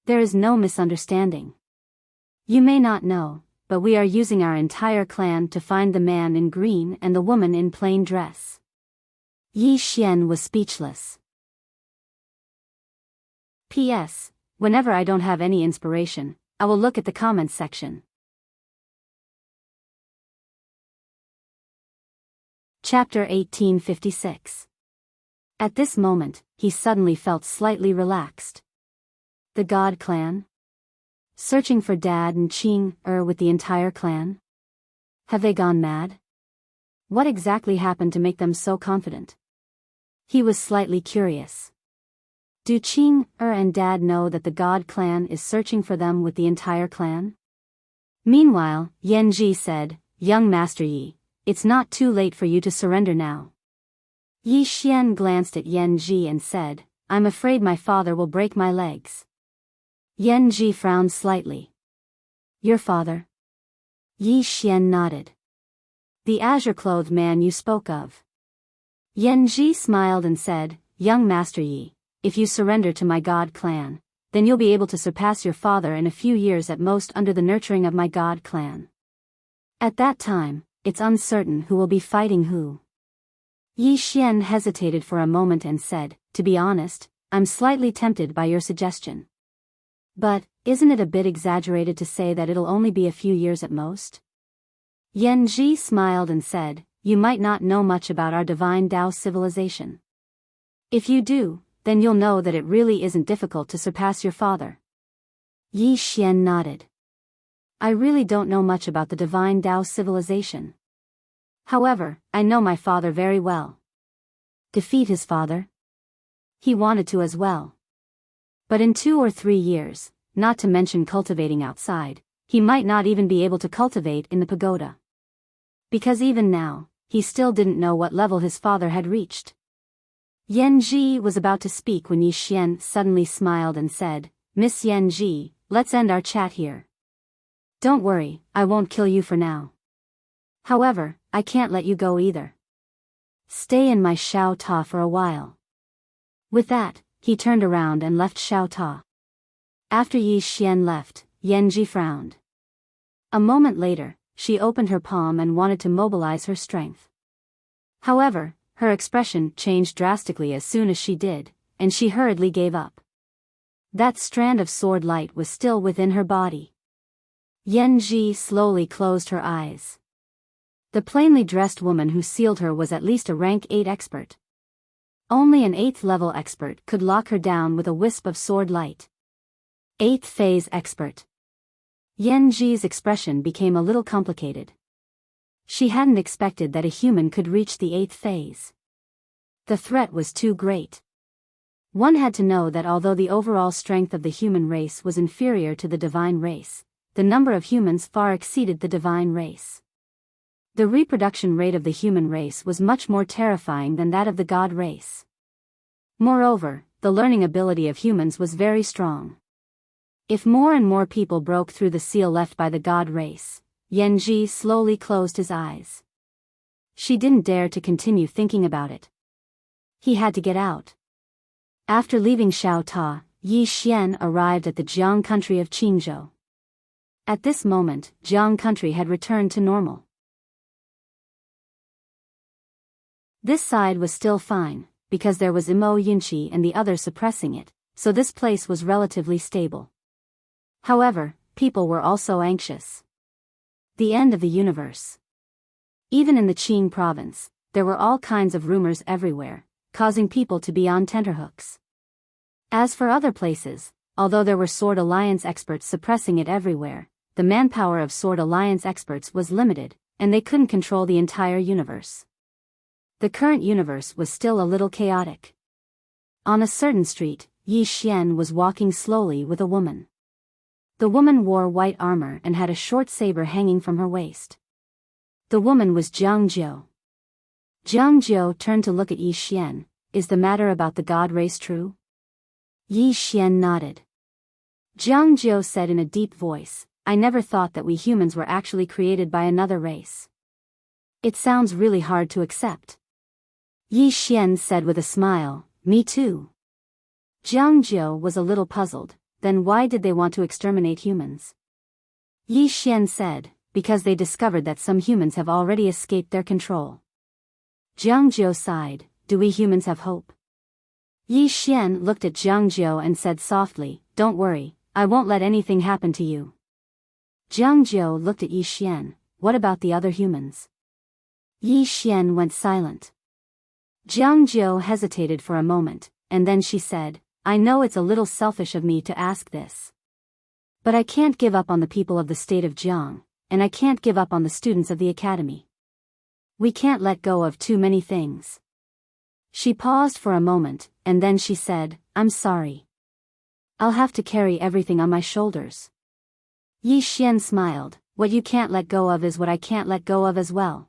There is no misunderstanding. You may not know, but we are using our entire clan to find the man in green and the woman in plain dress. Yi Xian was speechless. P.S. Whenever I don't have any inspiration, I will look at the comments section. Chapter 1856. At this moment, he suddenly felt slightly relaxed. The God clan? Searching for Dad and Qing with the entire clan? Have they gone mad? What exactly happened to make them so confident? He was slightly curious. Do Qing and Dad know that the God clan is searching for them with the entire clan? Meanwhile, Yanji said, Young Master Yi, it's not too late for you to surrender now. Yi Xian glanced at Yanji and said, I'm afraid my father will break my legs. Yanji frowned slightly. Your father? Yi Xian nodded. The azure-clothed man you spoke of. Yanji smiled and said, Young Master Yi, if you surrender to my God clan, then you'll be able to surpass your father in a few years at most under the nurturing of my God clan. At that time, it's uncertain who will be fighting who. Yi Xian hesitated for a moment and said, To be honest, I'm slightly tempted by your suggestion. But, isn't it a bit exaggerated to say that it'll only be a few years at most? Yanji smiled and said, You might not know much about our divine Tao civilization. If you do, then you'll know that it really isn't difficult to surpass your father. Yi Xian nodded. I really don't know much about the divine Tao civilization. However, I know my father very well. Defeat his father? He wanted to as well. But in 2 or 3 years, not to mention cultivating outside, he might not even be able to cultivate in the pagoda. Because even now, he still didn't know what level his father had reached. Yanji was about to speak when Yi Xian suddenly smiled and said, Miss Yanji, let's end our chat here. Don't worry, I won't kill you for now. However, I can't let you go either. Stay in my Xiao Ta for a while. With that, he turned around and left Xiao Ta. After Yi Xian left, Yanji frowned. A moment later, she opened her palm and wanted to mobilize her strength. However, her expression changed drastically as soon as she did, and she hurriedly gave up. That strand of sword light was still within her body. Yanji slowly closed her eyes. The plainly dressed woman who sealed her was at least a rank 8 expert. Only an 8th level expert could lock her down with a wisp of sword light. 8th phase expert. Yanji's expression became a little complicated. She hadn't expected that a human could reach the 8th phase. The threat was too great. One had to know that although the overall strength of the human race was inferior to the divine race, the number of humans far exceeded the divine race. The reproduction rate of the human race was much more terrifying than that of the god race. Moreover, the learning ability of humans was very strong. If more and more people broke through the seal left by the god race, Yanji slowly closed his eyes. She didn't dare to continue thinking about it. He had to get out. After leaving Xiao Ta, Yi Xian arrived at the Jiang country of Qingzhou. At this moment, Jiang country had returned to normal. This side was still fine, because there was Imo Yunqi and the other suppressing it, so this place was relatively stable. However, people were also anxious. The end of the universe. Even in the Qing province, there were all kinds of rumors everywhere, causing people to be on tenterhooks. As for other places, although there were Sword Alliance experts suppressing it everywhere, the manpower of Sword Alliance experts was limited, and they couldn't control the entire universe. The current universe was still a little chaotic. On a certain street, Yi Xian was walking slowly with a woman. The woman wore white armor and had a short saber hanging from her waist. The woman was Jiang Jiu. Jiang Jiu turned to look at Yi Xian. Is the matter about the god race true? Yi Xian nodded. Jiang Jiu said in a deep voice, I never thought that we humans were actually created by another race. It sounds really hard to accept. Yi Xian said with a smile, me too. Jiang Jiu was a little puzzled, then why did they want to exterminate humans? Yi Xian said, because they discovered that some humans have already escaped their control. Jiang Jiu sighed, do we humans have hope? Yi Xian looked at Jiang Jiu and said softly, don't worry, I won't let anything happen to you. Jiang Jiu looked at Yi Xian, what about the other humans? Yi Xian went silent. Jiang Jiu hesitated for a moment, and then she said, I know it's a little selfish of me to ask this. But I can't give up on the people of the state of Jiang, and I can't give up on the students of the academy. We can't let go of too many things. She paused for a moment, and then she said, I'm sorry. I'll have to carry everything on my shoulders. Yi Xian smiled, what you can't let go of is what I can't let go of as well.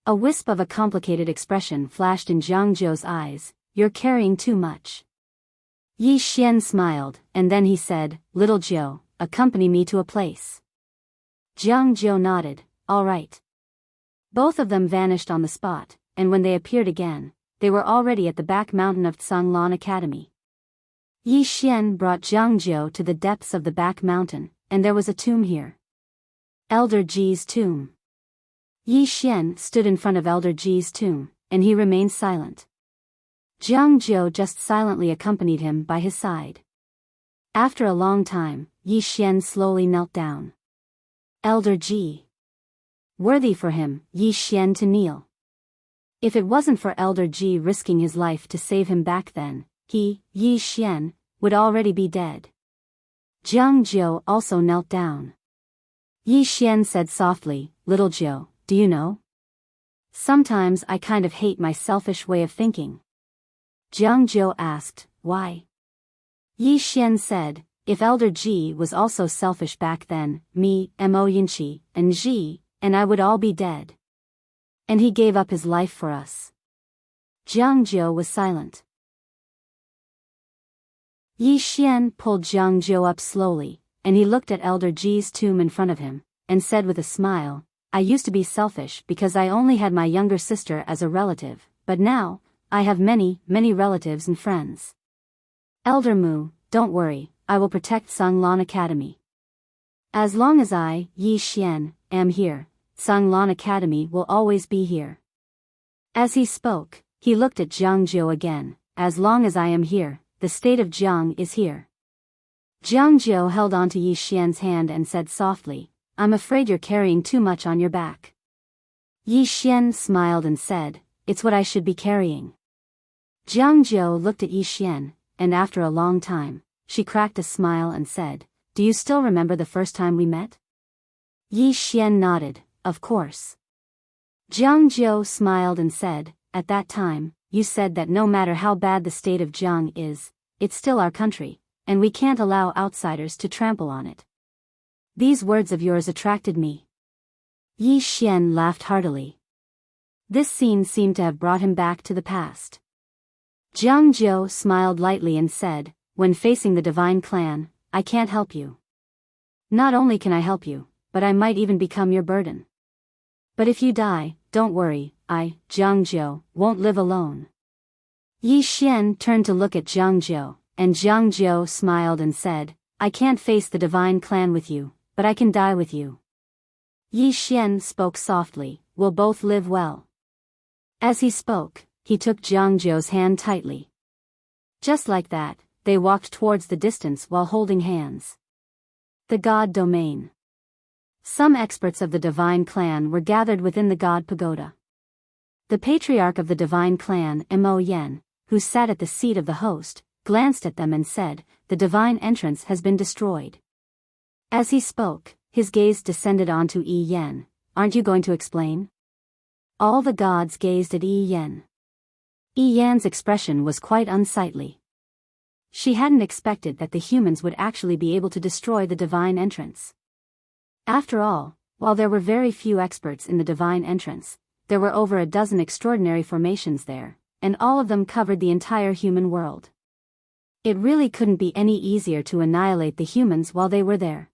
A wisp of a complicated expression flashed in Jiang Jiu's eyes, you're carrying too much. Yi Xian smiled, and then he said, little Jiu, accompany me to a place. Jiang Jiu nodded, all right. Both of them vanished on the spot, and when they appeared again, they were already at the back mountain of Tsanglan Academy. Yi Xian brought Jiang Jiu to the depths of the back mountain, and there was a tomb here. Elder Ji's tomb. Yi Xian stood in front of Elder Ji's tomb, and he remained silent. Jiang Jiu just silently accompanied him by his side. After a long time, Yi Xian slowly knelt down. Elder Ji. Worthy for him, Yi Xian to kneel. If it wasn't for Elder Ji risking his life to save him back then, he, Yi Xian, would already be dead. Jiang Jiu also knelt down. Yi Xian said softly, little Jiu, do you know? Sometimes I kind of hate my selfish way of thinking. Jiang Jiu asked, why? Yi Xian said, if Elder Ji was also selfish back then, me, Mo Yinchi, and Ji, and I would all be dead. And he gave up his life for us. Jiang Jiu was silent. Yi Xian pulled Jiang Jiu up slowly, and he looked at Elder Ji's tomb in front of him, and said with a smile, I used to be selfish because I only had my younger sister as a relative, but now, I have many, many relatives and friends. Elder Mu, don't worry, I will protect Tsanglan Academy. As long as I, Yi Xian, am here, Tsanglan Academy will always be here. As he spoke, he looked at Jiang Jiu again, as long as I am here, the state of Jiang is here. Jiang Jiu held onto Yi Xian's hand and said softly, I'm afraid you're carrying too much on your back. Yi Xian smiled and said, it's what I should be carrying. Jiang Jiu looked at Yi Xian, and after a long time, she cracked a smile and said, do you still remember the first time we met? Yi Xian nodded, of course. Jiang Jiu smiled and said, at that time, you said that no matter how bad the state of Jiang is, it's still our country, and we can't allow outsiders to trample on it. These words of yours attracted me. Yi Xian laughed heartily. This scene seemed to have brought him back to the past. Jiang Jiu smiled lightly and said, when facing the divine clan, I can't help you. Not only can I help you, but I might even become your burden. But if you die, don't worry, I, Jiang Jiu, won't live alone. Yi Xian turned to look at Jiang Jiu, and Jiang Jiu smiled and said, I can't face the divine clan with you, but I can die with you. Yi Xian spoke softly, we'll both live well. As he spoke, he took Jiang Jiu's hand tightly. Just like that, they walked towards the distance while holding hands. The God Domain. Some experts of the Divine Clan were gathered within the God Pagoda. The patriarch of the Divine Clan, Mo Yen, who sat at the seat of the host, glanced at them and said, the divine entrance has been destroyed. As he spoke, his gaze descended onto Yi Yen, aren't you going to explain? All the gods gazed at Yi Yen. Yi Yan's expression was quite unsightly. She hadn't expected that the humans would actually be able to destroy the divine entrance. After all, while there were very few experts in the divine entrance, there were over a dozen extraordinary formations there, and all of them covered the entire human world. It really couldn't be any easier to annihilate the humans while they were there.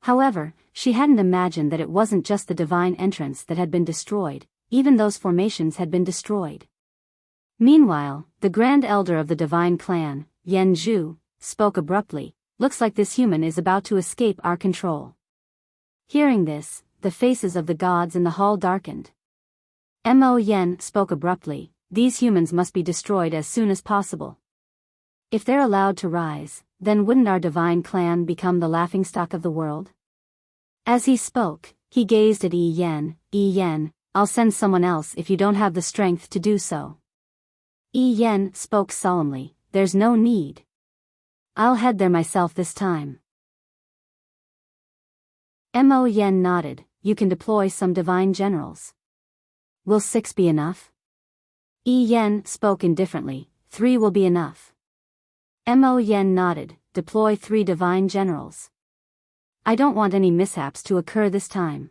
However, she hadn't imagined that it wasn't just the divine entrance that had been destroyed, even those formations had been destroyed. Meanwhile, the Grand Elder of the Divine Clan, Yen Zhu, spoke abruptly. Looks like this human is about to escape our control. Hearing this, the faces of the gods in the hall darkened. Mo Yen spoke abruptly. These humans must be destroyed as soon as possible. If they're allowed to rise, then wouldn't our divine clan become the laughingstock of the world? As he spoke, he gazed at Yi Yen. Yi Yen, I'll send someone else if you don't have the strength to do so. Yi Yen spoke solemnly. There's no need. I'll head there myself this time. Mo Yen nodded. You can deploy some divine generals. Will 6 be enough? Yi Yen spoke indifferently. 3 will be enough. Mo Yen nodded. Deploy 3 divine generals. I don't want any mishaps to occur this time.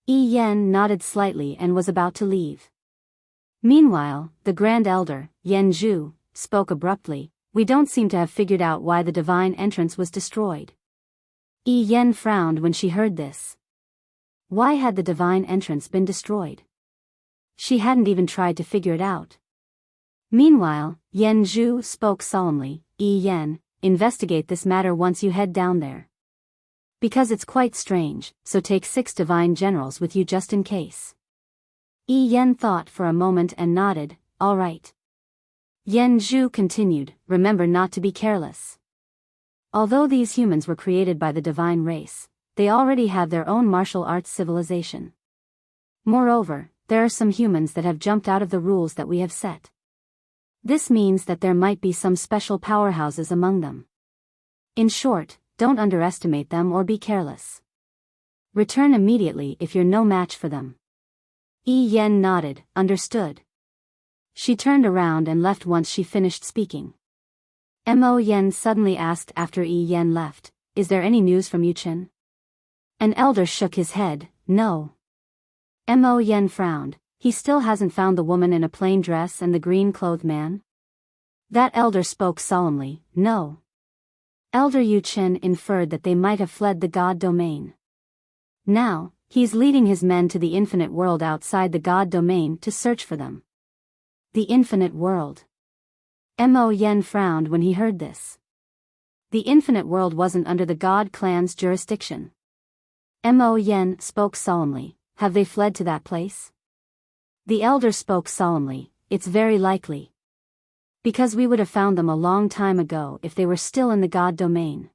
Yi Yen nodded slightly and was about to leave. Meanwhile, the Grand Elder, Yen Zhu, spoke abruptly. We don't seem to have figured out why the divine entrance was destroyed. Yi Yen frowned when she heard this. Why had the divine entrance been destroyed? She hadn't even tried to figure it out. Meanwhile, Yen Zhu spoke solemnly. Yi Yen, investigate this matter once you head down there. Because it's quite strange, so take 6 divine generals with you just in case. Yi Yen thought for a moment and nodded. All right. Yen Zhu continued, remember not to be careless. Although these humans were created by the divine race, they already have their own martial arts civilization. Moreover, there are some humans that have jumped out of the rules that we have set. This means that there might be some special powerhouses among them. In short, don't underestimate them or be careless. Return immediately if you're no match for them. Yi Yen nodded, understood. She turned around and left once she finished speaking. Mo Yen suddenly asked after Yi Yen left, is there any news from Yuchen? An elder shook his head, no. Mo Yen frowned, he still hasn't found the woman in a plain dress and the green-clothed man? That elder spoke solemnly, no. Elder Yuchen inferred that they might have fled the god domain. Now, he's leading his men to the infinite world outside the god domain to search for them. The infinite world. Mo Yen frowned when he heard this. The infinite world wasn't under the god clan's jurisdiction. Mo Yen spoke solemnly, have they fled to that place? The elder spoke solemnly, it's very likely. Because we would have found them a long time ago if they were still in the god domain.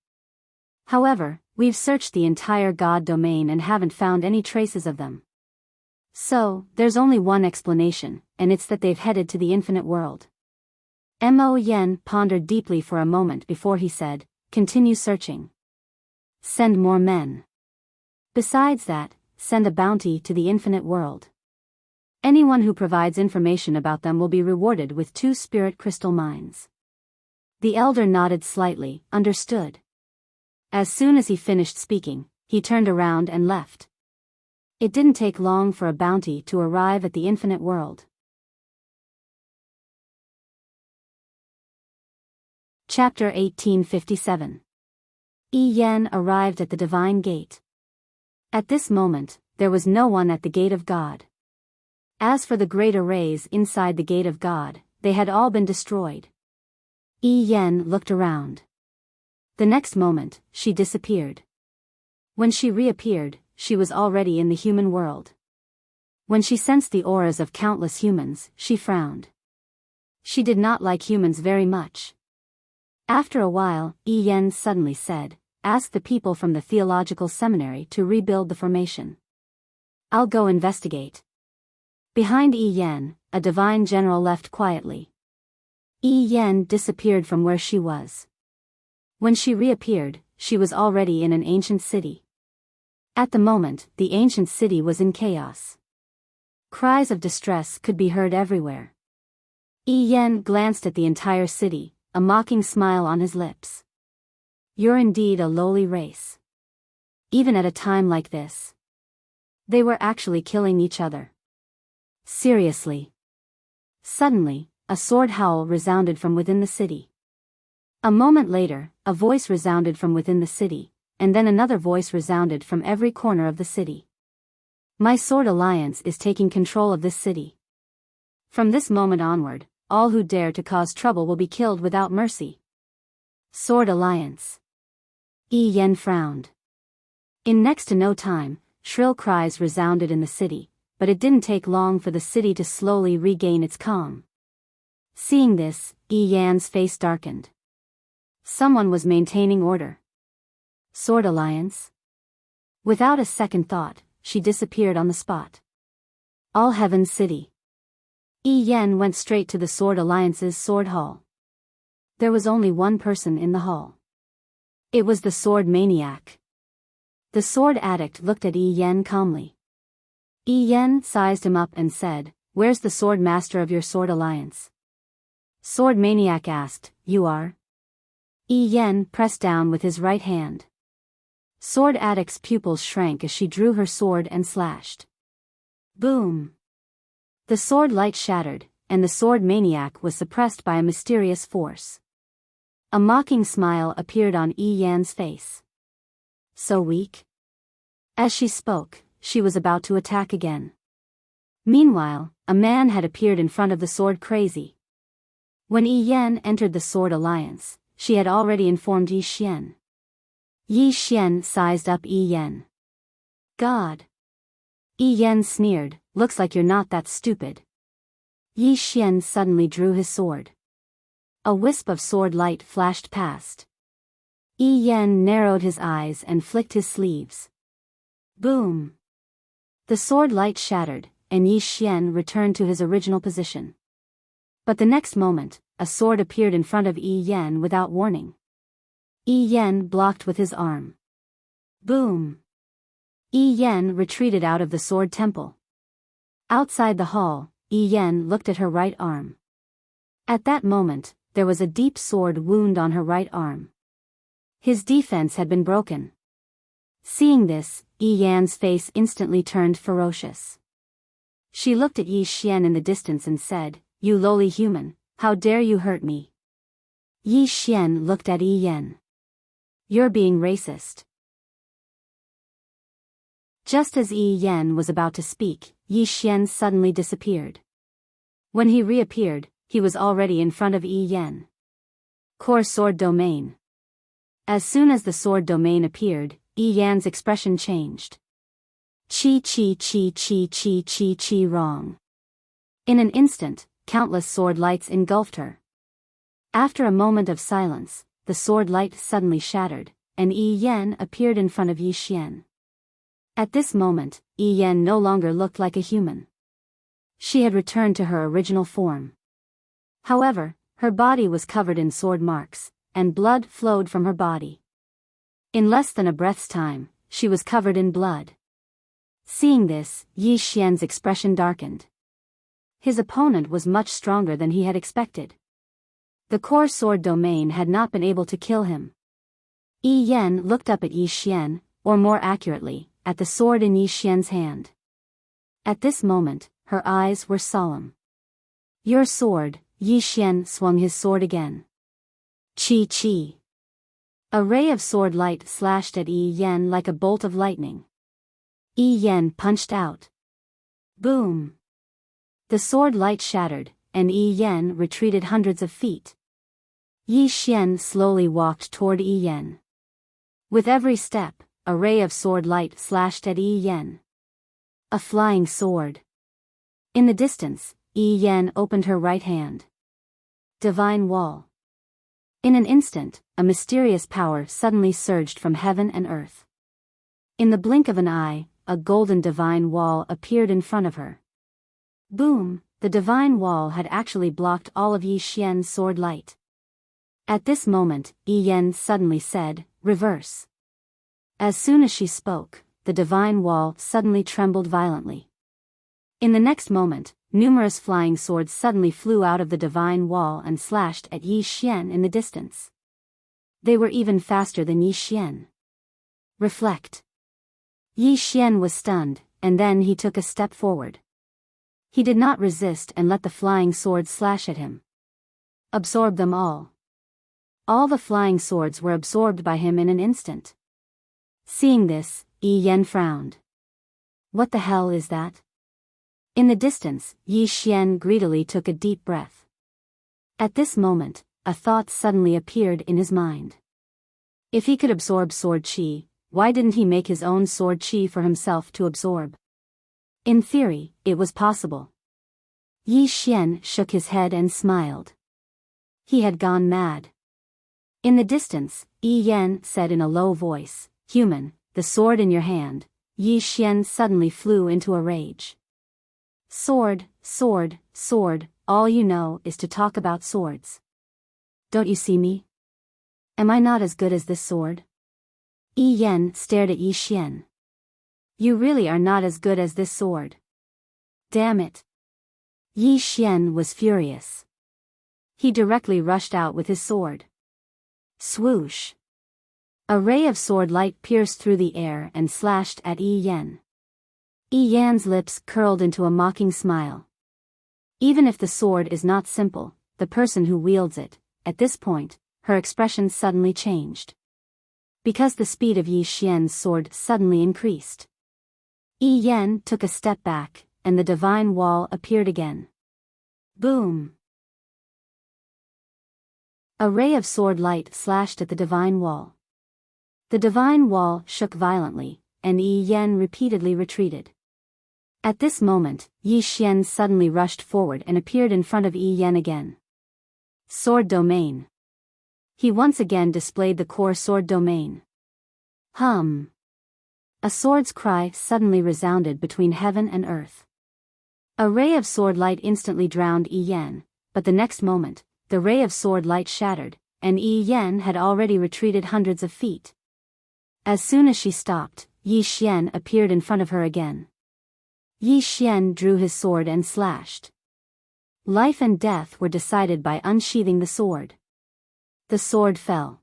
However, we've searched the entire god domain and haven't found any traces of them. So, there's only one explanation, and it's that they've headed to the infinite world. Mo Yen pondered deeply for a moment before he said, continue searching. Send more men. Besides that, send a bounty to the infinite world. Anyone who provides information about them will be rewarded with 2 spirit crystal mines. The elder nodded slightly, understood. As soon as he finished speaking, he turned around and left. It didn't take long for a bounty to arrive at the infinite world. Chapter 1857. Yi Yen arrived at the divine gate. At this moment, there was no one at the gate of God. As for the great arrays inside the gate of God, they had all been destroyed. Yi Yen looked around. The next moment, she disappeared. When she reappeared, she was already in the human world. When she sensed the auras of countless humans, she frowned. She did not like humans very much. After a while, Yi Yen suddenly said, ask the people from the theological seminary to rebuild the formation. I'll go investigate. Behind Yi Yen, a divine general left quietly. Yi Yen disappeared from where she was. When she reappeared, she was already in an ancient city. At the moment, the ancient city was in chaos. Cries of distress could be heard everywhere. Yi Yen glanced at the entire city, a mocking smile on his lips. You're indeed a lowly race. Even at a time like this. They were actually killing each other. Seriously. Suddenly, a sword howl resounded from within the city. A moment later, a voice resounded from within the city, and then another voice resounded from every corner of the city. My sword alliance is taking control of this city. From this moment onward, all who dare to cause trouble will be killed without mercy. Sword Alliance. Yi Yan frowned. In next to no time, shrill cries resounded in the city, but it didn't take long for the city to slowly regain its calm. Seeing this, Yi Yan's face darkened. Someone was maintaining order. Sword Alliance? Without a second thought, she disappeared on the spot. All Heaven City. Yi Yan went straight to the Sword Alliance's sword hall. There was only one person in the hall. It was the sword maniac. The sword addict looked at Yi Yan calmly. Yi Yan sized him up and said, "Where's the sword master of your Sword Alliance?" Sword maniac asked, "You are?" Yi Yan pressed down with his right hand. Sword addict's pupils shrank as she drew her sword and slashed. Boom! The sword light shattered, and the sword maniac was suppressed by a mysterious force. A mocking smile appeared on Yi Yan's face. So weak? As she spoke, she was about to attack again. Meanwhile, a man had appeared in front of the sword crazy. When Yi Yan entered the Sword Alliance, she had already informed Yi Xian. Yi Xian sized up Yi Yan. God! Yi Yan sneered, "Looks like you're not that stupid." Yi Xian suddenly drew his sword. A wisp of sword light flashed past. Yi Yan narrowed his eyes and flicked his sleeves. Boom! The sword light shattered, and Yi Xian returned to his original position. But the next moment, a sword appeared in front of Yi Yan without warning. Yi Yan blocked with his arm. Boom! Yi Yan retreated out of the sword temple. Outside the hall, Yi Yan looked at her right arm. At that moment, there was a deep sword wound on her right arm. His defense had been broken. Seeing this, Yi Yan's face instantly turned ferocious. She looked at Yi Xian in the distance and said, "You lowly human, how dare you hurt me?" Yi Xian looked at Yi Yan. "You're being racist." Just as Yi Yan was about to speak, Yi Xian suddenly disappeared. When he reappeared, he was already in front of Yi Yan. Core Sword Domain. As soon as the sword domain appeared, Yi Yan's expression changed. Chi chi chi chi chi chi chi wrong. In an instant, countless sword lights engulfed her. After a moment of silence, the sword light suddenly shattered, and Yi Yan appeared in front of Yi Xian. At this moment, Yi Yan no longer looked like a human. She had returned to her original form. However, her body was covered in sword marks, and blood flowed from her body. In less than a breath's time, she was covered in blood. Seeing this, Yi Xian's expression darkened. His opponent was much stronger than he had expected. The core sword domain had not been able to kill him. Yi Yan looked up at Yi Xian, or more accurately, at the sword in Yi Xian's hand. At this moment, her eyes were solemn. "Your sword," Yi Xian swung his sword again. Chi chi. A ray of sword light slashed at Yi Yan like a bolt of lightning. Yi Yan punched out. Boom! The sword light shattered, and Yi Yan retreated hundreds of feet. Yi Xian slowly walked toward Yi Yan. With every step, a ray of sword light slashed at Yi Yan. A flying sword. In the distance, Yi Yan opened her right hand. Divine Wall. In an instant, a mysterious power suddenly surged from heaven and earth. In the blink of an eye, a golden divine wall appeared in front of her. Boom! The divine wall had actually blocked all of Yi Xian's sword light. At this moment, Yi Yan suddenly said, "Reverse." As soon as she spoke, the divine wall suddenly trembled violently. In the next moment, numerous flying swords suddenly flew out of the divine wall and slashed at Yi Xian in the distance. They were even faster than Yi Xian. Reflect. Yi Xian was stunned, and then he took a step forward. He did not resist and let the flying swords slash at him. Absorb them all. All the flying swords were absorbed by him in an instant. Seeing this, Yi Yan frowned. What the hell is that? In the distance, Yi Xian greedily took a deep breath. At this moment, a thought suddenly appeared in his mind. If he could absorb sword chi, why didn't he make his own sword chi for himself to absorb? In theory, it was possible. Yi Xian shook his head and smiled. He had gone mad. In the distance, Yi Yan said in a low voice, "Human, the sword in your hand." Yi Xian suddenly flew into a rage. "Sword, sword, sword, all you know is to talk about swords. Don't you see me? Am I not as good as this sword?" Yi Yan stared at Yi Xian. "You really are not as good as this sword. Damn it." Yi Xian was furious. He directly rushed out with his sword. Swoosh! A ray of sword light pierced through the air and slashed at Yi Yan. Yi Yan's lips curled into a mocking smile. Even if the sword is not simple, the person who wields it, at this point, her expression suddenly changed. Because the speed of Yi Xian's sword suddenly increased. Yi Yan took a step back, and the divine wall appeared again. Boom! A ray of sword light slashed at the divine wall. The divine wall shook violently, and Yi Yan repeatedly retreated. At this moment, Yi Xian suddenly rushed forward and appeared in front of Yi Yan again. Sword domain. He once again displayed the core sword domain. Hum! A sword's cry suddenly resounded between heaven and earth. A ray of sword light instantly drowned Yi Yan, but the next moment, the ray of sword light shattered, and Yi Yan had already retreated hundreds of feet. As soon as she stopped, Yi Xian appeared in front of her again. Yi Xian drew his sword and slashed. Life and death were decided by unsheathing the sword. The sword fell.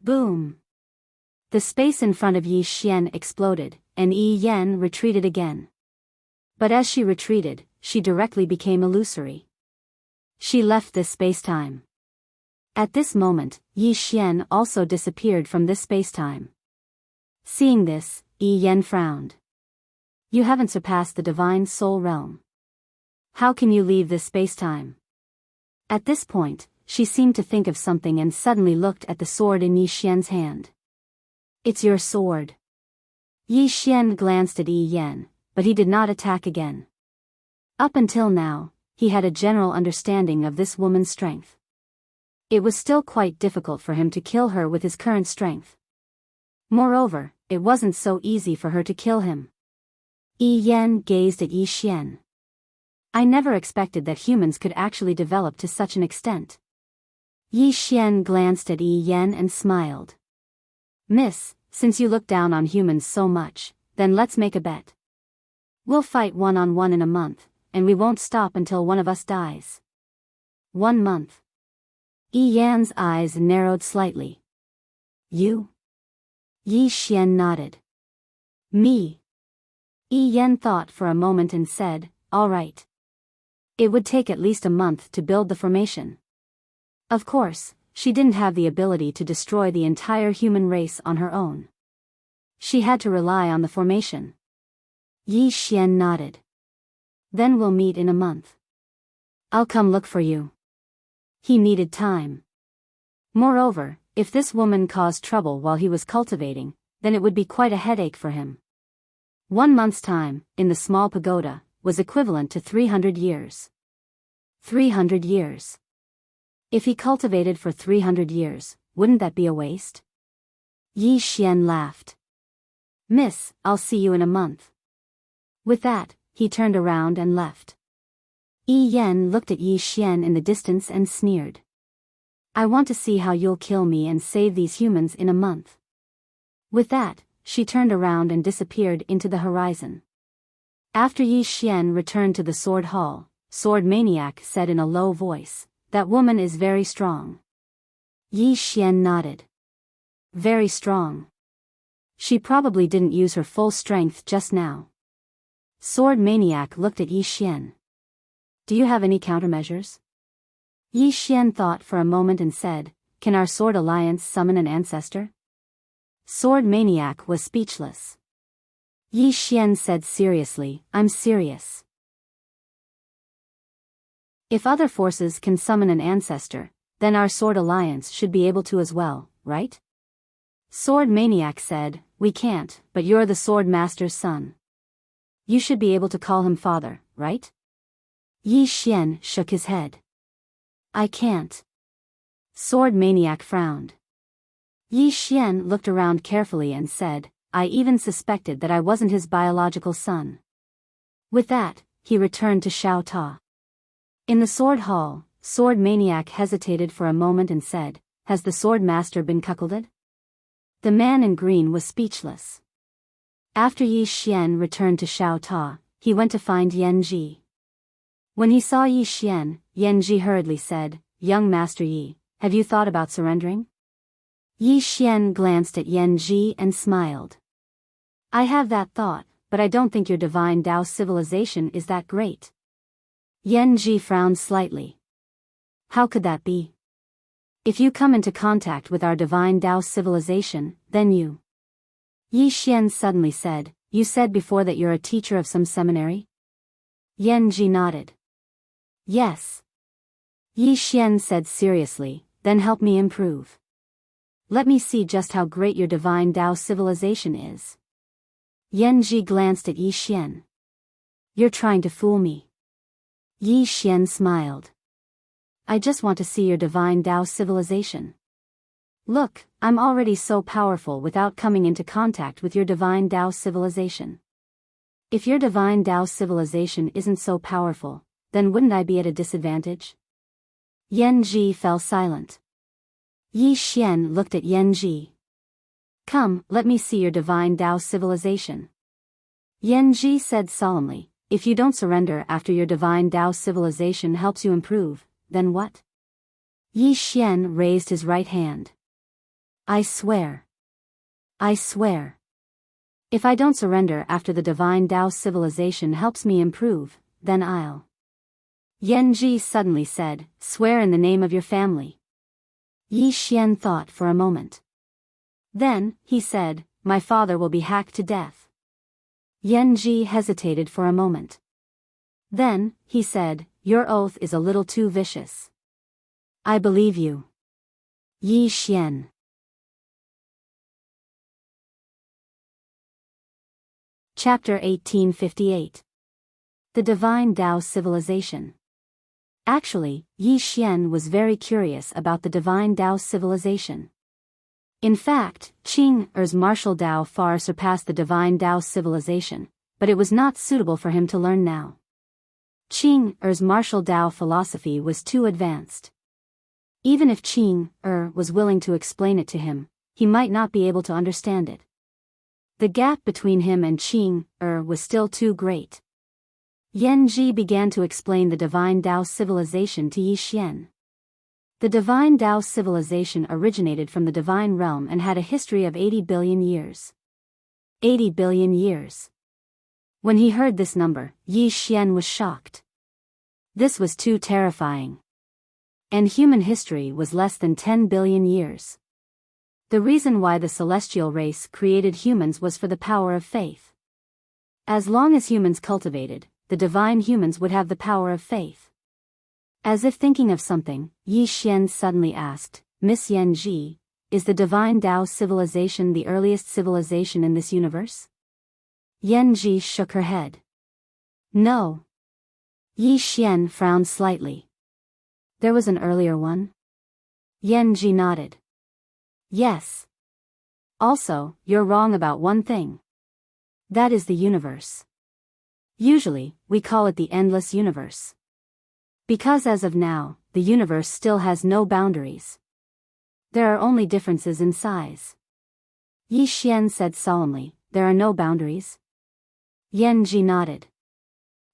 Boom! The space in front of Yi Xian exploded, and Yi Yan retreated again. But as she retreated, she directly became illusory. She left this space-time. At this moment, Yi Xian also disappeared from this space-time. Seeing this, Yi Yan frowned. "You haven't surpassed the divine soul realm. How can you leave this space-time?" At this point, she seemed to think of something and suddenly looked at the sword in Yi Xian's hand. "It's your sword." Yi Xian glanced at Yi Yan, but he did not attack again. Up until now, he had a general understanding of this woman's strength. It was still quite difficult for him to kill her with his current strength. Moreover, it wasn't so easy for her to kill him. Yi Yan gazed at Yi Xian. "I never expected that humans could actually develop to such an extent." Yi Xian glanced at Yi Yan and smiled. "Miss, since you look down on humans so much, then let's make a bet. We'll fight one-on-one in a month, and we won't stop until one of us dies." 1 month. Yi Yan's eyes narrowed slightly. "You?" Yi Xian nodded. "Me." Yi Yan thought for a moment and said, "All right." It would take at least a month to build the formation. Of course, she didn't have the ability to destroy the entire human race on her own. She had to rely on the formation. Yi Xian nodded. "Then we'll meet in a month. I'll come look for you." He needed time. Moreover, if this woman caused trouble while he was cultivating, then it would be quite a headache for him. 1 month's time, in the small pagoda, was equivalent to 300 years. 300 years. If he cultivated for 300 years, wouldn't that be a waste? Yi Xian laughed. "Miss, I'll see you in a month." With that, he turned around and left. Yi Yan looked at Yi Xian in the distance and sneered. "I want to see how you'll kill me and save these humans in a month." With that, she turned around and disappeared into the horizon. After Yi Xian returned to the sword hall, Sword Maniac said in a low voice, "That woman is very strong." Yi Xian nodded. "Very strong. She probably didn't use her full strength just now." Sword Maniac looked at Yi Xian. "Do you have any countermeasures?" Yi Xian thought for a moment and said, "Can our sword alliance summon an ancestor?" Sword Maniac was speechless. Yi Xian said seriously, "I'm serious." If other forces can summon an ancestor, then our sword alliance should be able to as well, right? Sword Maniac said, we can't, but you're the sword master's son. You should be able to call him father, right? Yi Xian shook his head. I can't. Sword Maniac frowned. Yi Xian looked around carefully and said, I even suspected that I wasn't his biological son. With that, he returned to Xiao Ta. In the sword hall, Sword Maniac hesitated for a moment and said, has the sword master been cuckolded? The man in green was speechless. After Yi Xian returned to Xiao Ta, he went to find Yan Ji. When he saw Yi Xian, Yan Ji hurriedly said, Young Master Yi, have you thought about surrendering? Yi Xian glanced at Yan Ji and smiled. I have that thought, but I don't think your divine Dao civilization is that great. Yan Ji frowned slightly. How could that be? If you come into contact with our divine Dao civilization, then you. Yi Xian suddenly said, you said before that you're a teacher of some seminary? Yan Ji nodded. Yes. Yi Xian said seriously, then help me improve. Let me see just how great your divine Dao civilization is. Yan Ji glanced at Yi Xian. You're trying to fool me. Yi Xian smiled. I just want to see your divine Dao civilization. Look, I'm already so powerful without coming into contact with your divine Dao civilization. If your divine Dao civilization isn't so powerful, then wouldn't I be at a disadvantage? Yan Ji fell silent. Yi Xian looked at Yan Ji. Come, let me see your divine Dao civilization. Yan Ji said solemnly, if you don't surrender after your divine Dao civilization helps you improve, then what? Yi Xian raised his right hand. I swear. I swear. If I don't surrender after the divine Dao civilization helps me improve, then I'll. Yan Ji suddenly said, swear in the name of your family. Yi Xian thought for a moment. Then, he said, my father will be hacked to death. Yan Ji hesitated for a moment. Then, he said, your oath is a little too vicious. I believe you. Yi Xian. Chapter 1858. The Divine Dao Civilization. Actually, Yi Xian was very curious about the Divine Dao Civilization. In fact, Qing-er's martial Dao far surpassed the Divine Dao Civilization, but it was not suitable for him to learn now. Qing-er's martial Dao philosophy was too advanced. Even if Qing-er was willing to explain it to him, he might not be able to understand it. The gap between him and Qing-er was still too great. Yan Ji began to explain the Divine Dao civilization to Yi Xian. The Divine Dao civilization originated from the Divine Realm and had a history of 80 billion years. 80 billion years. When he heard this number, Yi Xian was shocked. This was too terrifying. And human history was less than 10 billion years. The reason why the celestial race created humans was for the power of faith. As long as humans cultivated, the divine humans would have the power of faith. As if thinking of something, Yi Xian suddenly asked, Miss Yan Ji, is the Divine Dao civilization the earliest civilization in this universe? Yan Ji shook her head. No. Yi Xian frowned slightly. There was an earlier one? Yan Ji nodded. Yes. Also, you're wrong about one thing. That is the universe. Usually, we call it the endless universe. Because as of now, the universe still has no boundaries. There are only differences in size. Yi Xian said solemnly, there are no boundaries? Yan Ji nodded.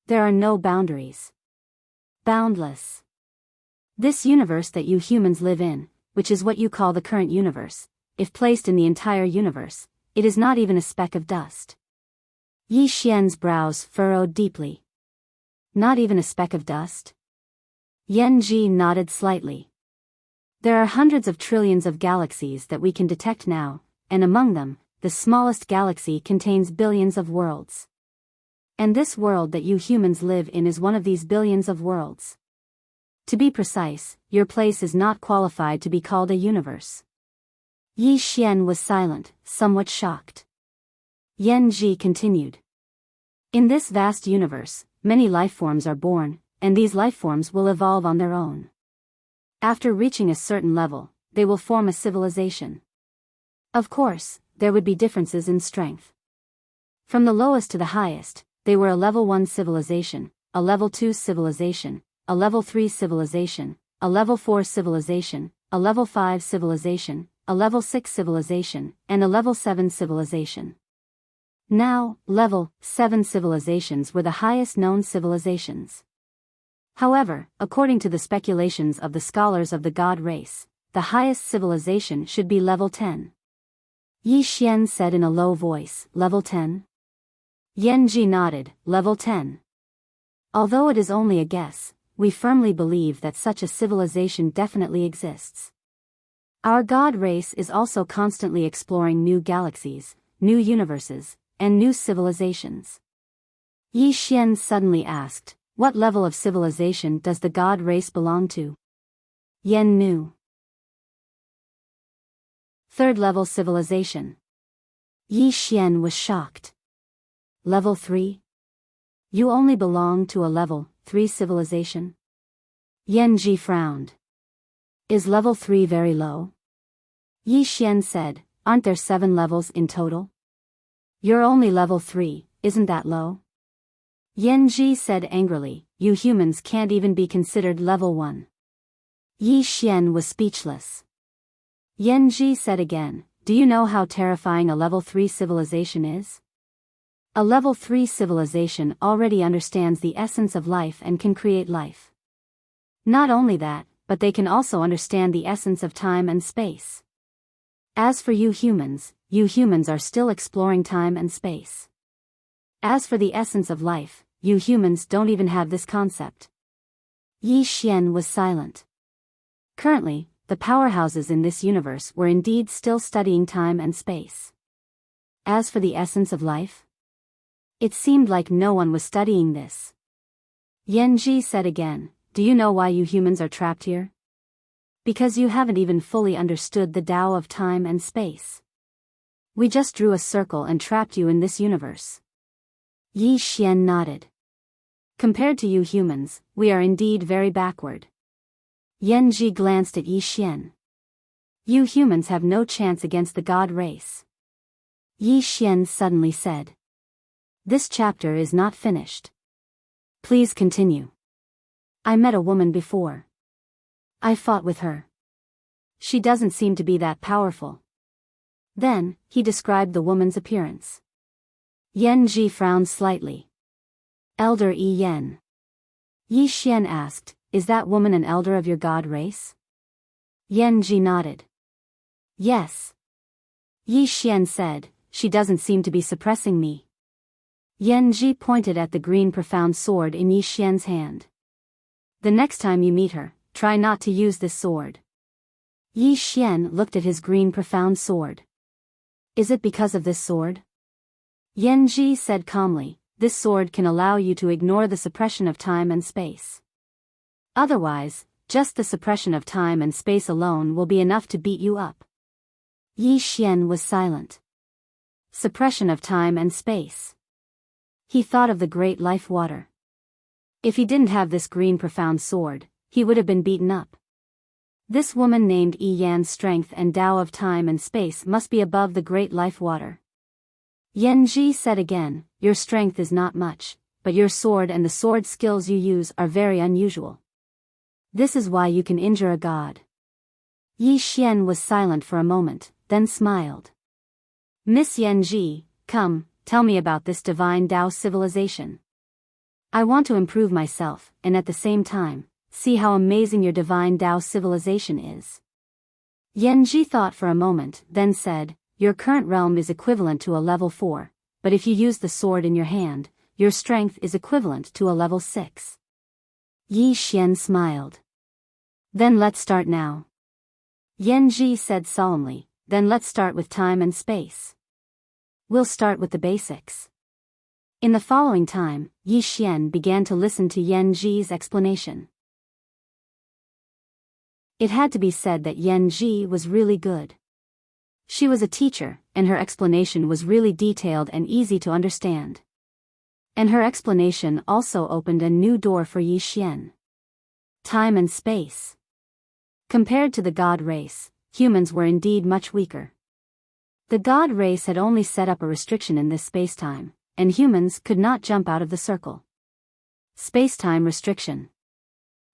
There are no boundaries. Boundless. This universe that you humans live in, which is what you call the current universe, if placed in the entire universe, it is not even a speck of dust. Yi Xian's brows furrowed deeply. Not even a speck of dust? Yan Ji nodded slightly. There are hundreds of trillions of galaxies that we can detect now, and among them, the smallest galaxy contains billions of worlds. And this world that you humans live in is one of these billions of worlds. To be precise, your place is not qualified to be called a universe. Yi Xian was silent, somewhat shocked. Yan Ji continued. In this vast universe, many lifeforms are born, and these lifeforms will evolve on their own. After reaching a certain level, they will form a civilization. Of course, there would be differences in strength. From the lowest to the highest, they were a level 1 civilization, a level 2 civilization, a level 3 civilization, a level 4 civilization, a level 5 civilization, a level 6 civilization, and a level 7 civilization. Now, level 7 civilizations were the highest known civilizations. However, according to the speculations of the scholars of the god race, the highest civilization should be level 10. Yi Xian said in a low voice, level 10? Yan Ji nodded, level 10. Although it is only a guess, we firmly believe that such a civilization definitely exists. Our god race is also constantly exploring new galaxies, new universes, and new civilizations. Yi Xian suddenly asked, what level of civilization does the god race belong to? Yan knew. 3rd level civilization. Yi Xian was shocked. Level 3? You only belong to a level 3 civilization? Yan Ji frowned. Is level 3 very low? Yi Xian said, aren't there 7 levels in total? You're only level 3, isn't that low? Yan Ji said angrily, you humans can't even be considered level 1. Yi Xian was speechless. Yan Ji said again, do you know how terrifying a level 3 civilization is? A level 3 civilization already understands the essence of life and can create life. Not only that, but they can also understand the essence of time and space. As for you humans are still exploring time and space. As for the essence of life, you humans don't even have this concept. Yi Xian was silent. Currently, the powerhouses in this universe were indeed still studying time and space. As for the essence of life? It seemed like no one was studying this. Yan Ji said again, do you know why you humans are trapped here? Because you haven't even fully understood the Tao of time and space. We just drew a circle and trapped you in this universe. Yi Xian nodded. Compared to you humans, we are indeed very backward. Yan Ji glanced at Yi Xian. You humans have no chance against the god race. Yi Xian suddenly said. This chapter is not finished. Please continue. I met a woman before. I fought with her. She doesn't seem to be that powerful. Then, he described the woman's appearance. Yan Ji frowned slightly. Elder Yi Yan. Yi Xian asked, is that woman an elder of your god race? Yan Ji nodded. Yes. Yi Xian said, she doesn't seem to be suppressing me. Yan Ji pointed at the green profound sword in Yi Xian's hand. The next time you meet her, try not to use this sword. Yi Xian looked at his green profound sword. Is it because of this sword? Yan Ji said calmly, this sword can allow you to ignore the suppression of time and space. Otherwise, just the suppression of time and space alone will be enough to beat you up. Yi Xian was silent. Suppression of time and space. He thought of the great life water. If he didn't have this green profound sword, he would have been beaten up. This woman named Yi Yan's strength and Tao of time and space must be above the great life water. Yan Ji said again, your strength is not much, but your sword and the sword skills you use are very unusual. This is why you can injure a god. Yi Xian was silent for a moment, then smiled. Miss Yan Ji, come, tell me about this divine Tao civilization. I want to improve myself, and at the same time, see how amazing your divine Tao civilization is. Yan Ji thought for a moment, then said, your current realm is equivalent to a level 4, but if you use the sword in your hand, your strength is equivalent to a level 6. Yi Xian smiled. Then let's start now. Yan Ji said solemnly, then let's start with time and space. We'll start with the basics. In the following time, Yi Xian began to listen to Yan Ji's explanation. It had to be said that Yan Ji was really good. She was a teacher, and her explanation was really detailed and easy to understand. And her explanation also opened a new door for Yi Xian. Time and space. Compared to the god race, humans were indeed much weaker. The god race had only set up a restriction in this spacetime, and humans could not jump out of the circle. Spacetime restriction.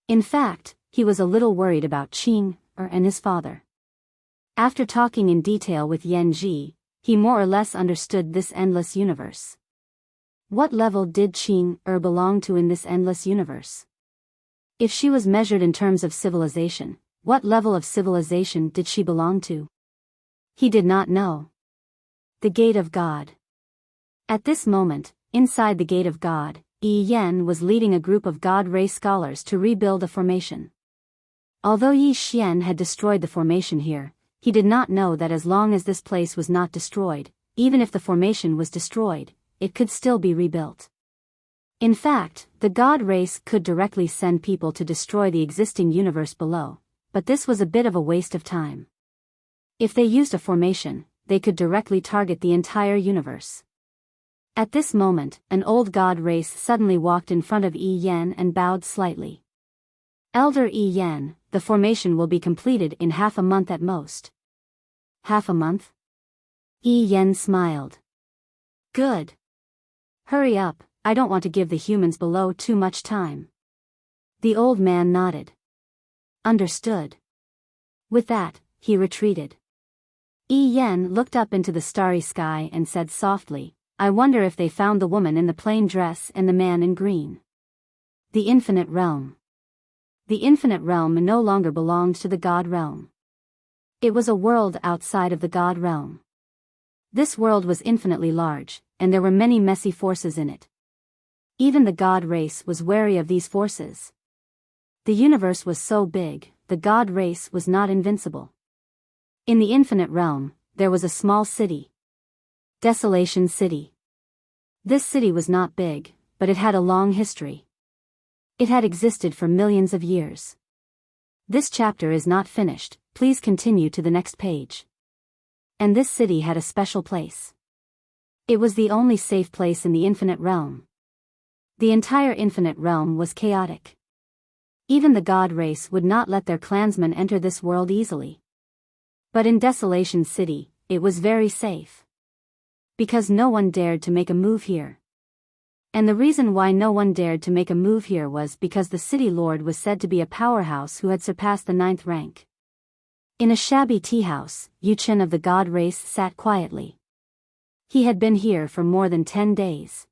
In fact, he was a little worried about Qing and his father. After talking in detail with Yan Ji, he more or less understood this endless universe. What level did Qing belong to in this endless universe? If she was measured in terms of civilization, what level of civilization did she belong to? He did not know. The Gate of God. At this moment, inside the Gate of God, Yi Yan was leading a group of God race scholars to rebuild a formation. Although Yi Xian had destroyed the formation here, he did not know that as long as this place was not destroyed, even if the formation was destroyed, it could still be rebuilt. In fact, the God race could directly send people to destroy the existing universe below, but this was a bit of a waste of time. If they used a formation, they could directly target the entire universe. At this moment, an old God race suddenly walked in front of Yi Yan and bowed slightly. Elder Yi Yan, the formation will be completed in half a month at most. Half a month? Yi Yan smiled. Good. Hurry up, I don't want to give the humans below too much time. The old man nodded. Understood. With that, he retreated. Yi Yan looked up into the starry sky and said softly, I wonder if they found the woman in the plain dress and the man in green. The infinite realm. The infinite realm no longer belonged to the God realm. It was a world outside of the God realm. This world was infinitely large, and there were many messy forces in it. Even the God race was wary of these forces. The universe was so big, the God race was not invincible. In the infinite realm, there was a small city. Desolation City. This city was not big, but it had a long history. It had existed for millions of years. This chapter is not finished, please continue to the next page. And this city had a special place. It was the only safe place in the infinite realm. The entire infinite realm was chaotic. Even the God race would not let their clansmen enter this world easily. But in Desolation City, it was very safe. Because no one dared to make a move here. And the reason why no one dared to make a move here was because the city lord was said to be a powerhouse who had surpassed the 9th rank. In a shabby tea house, Yu Chen of the God race sat quietly. He had been here for more than 10 days.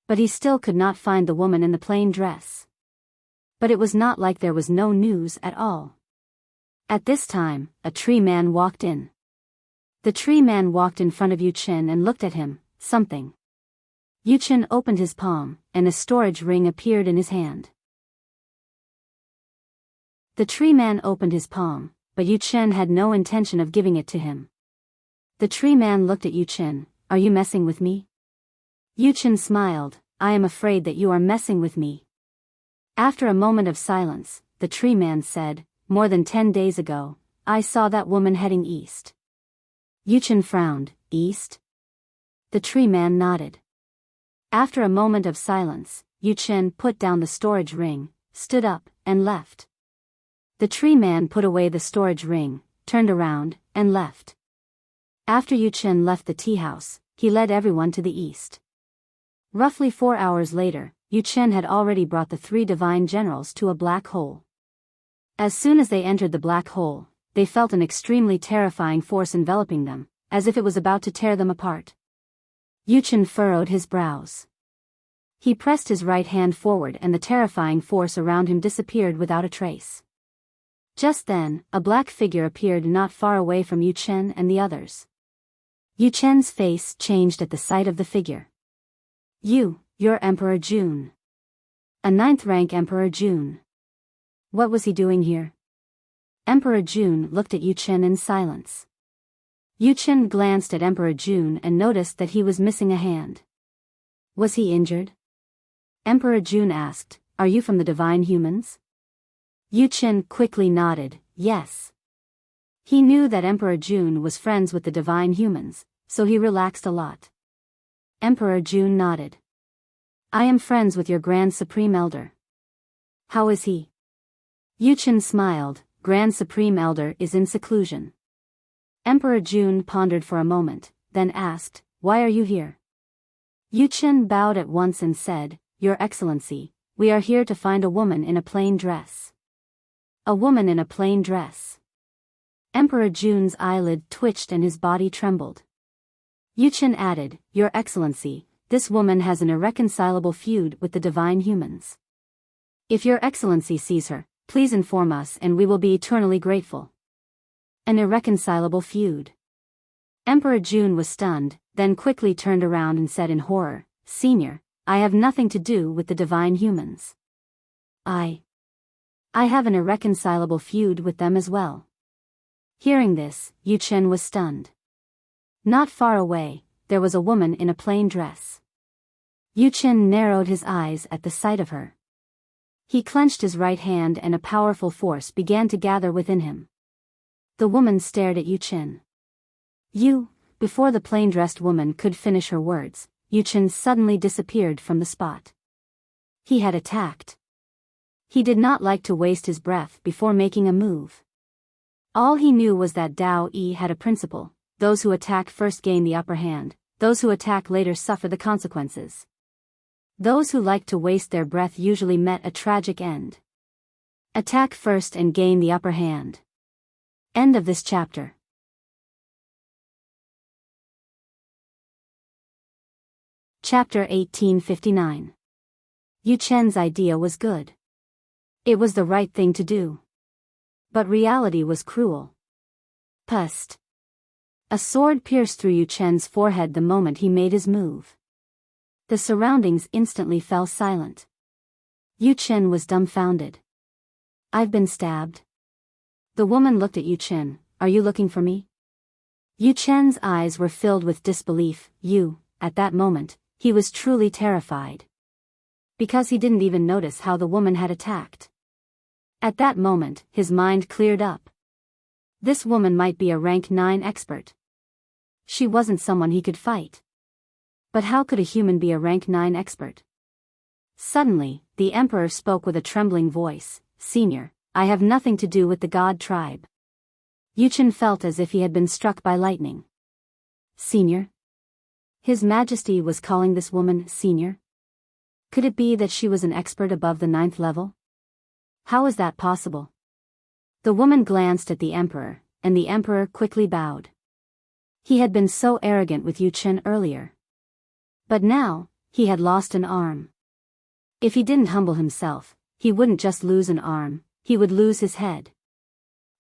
But he still could not find the woman in the plain dress. But it was not like there was no news at all. At this time, a tree man walked in. The tree man walked in front of Yu Chen and looked at him, something. Yu Chen opened his palm, and a storage ring appeared in his hand. The tree man opened his palm, but Yu Chen had no intention of giving it to him. The tree man looked at Yu Chen, are you messing with me? Yu Chen smiled, I am afraid that you are messing with me. After a moment of silence, the tree man said, more than 10 days ago, I saw that woman heading east. Yu Chen frowned, east? The tree man nodded. After a moment of silence, Yu Chen put down the storage ring, stood up, and left. The tree man put away the storage ring, turned around, and left. After Yu Chen left the tea house, he led everyone to the east. Roughly 4 hours later, Yu Chen had already brought the 3 divine generals to a black hole. As soon as they entered the black hole, they felt an extremely terrifying force enveloping them, as if it was about to tear them apart. Yu Chen furrowed his brows. He pressed his right hand forward and the terrifying force around him disappeared without a trace. Just then, a black figure appeared not far away from Yu Chen and the others. Yu Chen's face changed at the sight of the figure. You're Emperor Jun. A 9th rank Emperor Jun. What was he doing here? Emperor Jun looked at Yu Chen in silence. Yu Chen glanced at Emperor Jun and noticed that he was missing a hand. Was he injured? Emperor Jun asked, are you from the divine humans? Yu Chen quickly nodded, yes. He knew that Emperor Jun was friends with the divine humans, so he relaxed a lot. Emperor Jun nodded. I am friends with your Grand Supreme Elder. How is he? Yuchen smiled. Grand Supreme Elder is in seclusion. Emperor Jun pondered for a moment, then asked, why are you here? Yuchen bowed at once and said, Your Excellency, we are here to find a woman in a plain dress. A woman in a plain dress. Emperor Jun's eyelid twitched and his body trembled. Yuchen added, Your Excellency, this woman has an irreconcilable feud with the divine humans. If Your Excellency sees her, please inform us and we will be eternally grateful. An irreconcilable feud. Emperor Jun was stunned, then quickly turned around and said in horror, Senior, I have nothing to do with the divine humans. I have an irreconcilable feud with them as well. Hearing this, Yuchen was stunned. Not far away, there was a woman in a plain dress. Yuchen narrowed his eyes at the sight of her. He clenched his right hand and a powerful force began to gather within him. The woman stared at Yuchen. Before the plain-dressed woman could finish her words, Yuchen suddenly disappeared from the spot. He had attacked. He did not like to waste his breath before making a move. All he knew was that Dao Yi had a principle: those who attack first gain the upper hand, those who attack later suffer the consequences. Those who like to waste their breath usually met a tragic end. Attack first and gain the upper hand. End of this chapter. Chapter 1859. Yuchen's idea was good. It was the right thing to do. But reality was cruel. Pust. A sword pierced through Yuchen's forehead the moment he made his move. The surroundings instantly fell silent. Yuchen was dumbfounded. I've been stabbed. The woman looked at Yuchen. Are you looking for me? Yuchen's eyes were filled with disbelief. At that moment, he was truly terrified. Because he didn't even notice how the woman had attacked. At that moment, his mind cleared up. This woman might be a rank 9 expert. She wasn't someone he could fight. But how could a human be a rank 9 expert? Suddenly, the emperor spoke with a trembling voice. Senior, I have nothing to do with the god tribe. Yuchen felt as if he had been struck by lightning. Senior? His Majesty was calling this woman Senior? Could it be that she was an expert above the 9th level? How is that possible? The woman glanced at the emperor, and the emperor quickly bowed. He had been so arrogant with Yuchen earlier. But now, he had lost an arm. If he didn't humble himself, he wouldn't just lose an arm, he would lose his head.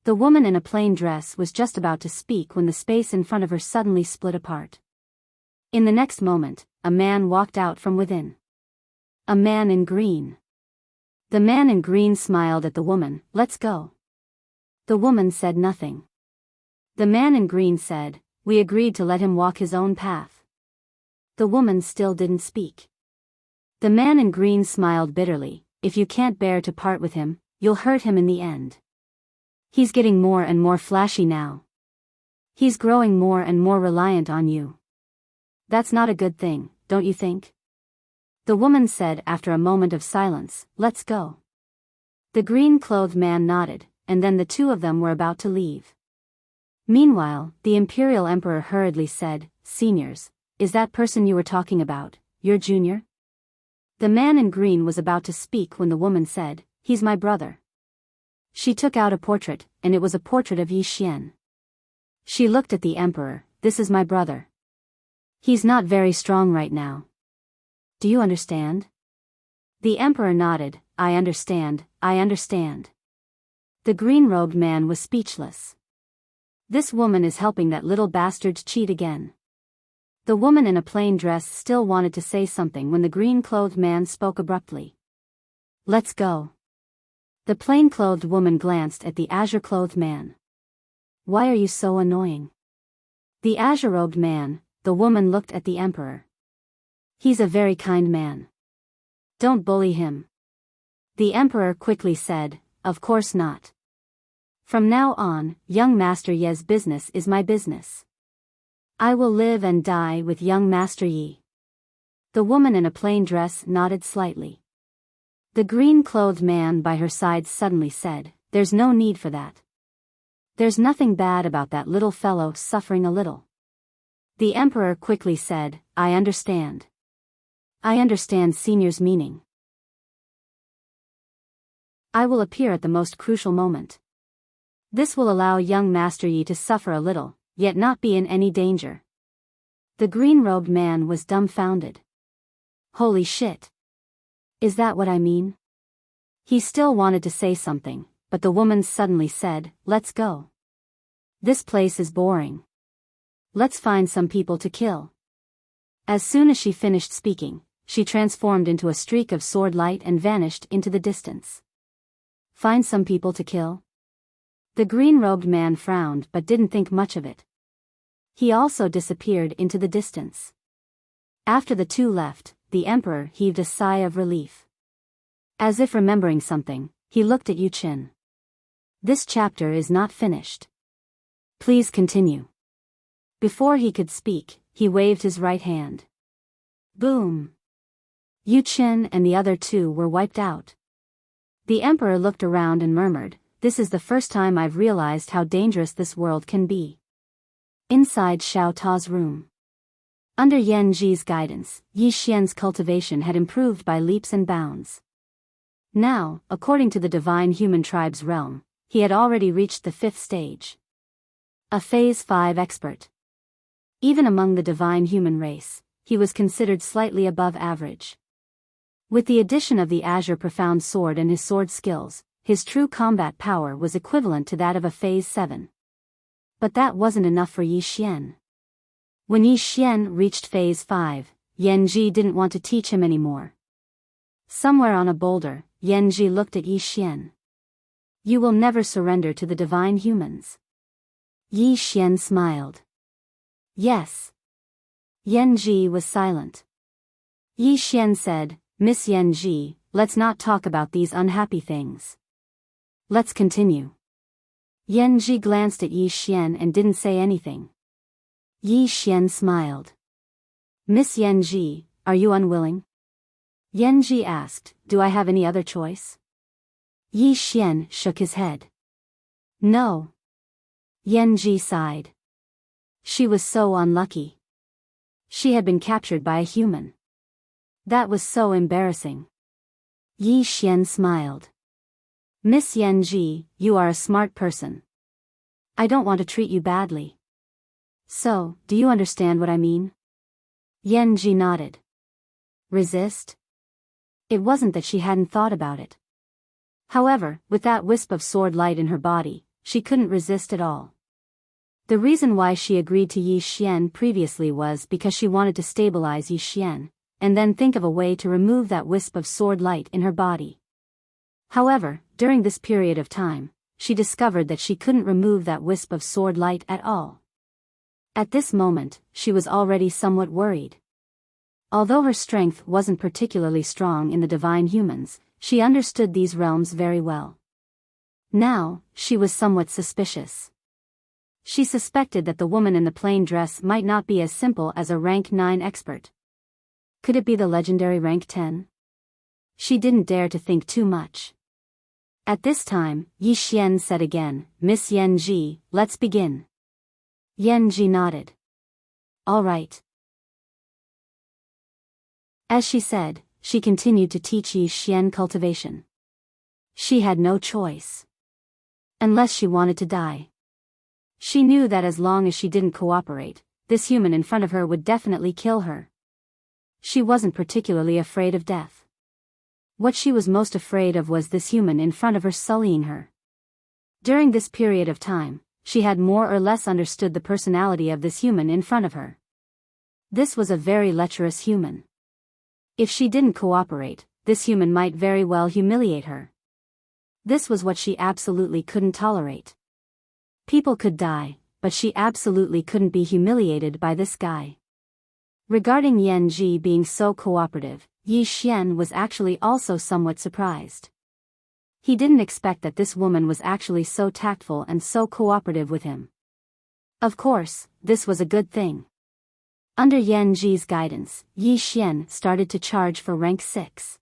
The woman in a plain dress was just about to speak when the space in front of her suddenly split apart. In the next moment, a man walked out from within. A man in green. The man in green smiled at the woman. Let's go. The woman said nothing. The man in green said, we agreed to let him walk his own path. The woman still didn't speak. The man in green smiled bitterly. If you can't bear to part with him, you'll hurt him in the end. He's getting more and more flashy now. He's growing more and more reliant on you. That's not a good thing, don't you think? The woman said after a moment of silence, let's go. The green-clothed man nodded, and then the two of them were about to leave. Meanwhile, the imperial emperor hurriedly said, Seniors, is that person you were talking about, your junior? The man in green was about to speak when the woman said, he's my brother. She took out a portrait, and it was a portrait of Yi Xian. She looked at the emperor. This is my brother. He's not very strong right now. Do you understand? The emperor nodded. I understand, I understand. The green-robed man was speechless. This woman is helping that little bastard cheat again. The woman in a plain dress still wanted to say something when the green-clothed man spoke abruptly. Let's go. The plain-clothed woman glanced at the azure-clothed man. Why are you so annoying? The azure-robed man, the woman looked at the emperor. He's a very kind man. Don't bully him. The emperor quickly said, of course not. From now on, young Master Ye's business is my business. I will live and die with young Master Yi. The woman in a plain dress nodded slightly. The green-clothed man by her side suddenly said, "There's no need for that. There's nothing bad about that little fellow suffering a little." The emperor quickly said, "I understand. I understand Senior's meaning. I will appear at the most crucial moment. This will allow young Master Yi to suffer a little, yet not be in any danger." The green-robed man was dumbfounded. Holy shit. Is that what I mean? He still wanted to say something, but the woman suddenly said, "Let's go. This place is boring. Let's find some people to kill." As soon as she finished speaking, she transformed into a streak of sword light and vanished into the distance. Find some people to kill? The green-robed man frowned but didn't think much of it. He also disappeared into the distance. After the two left, the emperor heaved a sigh of relief. As if remembering something, he looked at Yu Qin. "This chapter is not finished. Please continue." Before he could speak, he waved his right hand. Boom! Yu Qin and the other two were wiped out. The emperor looked around and murmured, "This is the first time I've realized how dangerous this world can be." Inside Xiao Ta's room. Under Yan Ji's guidance, Yi Xian's cultivation had improved by leaps and bounds. Now, according to the divine human tribe's realm, he had already reached the 5th stage. A Phase 5 expert. Even among the divine human race, he was considered slightly above average. With the addition of the Azure Profound Sword and his sword skills, his true combat power was equivalent to that of a Phase 7. But that wasn't enough for Yi Xian. When Yi Xian reached Phase 5, Yan Ji didn't want to teach him anymore. Somewhere on a boulder, Yan Ji looked at Yi Xian. "You will never surrender to the divine humans." Yi Xian smiled. "Yes." Yan Ji was silent. Yi Xian said, "Miss Yan Ji, let's not talk about these unhappy things. Let's continue." Yan Ji glanced at Yi Xian and didn't say anything. Yi Xian smiled. "Miss Yan Ji, are you unwilling?" Yan Ji asked, "Do I have any other choice?" Yi Xian shook his head. "No." Yan Ji sighed. She was so unlucky. She had been captured by a human. That was so embarrassing. Yi Xian smiled. "Miss Yan Ji, you are a smart person. I don't want to treat you badly. So, do you understand what I mean?" Yan Ji nodded. Resist? It wasn't that she hadn't thought about it. However, with that wisp of sword light in her body, she couldn't resist at all. The reason why she agreed to Yi Xian previously was because she wanted to stabilize Yi Xian, and then think of a way to remove that wisp of sword light in her body. However, during this period of time, she discovered that she couldn't remove that wisp of sword light at all. At this moment, she was already somewhat worried. Although her strength wasn't particularly strong in the divine humans, she understood these realms very well. Now, she was somewhat suspicious. She suspected that the woman in the plain dress might not be as simple as a rank 9 expert. Could it be the legendary rank 10? She didn't dare to think too much. At this time, Yi Xian said again, "Miss Yan Ji, let's begin." Yan Ji nodded. "All right." As she said, she continued to teach Yi Xian cultivation. She had no choice. Unless she wanted to die. She knew that as long as she didn't cooperate, this human in front of her would definitely kill her. She wasn't particularly afraid of death. What she was most afraid of was this human in front of her sullying her. During this period of time, she had more or less understood the personality of this human in front of her. This was a very lecherous human. If she didn't cooperate, this human might very well humiliate her. This was what she absolutely couldn't tolerate. People could die, but she absolutely couldn't be humiliated by this guy. Regarding Yan Ji being so cooperative, Yi Xian was actually also somewhat surprised. He didn't expect that this woman was actually so tactful and so cooperative with him. Of course, this was a good thing. Under Yan Ji's guidance, Yi Xian started to charge for rank 6.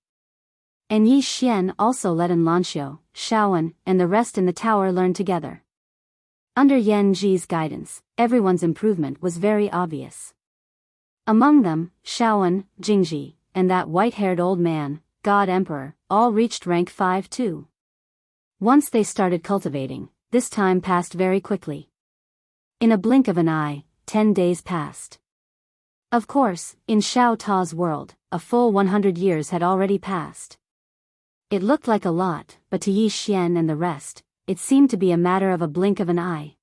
And Yi Xian also let in Lanxiu, Shaowen, and the rest in the tower learn together. Under Yan Ji's guidance, everyone's improvement was very obvious. Among them, Shaowen, Jingji, and that white-haired old man, God Emperor, all reached rank 5 too. Once they started cultivating, this time passed very quickly. In a blink of an eye, 10 days passed. Of course, in Xiao Ta's world, a full 100 years had already passed. It looked like a lot, but to Yi Xian and the rest, it seemed to be a matter of a blink of an eye.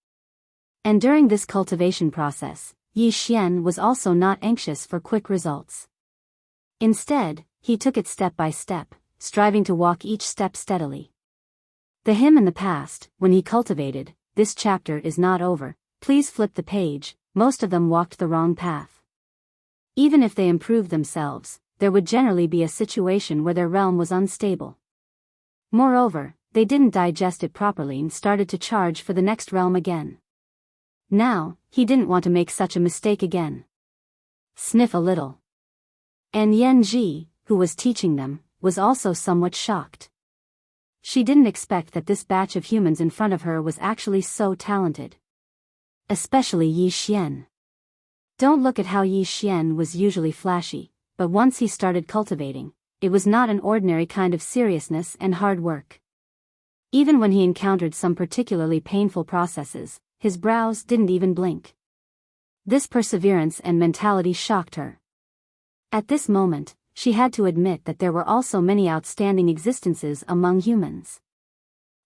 And during this cultivation process, Yi Xian was also not anxious for quick results. Instead, he took it step by step, striving to walk each step steadily. The him in the past, when he cultivated, this chapter is not over, please flip the page, most of them walked the wrong path. Even if they improved themselves, there would generally be a situation where their realm was unstable. Moreover, they didn't digest it properly and started to charge for the next realm again. Now, he didn't want to make such a mistake again. Sniff a little. And Yan Ji, who was teaching them, was also somewhat shocked. She didn't expect that this batch of humans in front of her was actually so talented. Especially Yi Xian. Don't look at how Yi Xian was usually flashy, but once he started cultivating, it was not an ordinary kind of seriousness and hard work. Even when he encountered some particularly painful processes, his brows didn't even blink. This perseverance and mentality shocked her. At this moment, she had to admit that there were also many outstanding existences among humans.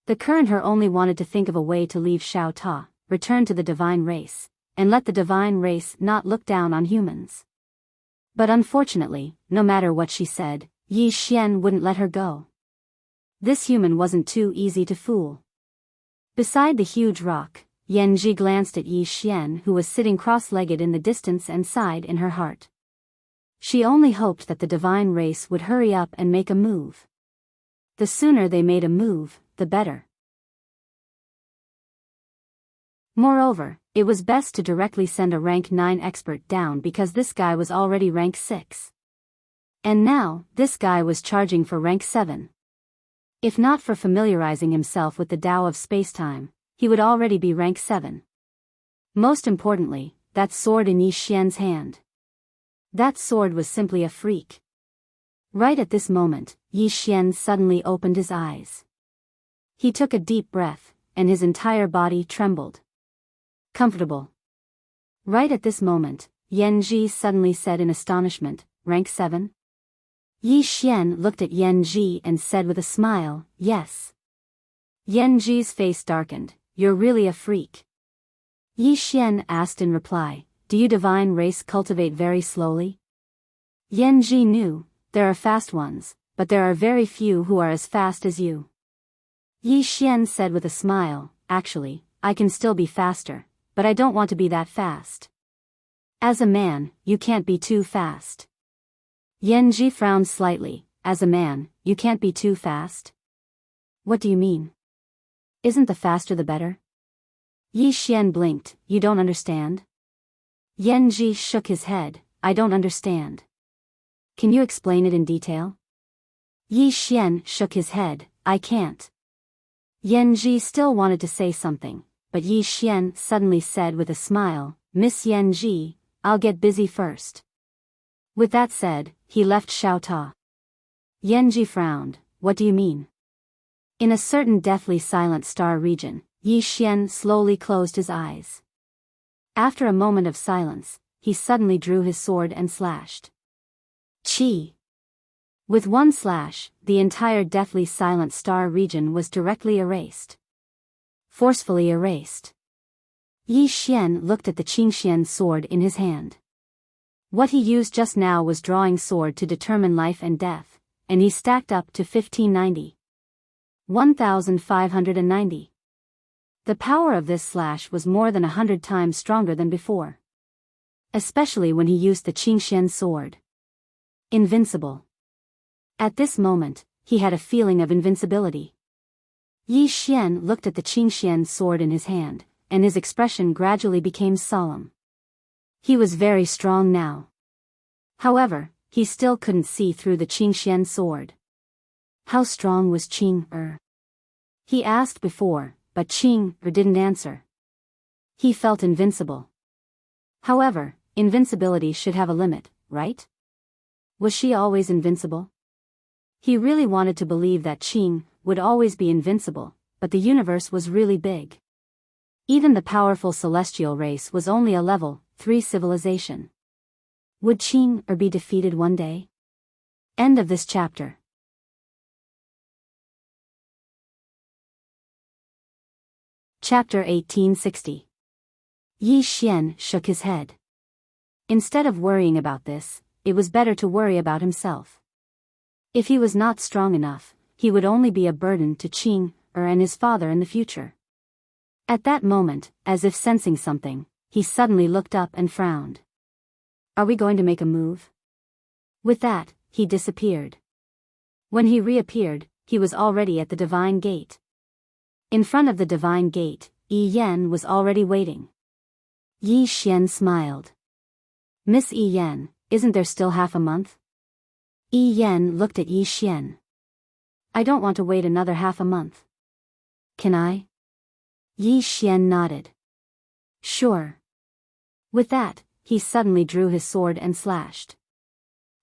The current her only wanted to think of a way to leave Xiao Ta, return to the divine race, and let the divine race not look down on humans. But unfortunately, no matter what she said, Yi Xian wouldn't let her go. This human wasn't too easy to fool. Beside the huge rock, Yan Ji glanced at Yi Xian, who was sitting cross-legged in the distance, and sighed in her heart. She only hoped that the divine race would hurry up and make a move. The sooner they made a move, the better. Moreover, it was best to directly send a rank 9 expert down because this guy was already rank 6. And now, this guy was charging for rank 7. If not for familiarizing himself with the Tao of spacetime, he would already be rank 7. Most importantly, that sword in Yi Xian's hand. That sword was simply a freak. Right at this moment, Yi Xian suddenly opened his eyes. He took a deep breath, and his entire body trembled. Comfortable. Right at this moment, Yan Ji suddenly said in astonishment, rank 7? Yi Xian looked at Yan Ji and said with a smile, yes. Yan Ji's face darkened, you're really a freak. Yi Xian asked in reply, do you divine race cultivate very slowly? Yan Ji knew, there are fast ones, but there are very few who are as fast as you. Yi Xian said with a smile, actually, I can still be faster, but I don't want to be that fast. As a man, you can't be too fast. Yan Ji frowned slightly, as a man, you can't be too fast? What do you mean? Isn't the faster the better? Yi Xian blinked, you don't understand? Yan Ji shook his head, I don't understand. Can you explain it in detail? Yi Xian shook his head, I can't. Yan Ji still wanted to say something, but Yi Xian suddenly said with a smile, Miss Yan Ji, I'll get busy first. With that said, he left Xiao Ta. Yan Ji frowned, what do you mean? In a certain deathly silent star region, Yi Xian slowly closed his eyes. After a moment of silence, he suddenly drew his sword and slashed. Chi! With one slash, the entire deathly silent star region was directly erased. Forcefully erased. Yi Xian looked at the Qingxian sword in his hand. What he used just now was drawing sword to determine life and death, and he stacked up to 1590. 1590. The power of this slash was more than 100 times stronger than before. Especially when he used the Qingxian sword. Invincible. At this moment, he had a feeling of invincibility. Yi Xian looked at the Qingxian sword in his hand, and his expression gradually became solemn. He was very strong now. However, he still couldn't see through the Qingxian sword. How strong was Qing-er? He asked before, but Qing-er didn't answer. He felt invincible. However, invincibility should have a limit, right? Was she always invincible? He really wanted to believe that Qing would always be invincible, but the universe was really big. Even the powerful celestial race was only a level 3 civilization. Would Qing-er be defeated one day? End of this chapter. Chapter 1860. Yi Xian shook his head. Instead of worrying about this, it was better to worry about himself. If he was not strong enough, he would only be a burden to Qing-er and his father in the future. At that moment, as if sensing something, he suddenly looked up and frowned. Are we going to make a move? With that, he disappeared. When he reappeared, he was already at the Divine Gate. In front of the Divine Gate, Yi Yan was already waiting. Yi Xian smiled. Miss Yi Yan, isn't there still half a month? Yi Yan looked at Yi Xian. I don't want to wait another half a month. Can I? Yi Xian nodded. Sure. With that, he suddenly drew his sword and slashed.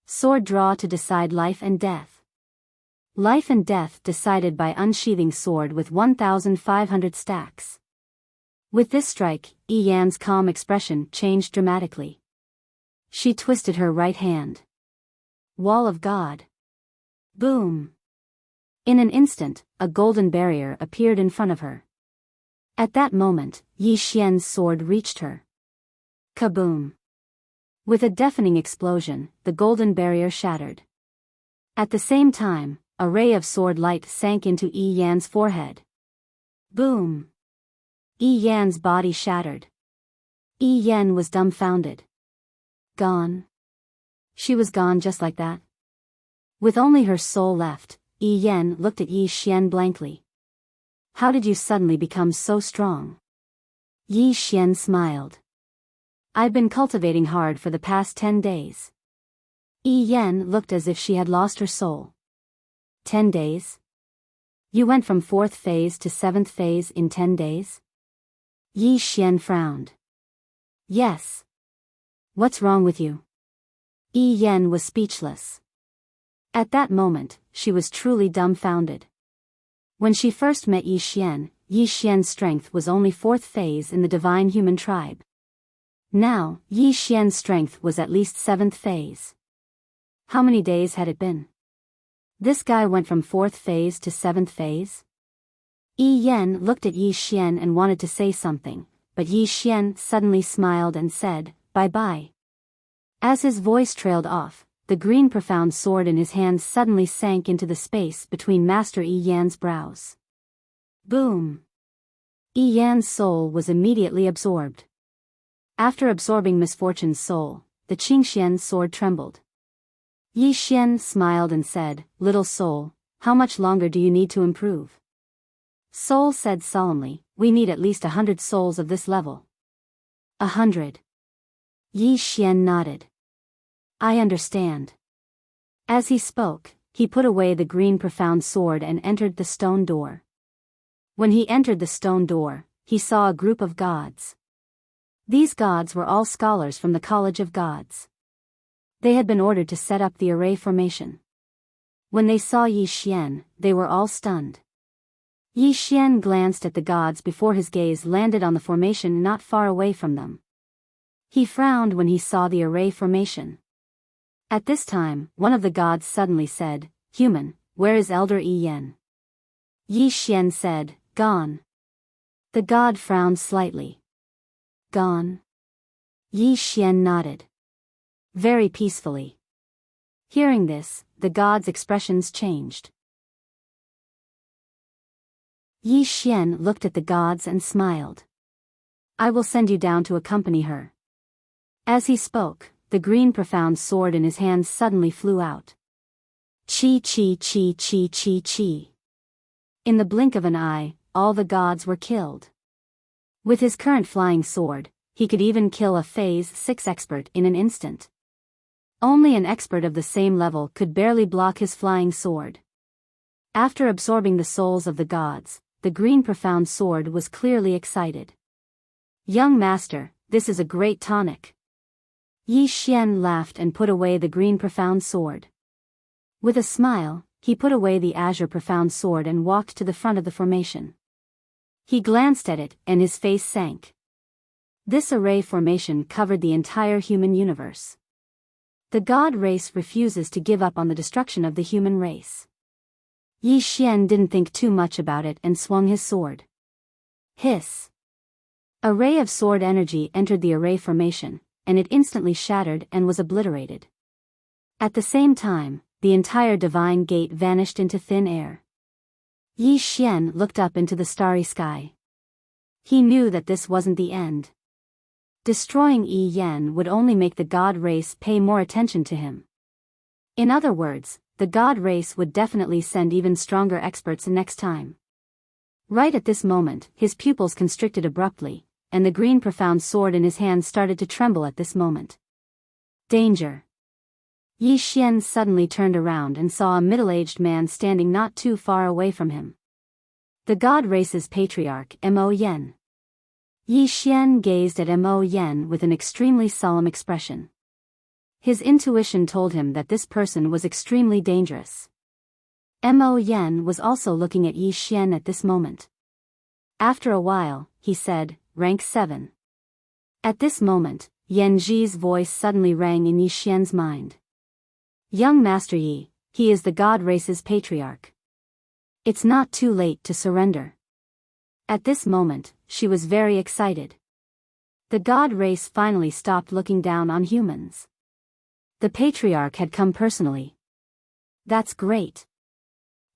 Sword draw to decide life and death. Life and death decided by unsheathing sword with 1,500 stacks. With this strike, Yi Yan's calm expression changed dramatically. She twisted her right hand. Wall of God. Boom. In an instant, a golden barrier appeared in front of her. At that moment, Yi Xian's sword reached her. Kaboom. With a deafening explosion, the golden barrier shattered. At the same time, a ray of sword light sank into Yi Yan's forehead. Boom. Yi Yan's body shattered. Yi Yan was dumbfounded. Gone. She was gone just like that. With only her soul left, Yi Yan looked at Yi Xian blankly. How did you suddenly become so strong? Yi Xian smiled. I've been cultivating hard for the past 10 days. Yi Yan looked as if she had lost her soul. 10 days? You went from 4th phase to 7th phase in 10 days? Yi Xian frowned. Yes. What's wrong with you? Yi Yan was speechless. At that moment, she was truly dumbfounded. When she first met Yi Xian's strength was only 4th phase in the divine human tribe. Now, Yi Xian's strength was at least 7th phase. How many days had it been? This guy went from 4th phase to 7th phase? Yi Yan looked at Yi Xian and wanted to say something, but Yi Xian suddenly smiled and said, bye-bye. As his voice trailed off, the green profound sword in his hand suddenly sank into the space between Master Yi Yan's brows. Boom! Yi Yan's soul was immediately absorbed. After absorbing Misfortune's soul, the Qingxian sword trembled. Yi Xian smiled and said, Little soul, how much longer do you need to improve? Soul said solemnly, we need at least 100 souls of this level. 100. Yi Xian nodded. I understand. As he spoke, he put away the green profound sword and entered the stone door. When he entered the stone door, he saw a group of gods. These gods were all scholars from the College of Gods. They had been ordered to set up the array formation. When they saw Yi Xian, they were all stunned. Yi Xian glanced at the gods before his gaze landed on the formation not far away from them. He frowned when he saw the array formation. At this time, one of the gods suddenly said, Human, where is Elder Yi Yan? Yi Xian said, Gone. The god frowned slightly. Gone? Yi Xian nodded. Very peacefully. Hearing this, the god's expressions changed. Yi Xian looked at the gods and smiled. I will send you down to accompany her. As he spoke, the green profound sword in his hand suddenly flew out. Chi chi chi chi chi chi. In the blink of an eye, all the gods were killed. With his current flying sword, he could even kill a Phase 6 expert in an instant. Only an expert of the same level could barely block his flying sword. After absorbing the souls of the gods, the green profound sword was clearly excited. "Young master, this is a great tonic." Yi Xian laughed and put away the green profound sword. With a smile, he put away the azure profound sword and walked to the front of the formation. He glanced at it, and his face sank. This array formation covered the entire human universe. The god race refuses to give up on the destruction of the human race. Yi Xian didn't think too much about it and swung his sword. Hiss! A ray of sword energy entered the array formation, and it instantly shattered and was obliterated. At the same time, the entire divine gate vanished into thin air. Yi Xian looked up into the starry sky. He knew that this wasn't the end. Destroying Yi Yan would only make the god race pay more attention to him. In other words, the god race would definitely send even stronger experts next time. Right at this moment, his pupils constricted abruptly, and the green profound sword in his hand started to tremble at this moment. Danger! Yi Xian suddenly turned around and saw a middle-aged man standing not too far away from him. The god race's patriarch, Mo Yen. Yi Xian gazed at Mo Yen with an extremely solemn expression. His intuition told him that this person was extremely dangerous. Mo Yen was also looking at Yi Xian at this moment. After a while, he said, "Rank 7. At this moment, Yan Ji's voice suddenly rang in Yi Xian's mind. "Young Master Yi, he is the god race's patriarch. It's not too late to surrender." At this moment, she was very excited. The god race finally stopped looking down on humans. The patriarch had come personally. That's great.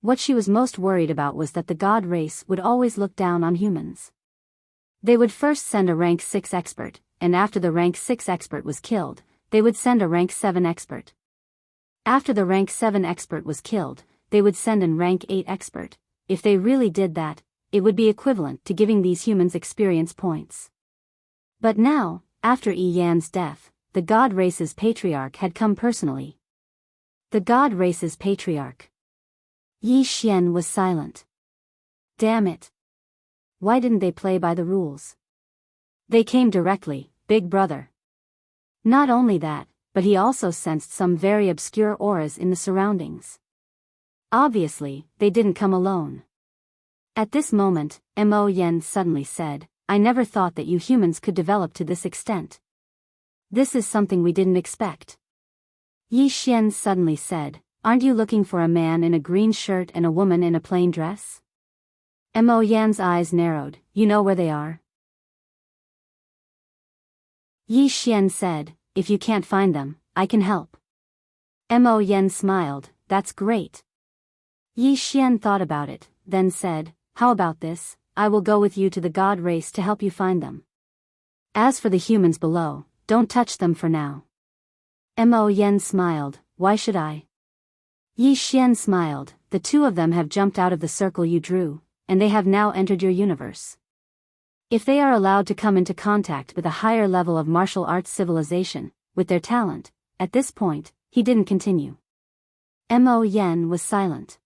What she was most worried about was that the god race would always look down on humans. They would first send a rank 6 expert, and after the rank 6 expert was killed, they would send a rank 7 expert. After the rank 7 expert was killed, they would send an rank 8 expert. If they really did that, it would be equivalent to giving these humans experience points. But now, after Yi Yan's death, the god race's patriarch had come personally. The god race's patriarch. Yi Xian was silent. Damn it. Why didn't they play by the rules? They came directly, big brother. Not only that, but he also sensed some very obscure auras in the surroundings. Obviously, they didn't come alone. At this moment, Mo Yen suddenly said, "I never thought that you humans could develop to this extent. This is something we didn't expect." Yi Xian suddenly said, "Aren't you looking for a man in a green shirt and a woman in a plain dress?" Mo Yan's eyes narrowed. "You know where they are?" Yi Xian said, "If you can't find them, I can help." Mo Yen smiled, "That's great." Yi Xian thought about it, then said, "How about this? I will go with you to the god race to help you find them. As for the humans below, don't touch them for now." Mo Yen smiled, "Why should I?" Yi Xian smiled, "The two of them have jumped out of the circle you drew, and they have now entered your universe. If they are allowed to come into contact with a higher level of martial arts civilization, with their talent," at this point, he didn't continue. Mo Yen was silent.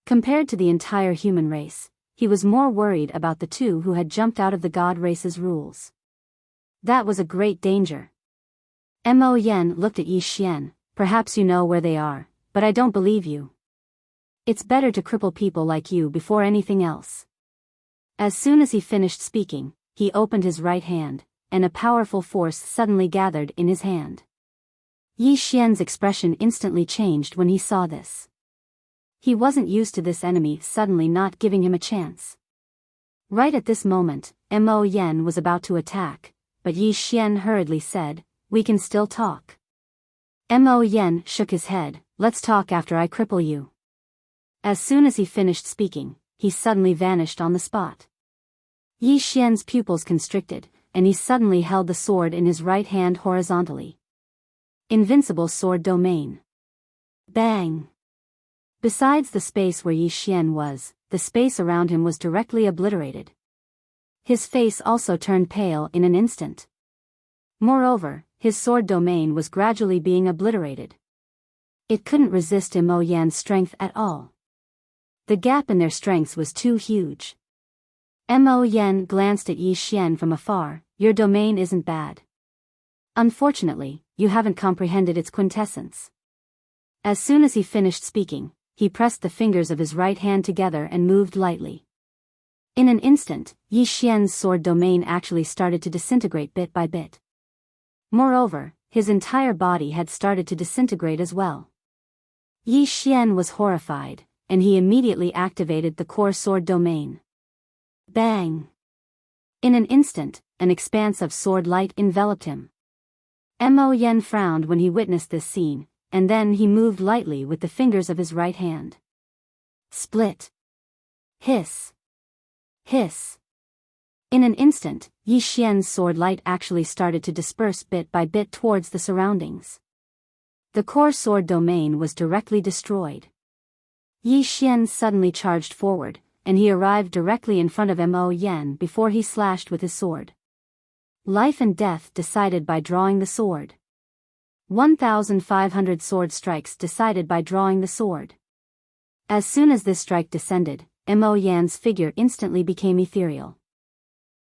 Compared to the entire human race, he was more worried about the two who had jumped out of the god race's rules. That was a great danger. Mo Yen looked at Yi Xian, "Perhaps you know where they are, but I don't believe you. It's better to cripple people like you before anything else." As soon as he finished speaking, he opened his right hand, and a powerful force suddenly gathered in his hand. Yi Xian's expression instantly changed when he saw this. He wasn't used to this enemy suddenly not giving him a chance. Right at this moment, Mo Yen was about to attack, but Yi Xian hurriedly said, "We can still talk." Mo Yen shook his head, "Let's talk after I cripple you." As soon as he finished speaking, he suddenly vanished on the spot. Yi Xian's pupils constricted, and he suddenly held the sword in his right hand horizontally. Invincible sword domain. Bang! Besides the space where Yi Xian was, the space around him was directly obliterated. His face also turned pale in an instant. Moreover, his sword domain was gradually being obliterated. It couldn't resist Mo Yan's strength at all. The gap in their strengths was too huge. Mo Yan glanced at Yi Xian from afar. Your domain isn't bad. Unfortunately, you haven't comprehended its quintessence. As soon as he finished speaking, he pressed the fingers of his right hand together and moved lightly. In an instant, Yi Xian's sword domain actually started to disintegrate bit by bit. Moreover, his entire body had started to disintegrate as well. Yi Xian was horrified, and he immediately activated the core sword domain. Bang! In an instant, an expanse of sword light enveloped him. Mo Yan frowned when he witnessed this scene, and then he moved lightly with the fingers of his right hand. Split. Hiss. Hiss. In an instant, Yi Xian's sword light actually started to disperse bit by bit towards the surroundings. The core sword domain was directly destroyed. Yi Xian suddenly charged forward, and he arrived directly in front of Mo Yan before he slashed with his sword. Life and death decided by drawing the sword. 1,500 sword strikes decided by drawing the sword. As soon as this strike descended, Mo Yan's figure instantly became ethereal.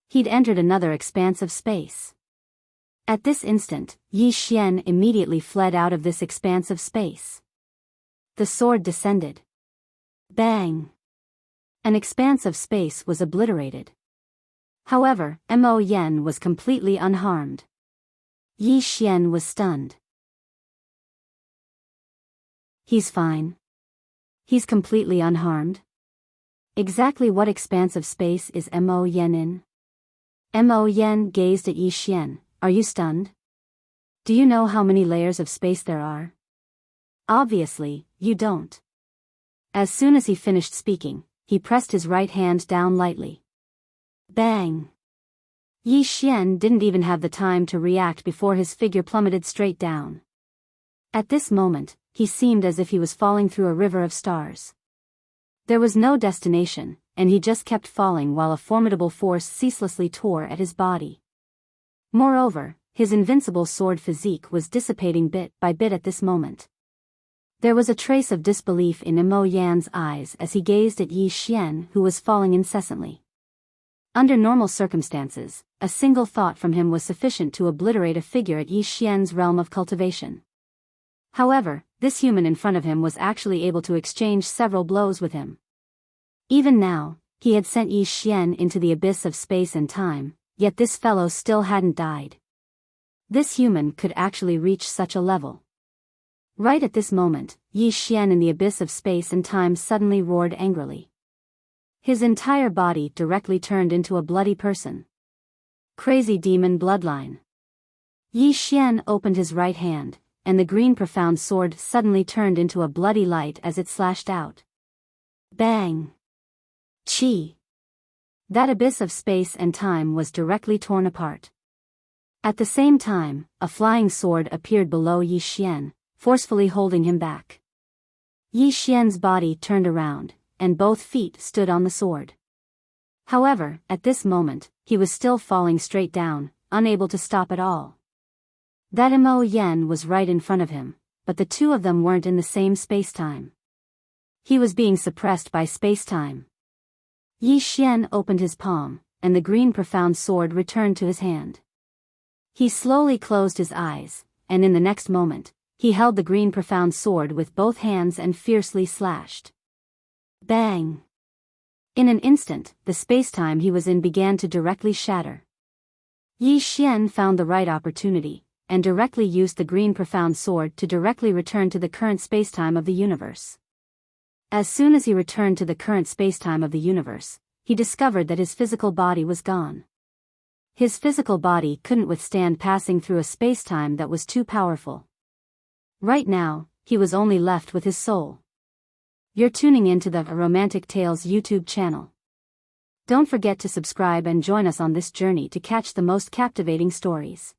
He'd entered another expanse of space. At this instant, Yi Xian immediately fled out of this expanse of space. The sword descended. Bang! An expanse of space was obliterated. However, Mo Yan was completely unharmed. Yi Xian was stunned. He's fine. He's completely unharmed. Exactly what expanse of space is Mo Yan in? Mo Yan gazed at Yi Xian. Are you stunned? Do you know how many layers of space there are? Obviously, you don't. As soon as he finished speaking, he pressed his right hand down lightly. Bang! Yi Xian didn't even have the time to react before his figure plummeted straight down. At this moment, he seemed as if he was falling through a river of stars. There was no destination, and he just kept falling while a formidable force ceaselessly tore at his body. Moreover, his invincible sword physique was dissipating bit by bit at this moment. There was a trace of disbelief in Mo Yan's eyes as he gazed at Yi Xian, who was falling incessantly. Under normal circumstances, a single thought from him was sufficient to obliterate a figure at Yi Xian's realm of cultivation. However, this human in front of him was actually able to exchange several blows with him. Even now, he had sent Yi Xian into the abyss of space and time, yet this fellow still hadn't died. This human could actually reach such a level. Right at this moment, Yi Xian in the abyss of space and time suddenly roared angrily. His entire body directly turned into a bloody person. Crazy demon bloodline. Yi Xian opened his right hand, and the green profound sword suddenly turned into a bloody light as it slashed out. Bang! Chi! That abyss of space and time was directly torn apart. At the same time, a flying sword appeared below Yi Xian, forcefully holding him back. Yi Xian's body turned around, and both feet stood on the sword. However, at this moment, he was still falling straight down, unable to stop at all. That Mo Yan was right in front of him, but the two of them weren't in the same space-time. He was being suppressed by space-time. Yi Xian opened his palm, and the green profound sword returned to his hand. He slowly closed his eyes, and in the next moment, he held the green profound sword with both hands and fiercely slashed. Bang! In an instant, the space-time he was in began to directly shatter. Yi Xian found the right opportunity, and directly used the green profound sword to directly return to the current spacetime of the universe. As soon as he returned to the current spacetime of the universe, he discovered that his physical body was gone. His physical body couldn't withstand passing through a spacetime that was too powerful. Right now, he was only left with his soul. You're tuning into the Romantic Tales YouTube channel. Don't forget to subscribe and join us on this journey to catch the most captivating stories.